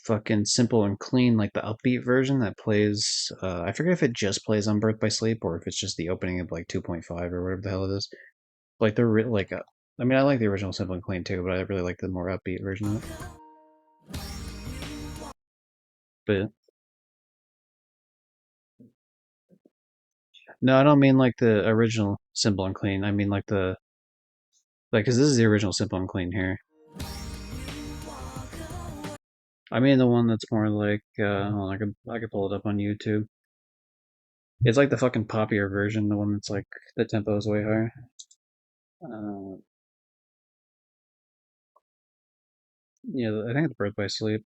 fucking simple and clean, like the upbeat version that plays. I forget if it just plays on Birth by Sleep or if it's just the opening of like 2.5 or whatever the hell it is. Like they're like, I mean, I like the original Simple and Clean too, but I really like the more upbeat version of it. But no, I don't mean like the original Simple and Clean. I mean like because this is the original Simple and Clean here. I mean the one that's more like, hold on, I could pull it up on YouTube. It's like the fucking poppier version, the one that's like the tempo is way higher. Uh, yeah, I think it's Birth by Sleep.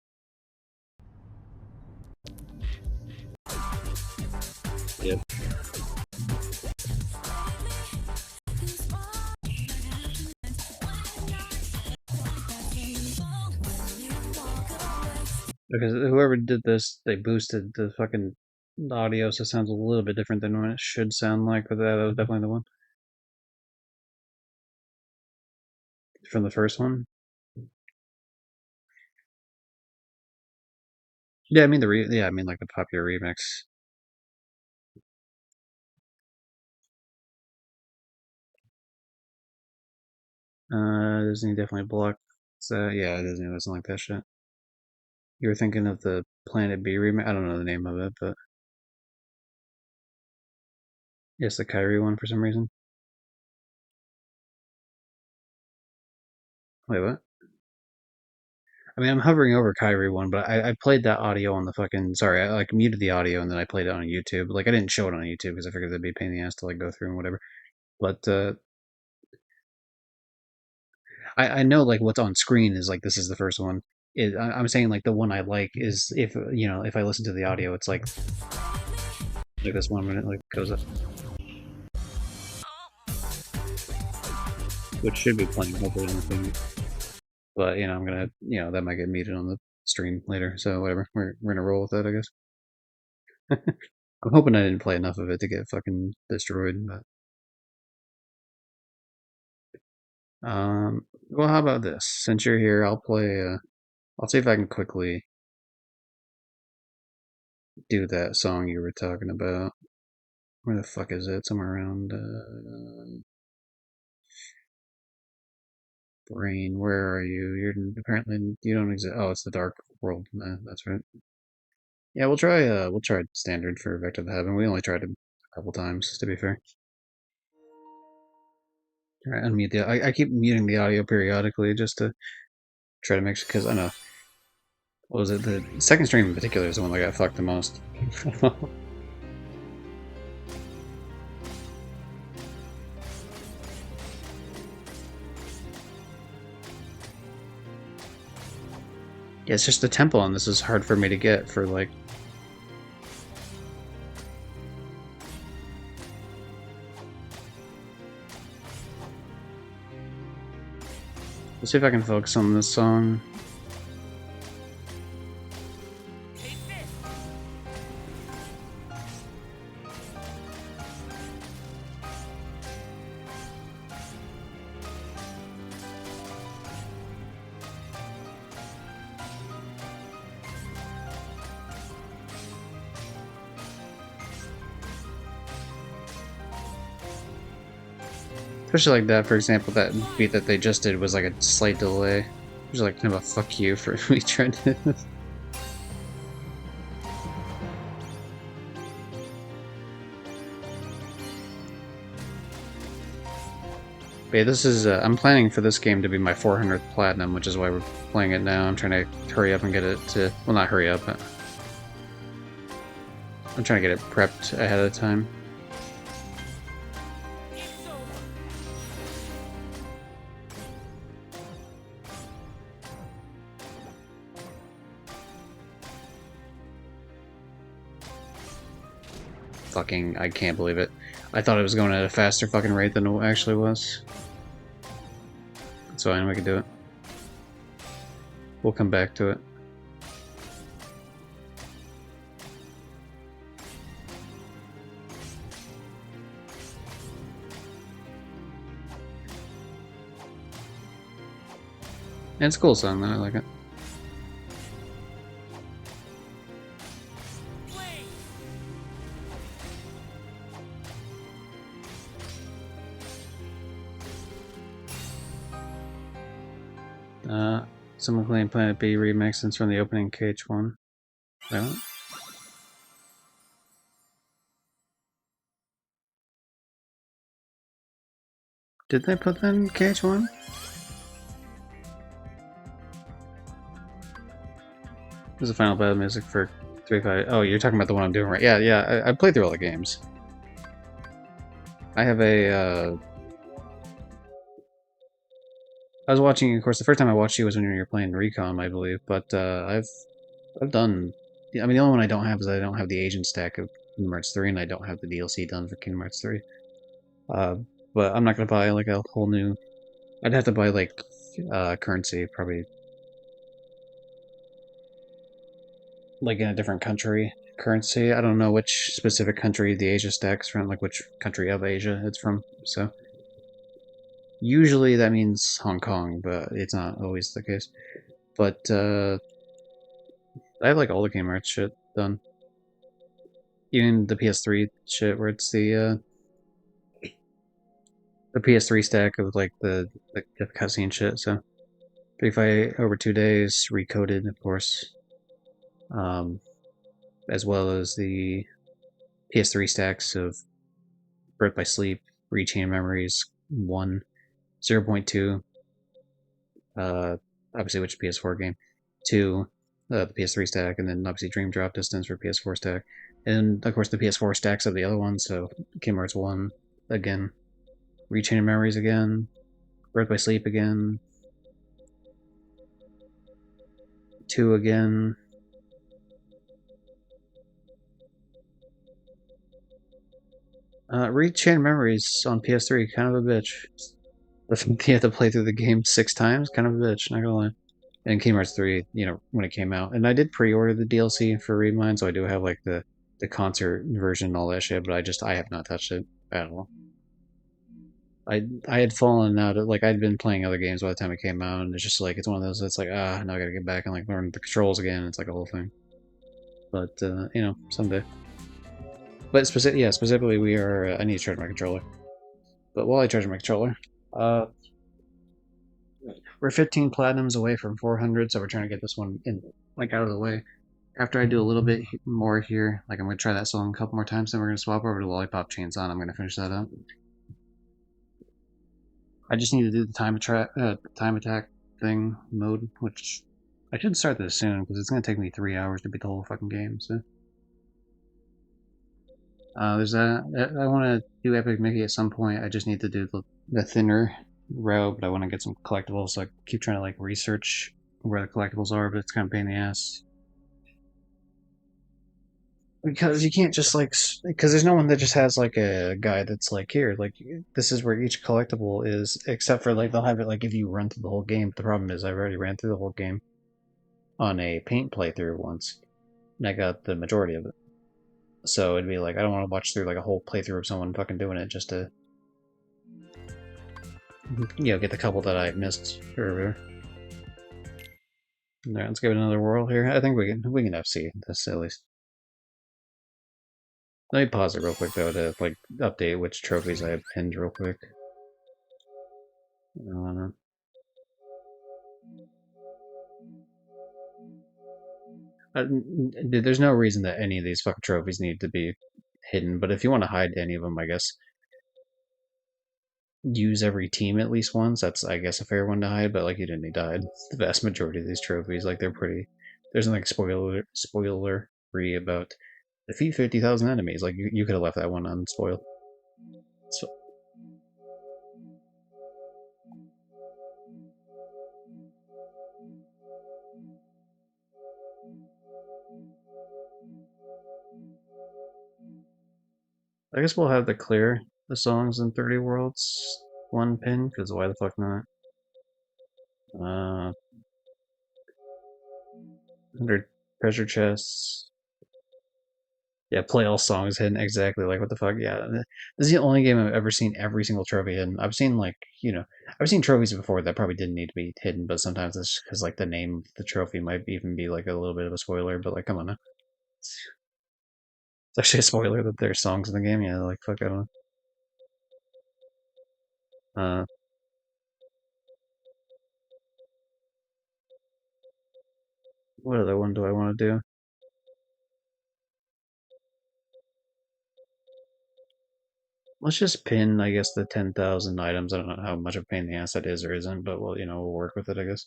Yep. Because whoever did this, they boosted the fucking audio, so it sounds a little bit different than what it should sound like. But that was definitely the one from the first one. Yeah, I mean I mean like the popular remix. Disney definitely blocked. So yeah, Disney doesn't like that shit. You were thinking of the Planet B remix? I don't know the name of it, but Yes, the Kyrie one for some reason. Wait, what? I mean, I'm hovering over Kyrie one, but I played that audio on the fucking. Sorry, I like muted the audio and then I played it on YouTube. Like, I didn't show it on YouTube because I figured that'd be a pain in the ass to like go through and whatever. But I know like what's on screen is like this is the first one. I'm saying like the one I like is if if I listen to the audio, it's like this 1 minute like goes up, which should be playing hopefully on the thing. But I'm gonna that might get muted on the stream later. So whatever, we're gonna roll with that, I guess. I'm hoping I didn't play enough of it to get fucking destroyed. But well, how about this? Since you're here, I'll play. I'll see if I can quickly do that song you were talking about. Where the fuck is it? Somewhere around brain. Where are you? You're apparently you don't exist. Oh, it's the Dark World. That's right. Yeah, we'll try standard for Vector of the Heaven. We only tried it a couple times, to be fair. All right, unmute the. I keep muting the audio periodically just to try to make sure because I know. What was it? The second stream in particular is the one that got fucked the most. Yeah, it's just the tempo on this is hard for me to get for like. Let's see if I can focus on this song. Especially like that, for example, that beat that they just did was like a slight delay. It was like kind of a fuck you for me trying to. But yeah, this is. I'm planning for this game to be my 400th platinum, which is why we're playing it now. I'm trying to hurry up and get it to. Well, not hurry up, but I'm trying to get it prepped ahead of time. Fucking, I can't believe it. I thought it was going at a faster fucking rate than it actually was. That's fine, we can do it. We'll come back to it. And it's a cool song though, I like it. Someone claimed Planet B remix since from the opening KH1. Well, did they put that in KH1? This is the final battle music for 3.5. Oh, you're talking about the one I'm doing right? Yeah, yeah. I played through all the games. I have a. I was watching, of course. The first time I watched you was when you were playing Recon, I believe. But I've done. I mean, the only one I don't have is I don't have the Agent stack of Kingdom Hearts 3, and I don't have the DLC done for Kingdom Hearts 3. Uh, but I'm not gonna buy like a whole new. I'd have to buy like currency, probably like in a different country currency. I don't know which specific country the Asia stack's from, like which country of Asia it's from. So usually that means Hong Kong, but it's not always the case. But I have like all the Kingdom Hearts shit done. Even the PS3 shit where it's the PS3 stack of like the cutscene shit. So 3 fight over 2 days, recoded, of course, as well as the PS3 stacks of Birth by Sleep, Rechain Memories 1, 0.2, obviously which PS4 game, 2, the PS3 stack, and then obviously Dream Drop Distance for PS4 stack, and of course the PS4 stacks of the other ones. So Kingdom Hearts 1 again, Rechain Memories again, Birth by Sleep again, 2 again. Rechain Memories on PS3, kind of a bitch. You have to play through the game 6 times, kind of a bitch, not gonna lie. And Kingdom Hearts 3, when it came out. And I did pre-order the DLC for Read Mine, so I do have like the concert version and all that shit, but I have not touched it at all. I had fallen out of, like, I'd been playing other games by the time it came out, and it's just like, it's one of those that's like, now I gotta get back and like learn the controls again. It's like a whole thing. But someday. But specifically I need to charge my controller. But while I charge my controller, we're 15 platinums away from 400, so we're trying to get this one out of the way. After I do a little bit more here, like I'm gonna try that song a couple more times, then we're gonna swap over to Lollipop Chainsaw, and I'm gonna finish that up. I just need to do the time attack thing mode, which I should start this soon because it's gonna take me 3 hours to beat the whole fucking game. So there's that. I want to do Epic Mickey at some point. I just need to do the thinner route, but I want to get some collectibles. So I keep trying to like research where the collectibles are, but it's kind of a pain in the ass. Because you can't just like, because there's no one that just has like a guide that's like, here, like this is where each collectible is, except for like they'll have it like if you run through the whole game. But the problem is I've already ran through the whole game on a paint playthrough once, and I got the majority of it. So it'd be like, I don't want to watch through like a whole playthrough of someone fucking doing it just to, get the couple that I missed earlier. Alright, let's give it another whirl here. I think we can FC this at least. Let me pause it real quick though to like update which trophies I have pinned real quick. There's no reason that any of these fucking trophies need to be hidden, but if you want to hide any of them, I guess use every team at least once. That's, I guess, a fair one to hide, but like you didn't need to hide the vast majority of these trophies. Like they're pretty. There's nothing spoiler-free about defeat 50,000 enemies. Like you could have left that one unspoiled. So, I guess we'll have to clear the songs in 30 worlds one pin, because why the fuck not? 100 treasure chests. Yeah, play all songs hidden. Exactly, like what the fuck? Yeah, this is the only game I've ever seen every single trophy hidden. I've seen I've seen trophies before that probably didn't need to be hidden, but sometimes it's because like the name of the trophy might even be like a little bit of a spoiler. But like, come on now, it's actually a spoiler that there's songs in the game. Yeah, like fuck, I don't know. What other one do I want to do? Let's just pin, I guess, the 10,000 items. I don't know how much of a pain in the ass that is or isn't, but we'll work with it, I guess.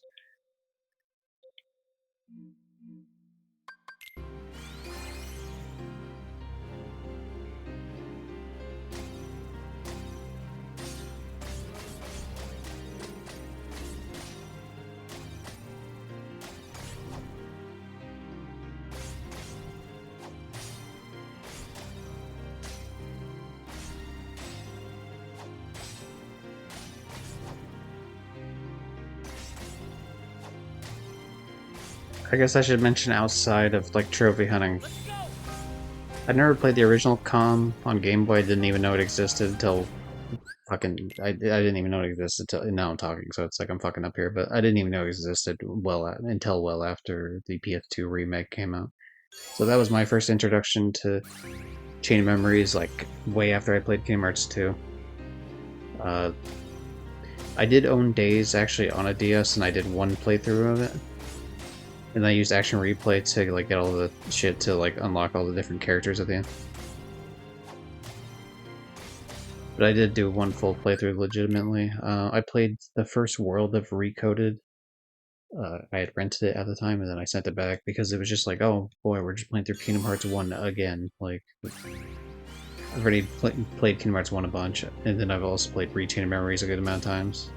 I guess I should mention outside of like trophy hunting. I never played the original COM on Game Boy. I didn't even know it existed until fucking. I didn't even know it existed until now I'm talking, so it's like I'm fucking up here. But I didn't even know it existed until well after the PS2 remake came out. So that was my first introduction to Chain of Memories, like way after I played Kingdom Hearts 2. I did own Days actually on a DS, and I did one playthrough of it. And I used Action Replay to like get all the shit to like unlock all the different characters at the end. But I did do one full playthrough legitimately. I played the first world of Recoded. I had rented it at the time, and then I sent it back because it was just like, oh boy, we're just playing through Kingdom Hearts 1 again. Like, I've already played Kingdom Hearts 1 a bunch, and then I've also played Rechain of Memories a good amount of times.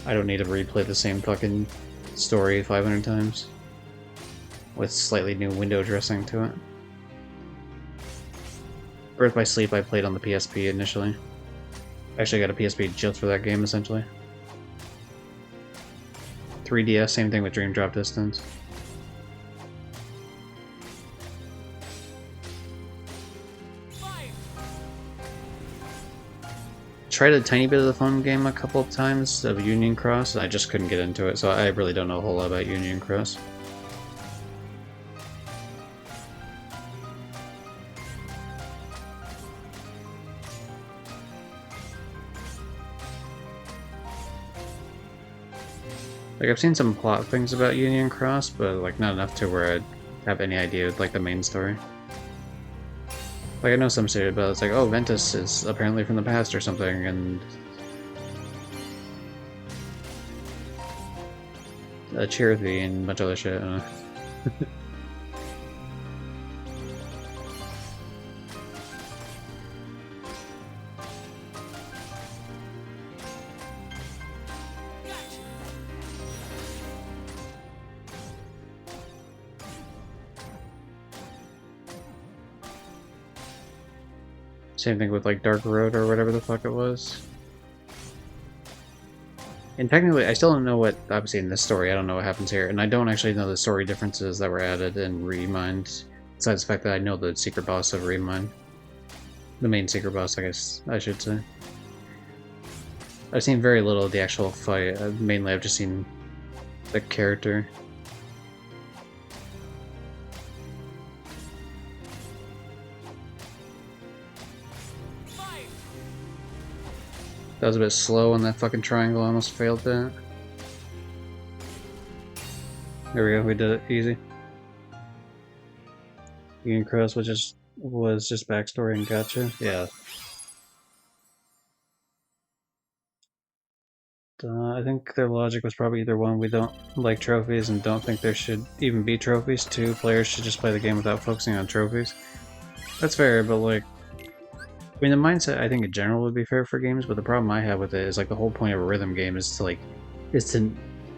I don't need to replay the same fucking story 500 times with slightly new window dressing to it. Birth by Sleep I played on the PSP initially. Actually, I got a PSP just for that game, essentially. 3DS, same thing with Dream Drop Distance. Tried a tiny bit of the phone game a couple of times of Union Cross, and I just couldn't get into it, so I really don't know a whole lot about Union Cross. Like, I've seen some plot things about Union Cross, but like not enough to where I'd have any idea of like the main story. Like, I know some shit about it's like, oh, Ventus is apparently from the past or something, and Chirithy and a bunch of other shit. Same thing with like Dark Road or whatever the fuck it was. And technically, I still don't know what, obviously in this story, I don't know what happens here, and I don't actually know the story differences that were added in Remind, besides the fact that I know the secret boss of Remind. The main secret boss, I guess I should say. I've seen very little of the actual fight, mainly I've just seen the character. That was a bit slow on that fucking triangle, I almost failed that. There we go, we did it easy. Union Cross was just backstory and gotcha. Yeah. I think their logic was probably either one, we don't like trophies and don't think there should even be trophies, two, players should just play the game without focusing on trophies. That's fair, but like, I mean, the mindset I think in general would be fair for games, but the problem I have with it is like the whole point of a rhythm game is to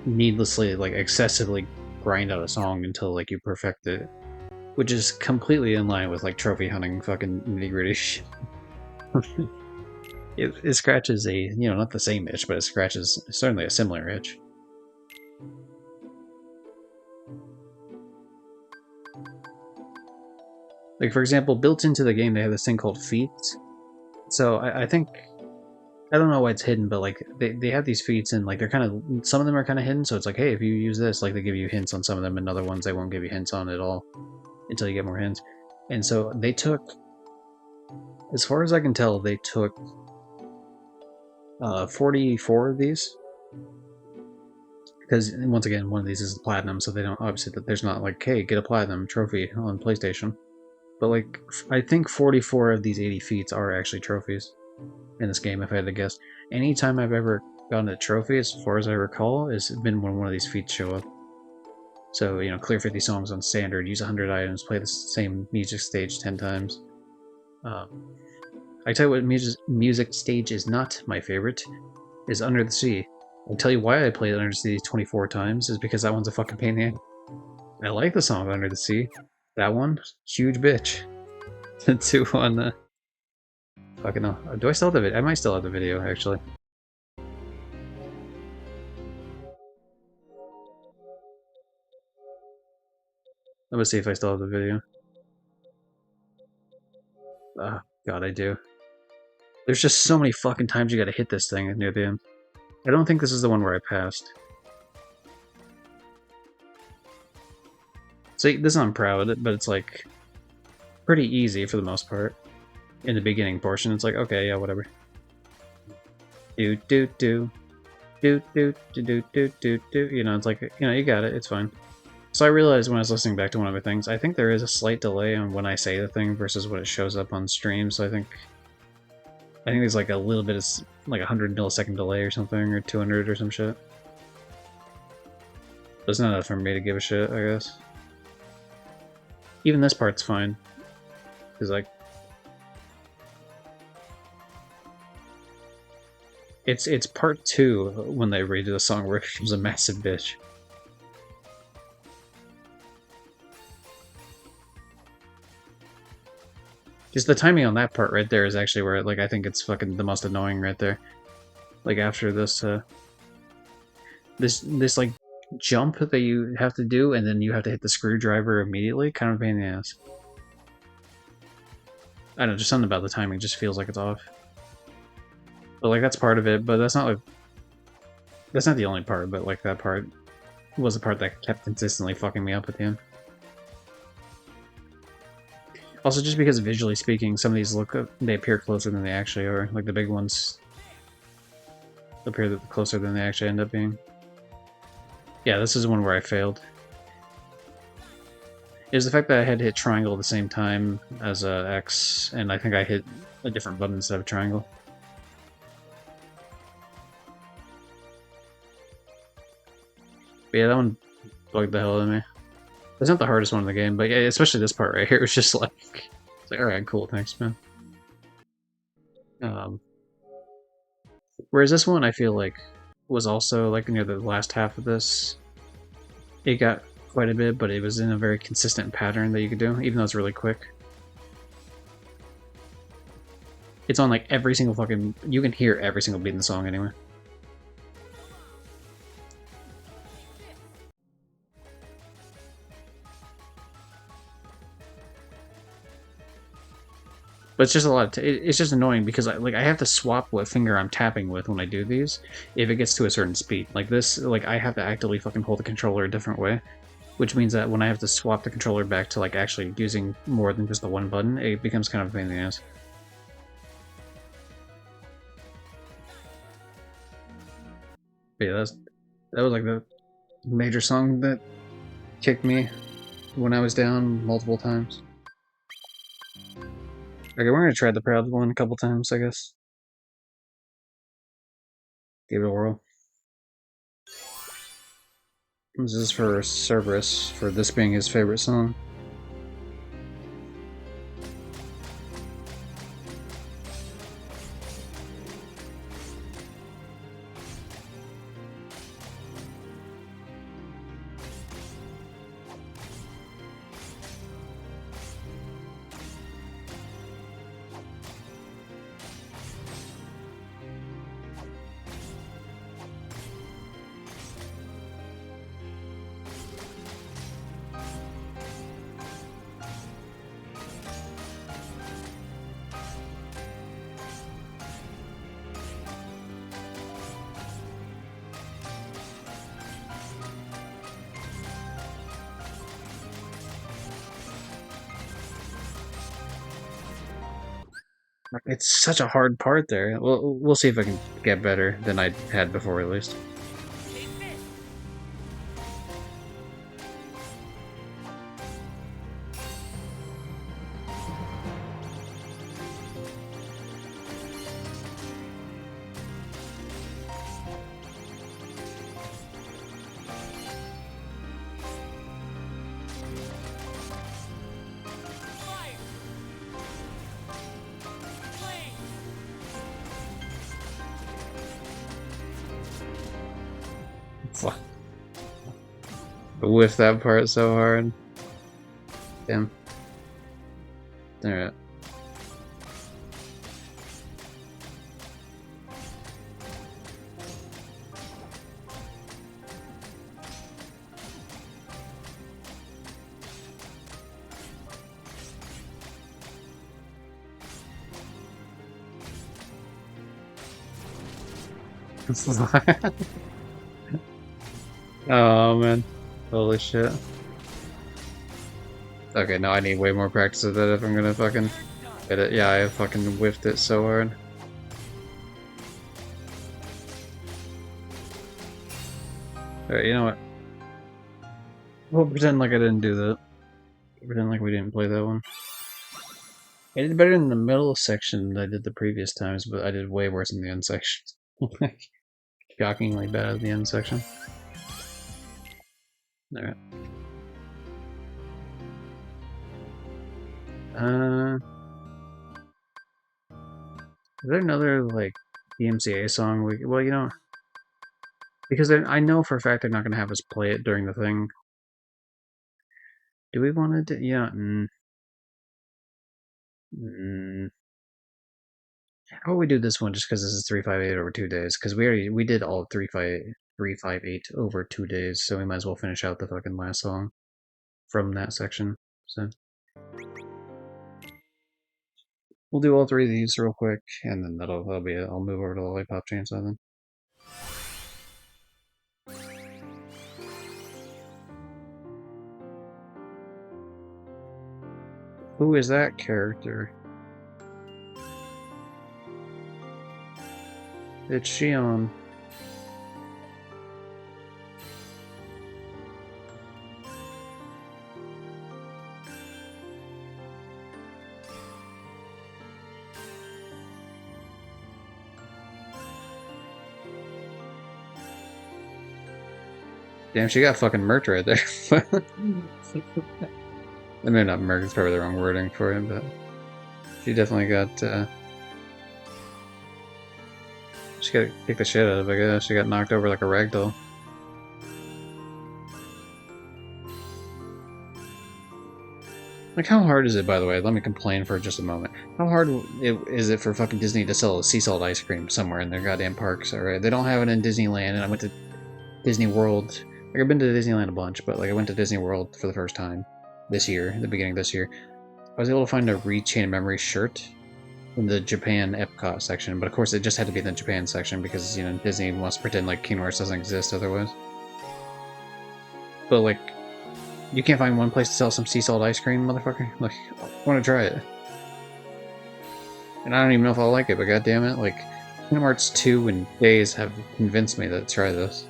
needlessly, like, excessively grind out a song until like you perfect it, which is completely in line with like trophy hunting fucking nitty gritty shit. It scratches a, you know, not the same itch, but it scratches certainly a similar itch. Like, for example, built into the game they have this thing called feats. So I think, I don't know why it's hidden, but like they have these feats and like they're kind of, some of them are kind of hidden, so it's like, hey, if you use this, like they give you hints on some of them, and other ones they won't give you hints on at all until you get more hints. And so they took, as far as I can tell, they took 44 of these. Because, once again, one of these is platinum, so they don't, obviously, there's not like, hey, get a platinum trophy on PlayStation. But like, I think 44 of these 80 feats are actually trophies in this game, if I had to guess. Anytime I've ever gotten a trophy, as far as I recall, has been when one of these feats show up. So, you know, clear 50 songs on standard, use 100 items, play the same music stage 10 times. I tell you what music stage is not my favorite, is Under the Sea. I'll tell you why I played Under the Sea 24 times, is because that one's a fucking pain in the ass. I like the song Under the Sea. That one, huge bitch. The two on the... Fucking hell. Do I still have the video? I might still have the video, actually. Let me see if I still have the video. Oh, God, I do. There's just so many fucking times you gotta hit this thing near the end. I don't think this is the one where I passed. See, this I'm proud of it, but it's like pretty easy for the most part. In the beginning portion, it's like, okay, yeah, whatever. Do do do. Do do do do do do do. You know, it's like, you know, you got it, it's fine. So I realized when I was listening back to one of my things, I think there is a slight delay on when I say the thing versus when it shows up on stream, so I think I think there's like a little bit of like 100 millisecond delay or something, or 200 or some shit. But it's not enough for me to give a shit, I guess. Even this part's fine. Cause like it's part 2 when they redo the song where it becomes a massive bitch. Because the timing on that part right there is actually where, like, I think it's fucking the most annoying right there. Like, after this, this, like, jump that you have to do, and then you have to hit the screwdriver immediately, kind of a pain in the ass. I don't know, just something about the timing just feels like it's off. But, like, that's part of it, but that's not, like... That's not the only part, but, like, that part was the part that kept consistently fucking me up at the end. Also, just because visually speaking, some of these they appear closer than they actually are. Like the big ones appear closer than they actually end up being. Yeah, this is one where I failed. It was the fact that I had to hit triangle at the same time as X, and I think I hit a different button instead of triangle. But yeah, that one bugged the hell out of me. It's not the hardest one in the game, but yeah, especially this part right here. It's just like, it's like, all right, cool, thanks, man. Whereas this one, I feel like, was also like near the last half of this. It got quite a bit, but it was in a very consistent pattern that you could do, even though it's really quick. It's on like every single fucking... You can hear every single beat in the song anyway. But it's just a lot of... It's just annoying because I have to swap what finger I'm tapping with when I do these if it gets to a certain speed. Like this, like I have to actively fucking hold the controller a different way. Which means that when I have to swap the controller back to like actually using more than just the one button, it becomes kind of a pain in the ass. But yeah, that was like the major song that kicked me when I was down multiple times. Okay, we're gonna try the Proud one a couple times, I guess. Give it a whirl. This is for Cerberus, for this being his favorite song. It's such a hard part there. We'll see if I can get better than I had before, at least. Whiff that part so hard. Damn. Alright. Oh man. Holy shit. Okay, now I need way more practice of that if I'm gonna fucking get it. Yeah, I fucking whiffed it so hard. Alright, you know what? We'll pretend like I didn't do that. Pretend like we didn't play that one. I did better in the middle section than I did the previous times, but I did way worse in the end section. Shockingly bad at the end section. Alright. Is there another, like, DMCA song? Well, you know, because I know for a fact they're not going to have us play it during the thing. Do we want to do... Yeah, how about we do this one just because this is 358 over 2 days? Because we did all 358 over 2 days, so we might as well finish out the fucking last song from that section. So we'll do all three of these real quick, and then that'll be it. I'll move over to Lollipop Chainsaw then. Who is that character? It's Shion. Damn, she got fucking murked right there. I mean, not murked, it's probably the wrong wording for it, but she definitely got, she got kicked the shit out of, I guess. She got knocked over like a ragdoll. Like, how hard is it, by the way? Let me complain for just a moment. How hard is it for fucking Disney to sell sea salt ice cream somewhere in their goddamn parks, alright? They don't have it in Disneyland, and I went to Disney World. Like, I've been to Disneyland a bunch, but, like, I went to Disney World for the first time this year, the beginning of this year. I was able to find a Read Chain of Memory shirt in the Japan Epcot section, but of course it just had to be in the Japan section because, you know, Disney wants to pretend like Kingdom Hearts doesn't exist otherwise. But, like, you can't find one place to sell some sea salt ice cream, motherfucker? Like, I want to try it. And I don't even know if I'll like it, but goddammit, like, Kingdom Hearts 2 and Days have convinced me to try this.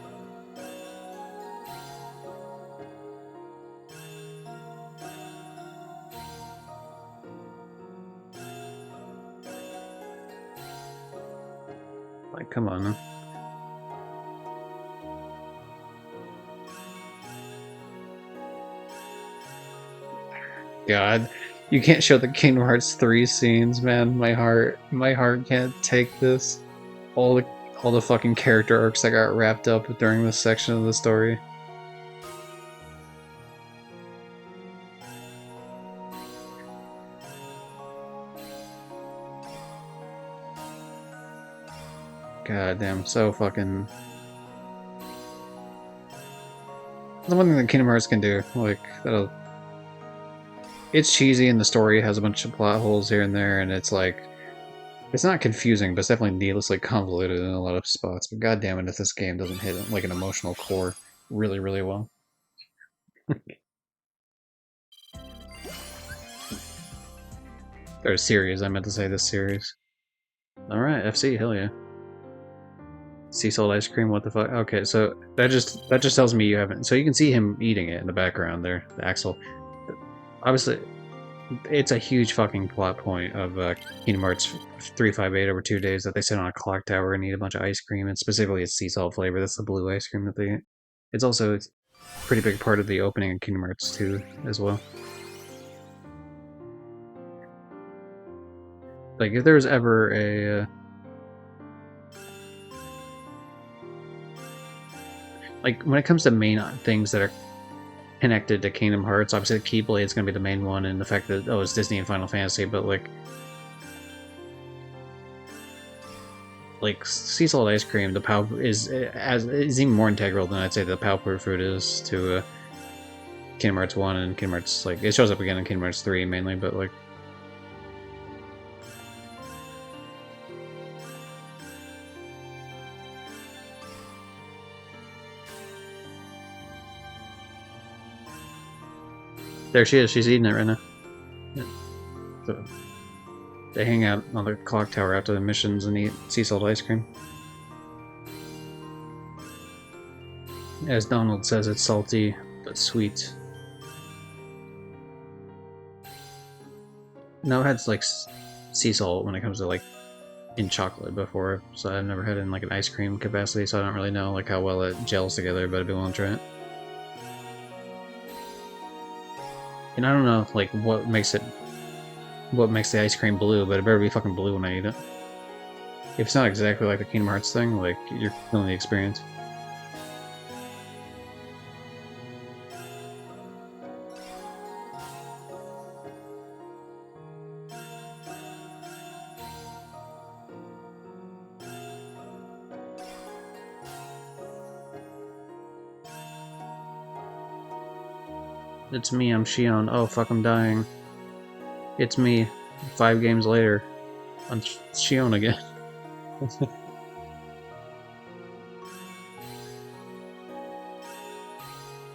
Like, come on. God, you can't show the Kingdom Hearts 3 scenes, man. My heart can't take this. All the fucking character arcs that got wrapped up during this section of the story. God damn, so fucking... The one thing that Kingdom Hearts can do, like, that'll... It's cheesy and the story has a bunch of plot holes here and there, and it's like... It's not confusing, but it's definitely needlessly convoluted in a lot of spots. But goddammit if this game doesn't hit like an emotional core really, really well. Or series, I meant to say this series. Alright, FC, hell yeah. Sea salt ice cream, what the fuck? Okay, so that just tells me you haven't... So you can see him eating it in the background there, the Axel. Obviously, it's a huge fucking plot point of Kingdom Hearts 358 over 2 days that they sit on a clock tower and eat a bunch of ice cream, and specifically it's sea salt flavor. That's the blue ice cream that they eat. It's also a pretty big part of the opening of Kingdom Hearts 2 as well. Like, if there's ever a... like, when it comes to main things that are connected to Kingdom Hearts, obviously the Keyblade is going to be the main one, and the fact that, oh, it's Disney and Final Fantasy, but, like sea salt ice cream, the POW is even more integral than I'd say the Powder Fruit is to Kingdom Hearts 1 and Kingdom Hearts, like, it shows up again in Kingdom Hearts 3 mainly, but, like, there she is, she's eating it right now. Yeah. So, they hang out on the clock tower after the missions and eat sea salt ice cream. As Donald says, it's salty, but sweet. No, I've had like sea salt when it comes to like in chocolate before, so I've never had it in like an ice cream capacity, so I don't really know like how well it gels together, but I'd be willing to try it. And I don't know like what makes the ice cream blue, but it better be fucking blue when I eat it. If it's not exactly like the Kingdom Hearts thing, like you're feeling the experience. It's me, I'm Shion. Oh fuck, I'm dying. It's me. 5 games later. I'm Shion again.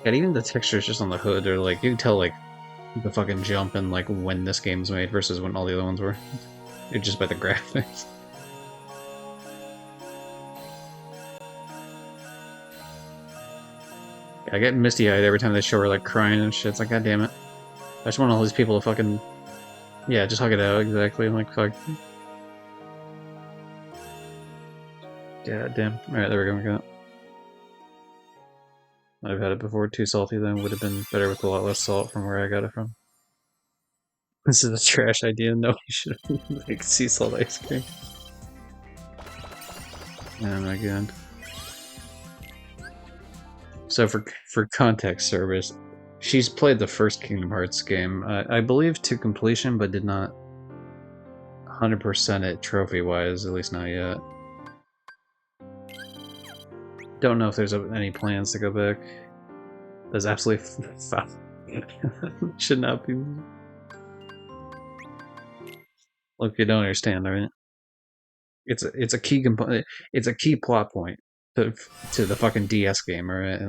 And even the textures just on the hood are like, you can tell like the fucking jump and like when this game's made versus when all the other ones were. It's just by the graphics. I get misty-eyed every time they show her like crying and shit. It's like, god damn it. I just want all these people to fucking... Yeah, just hug it out, exactly. I'm like, fuck. God damn. Alright, there we go, we got it. I've had it before, too salty then. Would have been better with a lot less salt from where I got it from. This is a trash idea. No, you should like sea salt ice cream. Oh my god. So for context service, she's played the first Kingdom Hearts game, I believe to completion, but did not 100% it trophy-wise, at least not yet. Don't know if there's any plans to go back. That's absolutely foul. Should not be. Look, you don't understand, right? It's a key component. It's a key plot point to the fucking DS game, alright?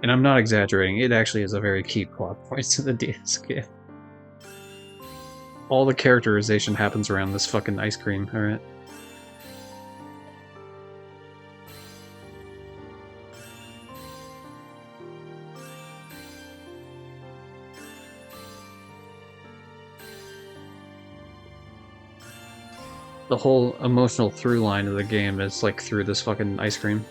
And I'm not exaggerating. It actually is a very key plot point to the DS game. All the characterization happens around this fucking ice cream, alright? The whole emotional through line of the game is like through this fucking ice cream.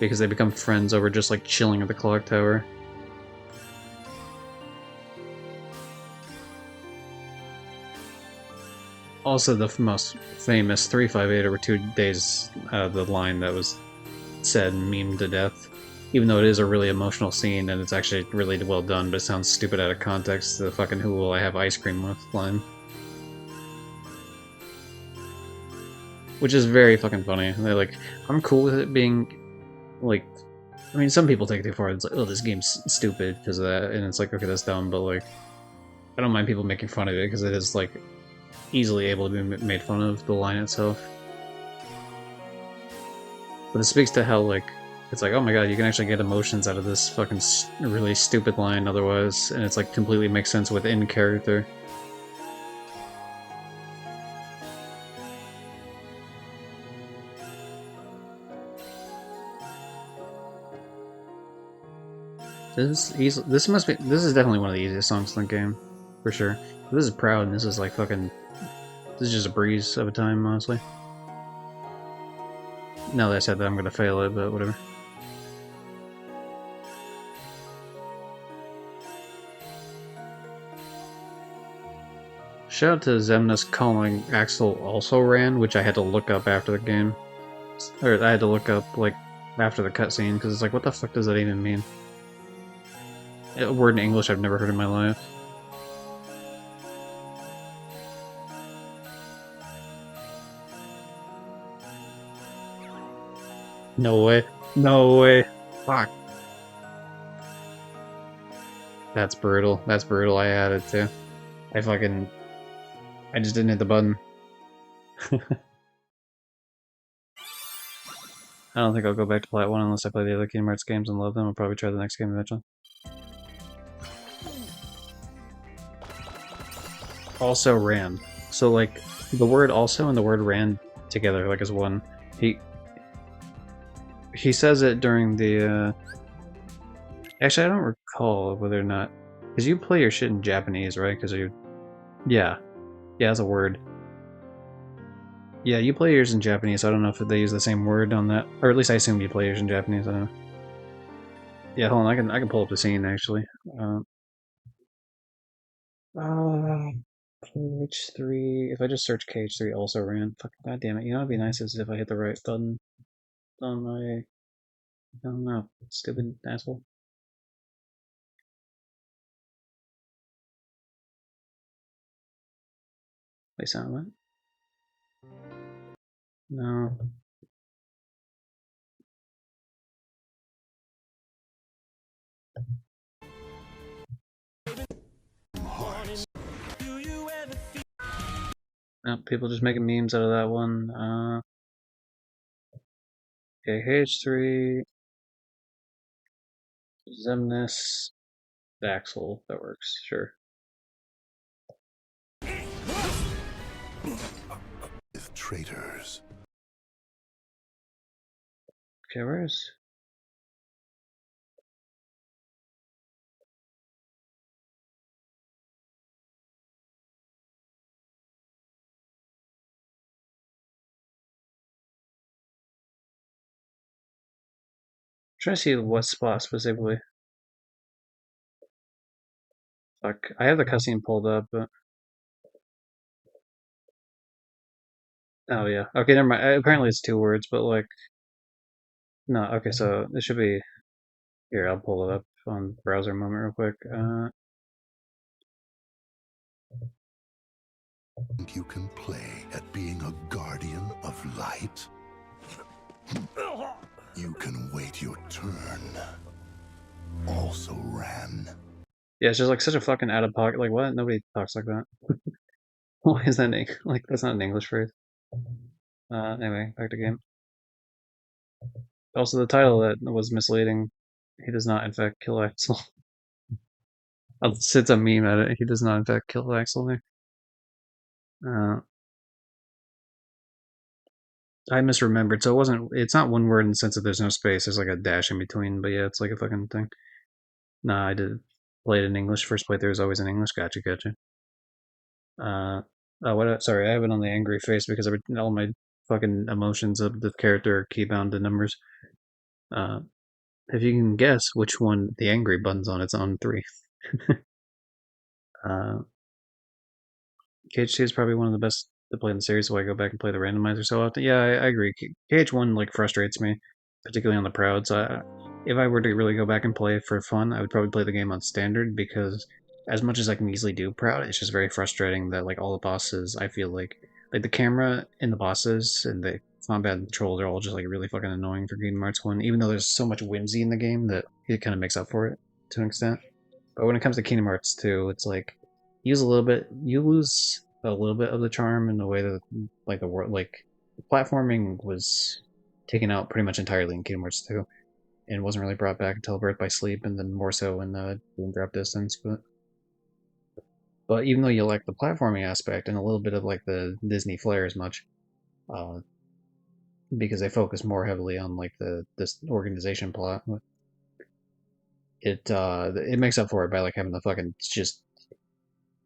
Because they become friends over just like chilling at the clock tower. Also, the most famous 358 over 2 days, the line that was said and memed to death. Even though it is a really emotional scene and it's actually really well done, but it sounds stupid out of context, the fucking "who will I have ice cream with" line. Which is very fucking funny. They're like, I'm cool with it being, like, I mean, some people take it too far. It's like, oh, this game's stupid because of that, and it's like, okay, that's dumb, but like, I don't mind people making fun of it because it is like easily able to be made fun of, the line itself. But it speaks to how like it's like, oh my god, you can actually get emotions out of this fucking really stupid line otherwise, and it's like completely makes sense within character. This is definitely one of the easiest songs in the game, for sure. This is Proud, and this is like fucking, this is just a breeze of a time, honestly. Now that I said that, I'm gonna fail it, but whatever. Shout out to Xemnas calling Axel also ran, which I had to look up after the game. Or I had to look up, like, after the cutscene, because it's like, what the fuck does that even mean? A word in English I've never heard in my life. No way. No way. Fuck. That's brutal. That's brutal. I had it too. I just didn't hit the button. I don't think I'll go back to Plat 1 unless I play the other Kingdom Hearts games and love them. I'll probably try the next game eventually. Also ran. So like the word also and the word ran together like as one. He says it during the actually I don't recall whether or not Because you play your shit in Japanese, right? Because you... Yeah. Yeah, that's a word. Yeah, you play yours in Japanese, so I don't know if they use the same word on that. Or at least I assume you play yours in Japanese, I don't know. Yeah, hold on, I can pull up the scene, actually. Uh, KH3... If I just search KH3 also ran... Fuck, god damn it. You know what'd be nice is if I hit the right button on my... I don't know, stupid asshole. Play sound, no. No, people just making memes out of that one. Okay, H3, Zemnis, Daxel. That works, sure. With traitors. Okay, where's... trying to see what spot specifically. Fuck, I have the cutscene pulled up, but... Oh, yeah. Okay, never mind. Apparently it's 2 words, but like... No, okay, so it should be... Here, I'll pull it up on browser moment real quick. Think you can play at being a guardian of light? You can wait your turn. Also ran. Yeah, it's just like such a fucking out of pocket. Like, what? Nobody talks like that. Why is that like, that's not an English phrase. Anyway, back to game. Also, the title that was misleading. He does not, in fact, kill Axel. It's a meme at it. He does not, in fact, kill Axel there. I misremembered. So it wasn't. It's not one word in the sense that there's no space. There's like a dash in between. But yeah, it's like a fucking thing. Nah, I did play it in English. First playthrough is always in English. Gotcha, gotcha. Oh, what? Sorry, I have it on the angry face because all my fucking emotions of the character are keybound to numbers. Uh, if you can guess which one the angry button's on, it's on 3. uh, KH2 is probably one of the best to play in the series, so I go back and play the randomizer so often. Yeah, I agree. KH1 like frustrates me, particularly on the Proud. So if I were to really go back and play for fun, I would probably play the game on standard because as much as I can easily do Proud, it's just very frustrating that like all the bosses, I feel like the camera and the bosses and the combat and controls are all just like really fucking annoying for Kingdom Hearts 1, even though there's so much whimsy in the game that it kind of makes up for it to an extent. But when it comes to Kingdom Hearts 2, it's like you lose a little bit of the charm in the way that like the world like platforming was taken out pretty much entirely in Kingdom Hearts 2 and wasn't really brought back until Birth by Sleep and then more so in Boon Drop Distance. But even though you like the platforming aspect and a little bit of like the Disney flair as much, uh, because they focus more heavily on like this organization plot, it makes up for it by like having the fucking just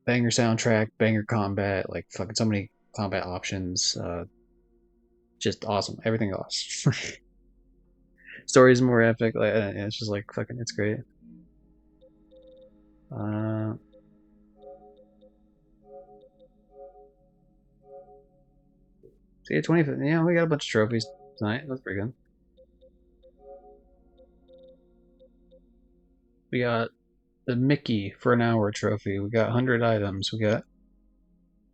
banger soundtrack, banger combat, like fucking so many combat options. Just awesome. Everything else. Story's more epic. Like, it's just like fucking. It's great. See, 25th. Yeah, we got a bunch of trophies tonight. That's pretty good. We got the Mickey for an hour trophy. We got 100 items. We got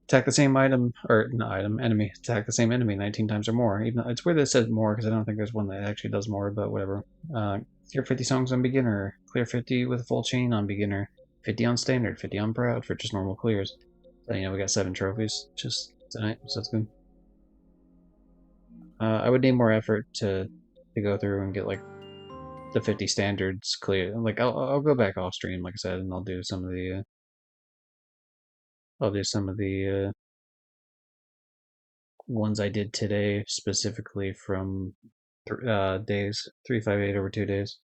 attack the same item, or not item, enemy. Attack the same enemy 19 times or more. Even though it's weird that it says more because I don't think there's one that actually does more, but whatever. Clear 50 songs on beginner. Clear 50 with a full chain on beginner. 50 on standard. 50 on proud for just normal clears. So, we got 7 trophies just tonight, so that's good. I would need more effort to go through and get like the 50 standards clear. Like I'll go back off stream, like I said, and I'll do some of the ones I did today specifically from days 358 over 2 days.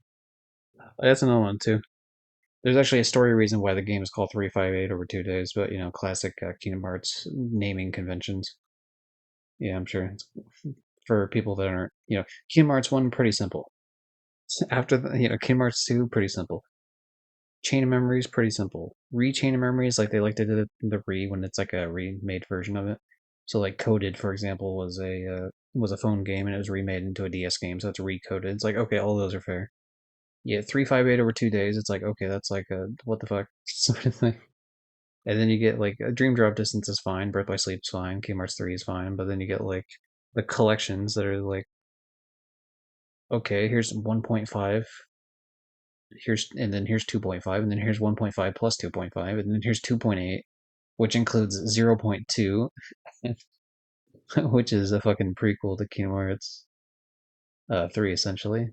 That's another one too. There's actually a story reason why the game is called 358 over 2 days, but you know, classic Kingdom Hearts naming conventions. Yeah, I'm sure. It's, for people that aren't, you know, Kingdom Hearts 1, pretty simple. After the, you know, Kingdom Hearts 2, pretty simple. Chain of Memories, pretty simple. Re-Chain of Memories, like they like to do the re when it's like a remade version of it. So like Coded, for example, was a phone game and it was remade into a DS game, so it's recoded. It's like okay, all those are fair. Yeah, 358 over 2 days. It's like okay, that's like a what the fuck sort of thing. And then you get like a Dream Drop Distance is fine, Birth by Sleep's fine, Kingdom Hearts 3 is fine, but then you get like the collections that are like okay, here's 1.5, here's and then here's 2.5, and then here's 1.5 plus 2.5, and then here's 2.8, which includes 0.2, which is a fucking prequel to Kingdom Hearts 3 essentially.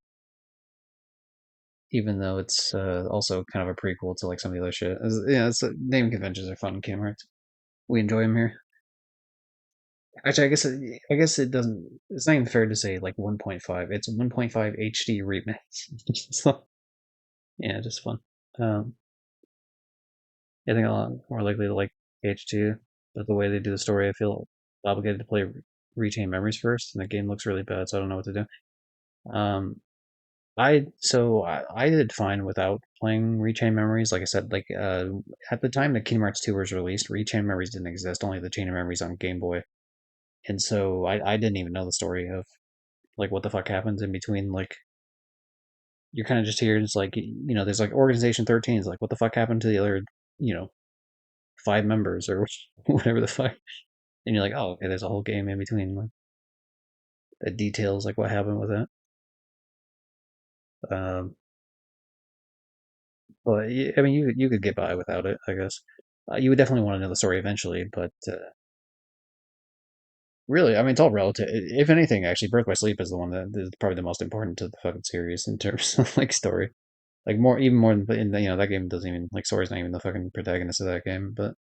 Even though it's also kind of a prequel to like some of the other shit. Yeah, it's naming conventions are fun in Kingdom Hearts. We enjoy them here. Actually, I guess it doesn't. It's not even fair to say like 1.5. It's 1.5 HD remix. So yeah, just fun. Um, I think I'm a lot more likely to like H2, but the way they do the story, I feel obligated to play Retain Memories first, and the game looks really bad, so I don't know what to do. I did fine without playing Rechain Memories. Like I said, like at the time that Kingdom Hearts 2 was released, Rechain Memories didn't exist, only the Chain of Memories on Game Boy. And so I didn't even know the story of like what the fuck happens in between. Like you're kind of just here, it's like you know, there's like Organization 13 is like what the fuck happened to the other, you know, 5 members or whatever the fuck. And you're like, oh, okay, there's a whole game in between like, that details like what happened with it. Um, but I mean, you could get by without it, I guess. You would definitely want to know the story eventually, but really, I mean, it's all relative. If anything, actually, Birth by Sleep is the one that is probably the most important to the fucking series in terms of like story. Like more, even more than in you know that game doesn't even like Sora's not even the fucking protagonist of that game. But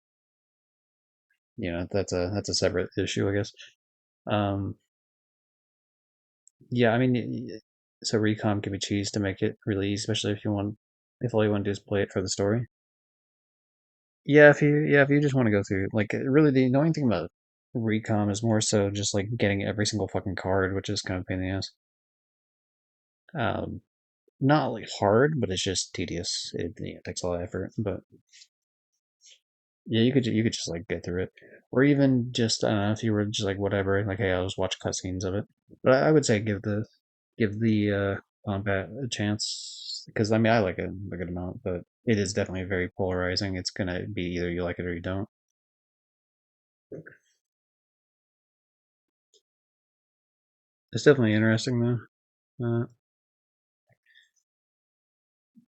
you know that's a separate issue, I guess. Um, yeah, I mean, so Recom can be cheese to make it really easy, especially if you want if all you want to do is play it for the story. Yeah, if you just want to go through like really the annoying thing about Recom is more so just like getting every single fucking card, which is kind of a pain in the ass. Um, not like hard, but it's just tedious. It takes a lot of effort, but yeah, you could just like get through it, or even just I don't know if you were just like whatever, like hey, I'll just watch cutscenes of it. But I would say give the combat a chance because I mean I like it a good amount, but it is definitely very polarizing. It's gonna be either you like it or you don't. It's definitely interesting though.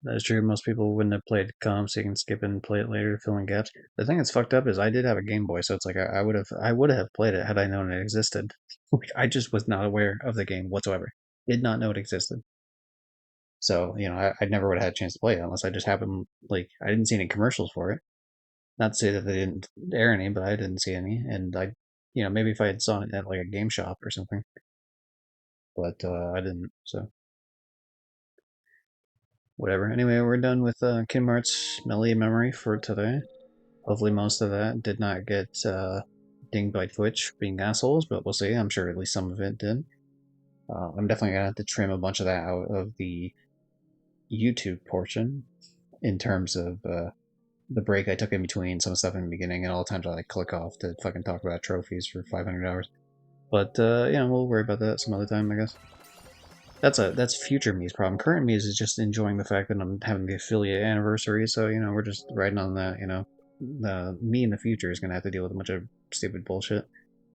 That's true. Most people wouldn't have played comp, so you can skip it and play it later, filling gaps. The thing that's fucked up is I did have a Game Boy, so it's like I would have played it had I known it existed. I just was not aware of the game whatsoever. Did not know it existed. So you know, I never would have had a chance to play it unless I just happened like I didn't see any commercials for it. Not to say that they didn't air any, but I didn't see any, and I, you know, maybe if I had saw it at like a game shop or something, but I didn't. So whatever. Anyway, we're done with Kingdom Hearts Melee Memory for today. Hopefully, most of that did not get dinged by Twitch being assholes, but we'll see. I'm sure at least some of it did. I'm definitely gonna have to trim a bunch of that out of the YouTube portion in terms of the break I took in between some stuff in the beginning and all the times I like click off to fucking talk about trophies for 500 hours. But yeah, we'll worry about that some other time, I guess. That's future me's problem. Current me is just enjoying the fact that I'm having the affiliate anniversary, so we're just riding on that. Me in the future is gonna have to deal with a bunch of stupid bullshit.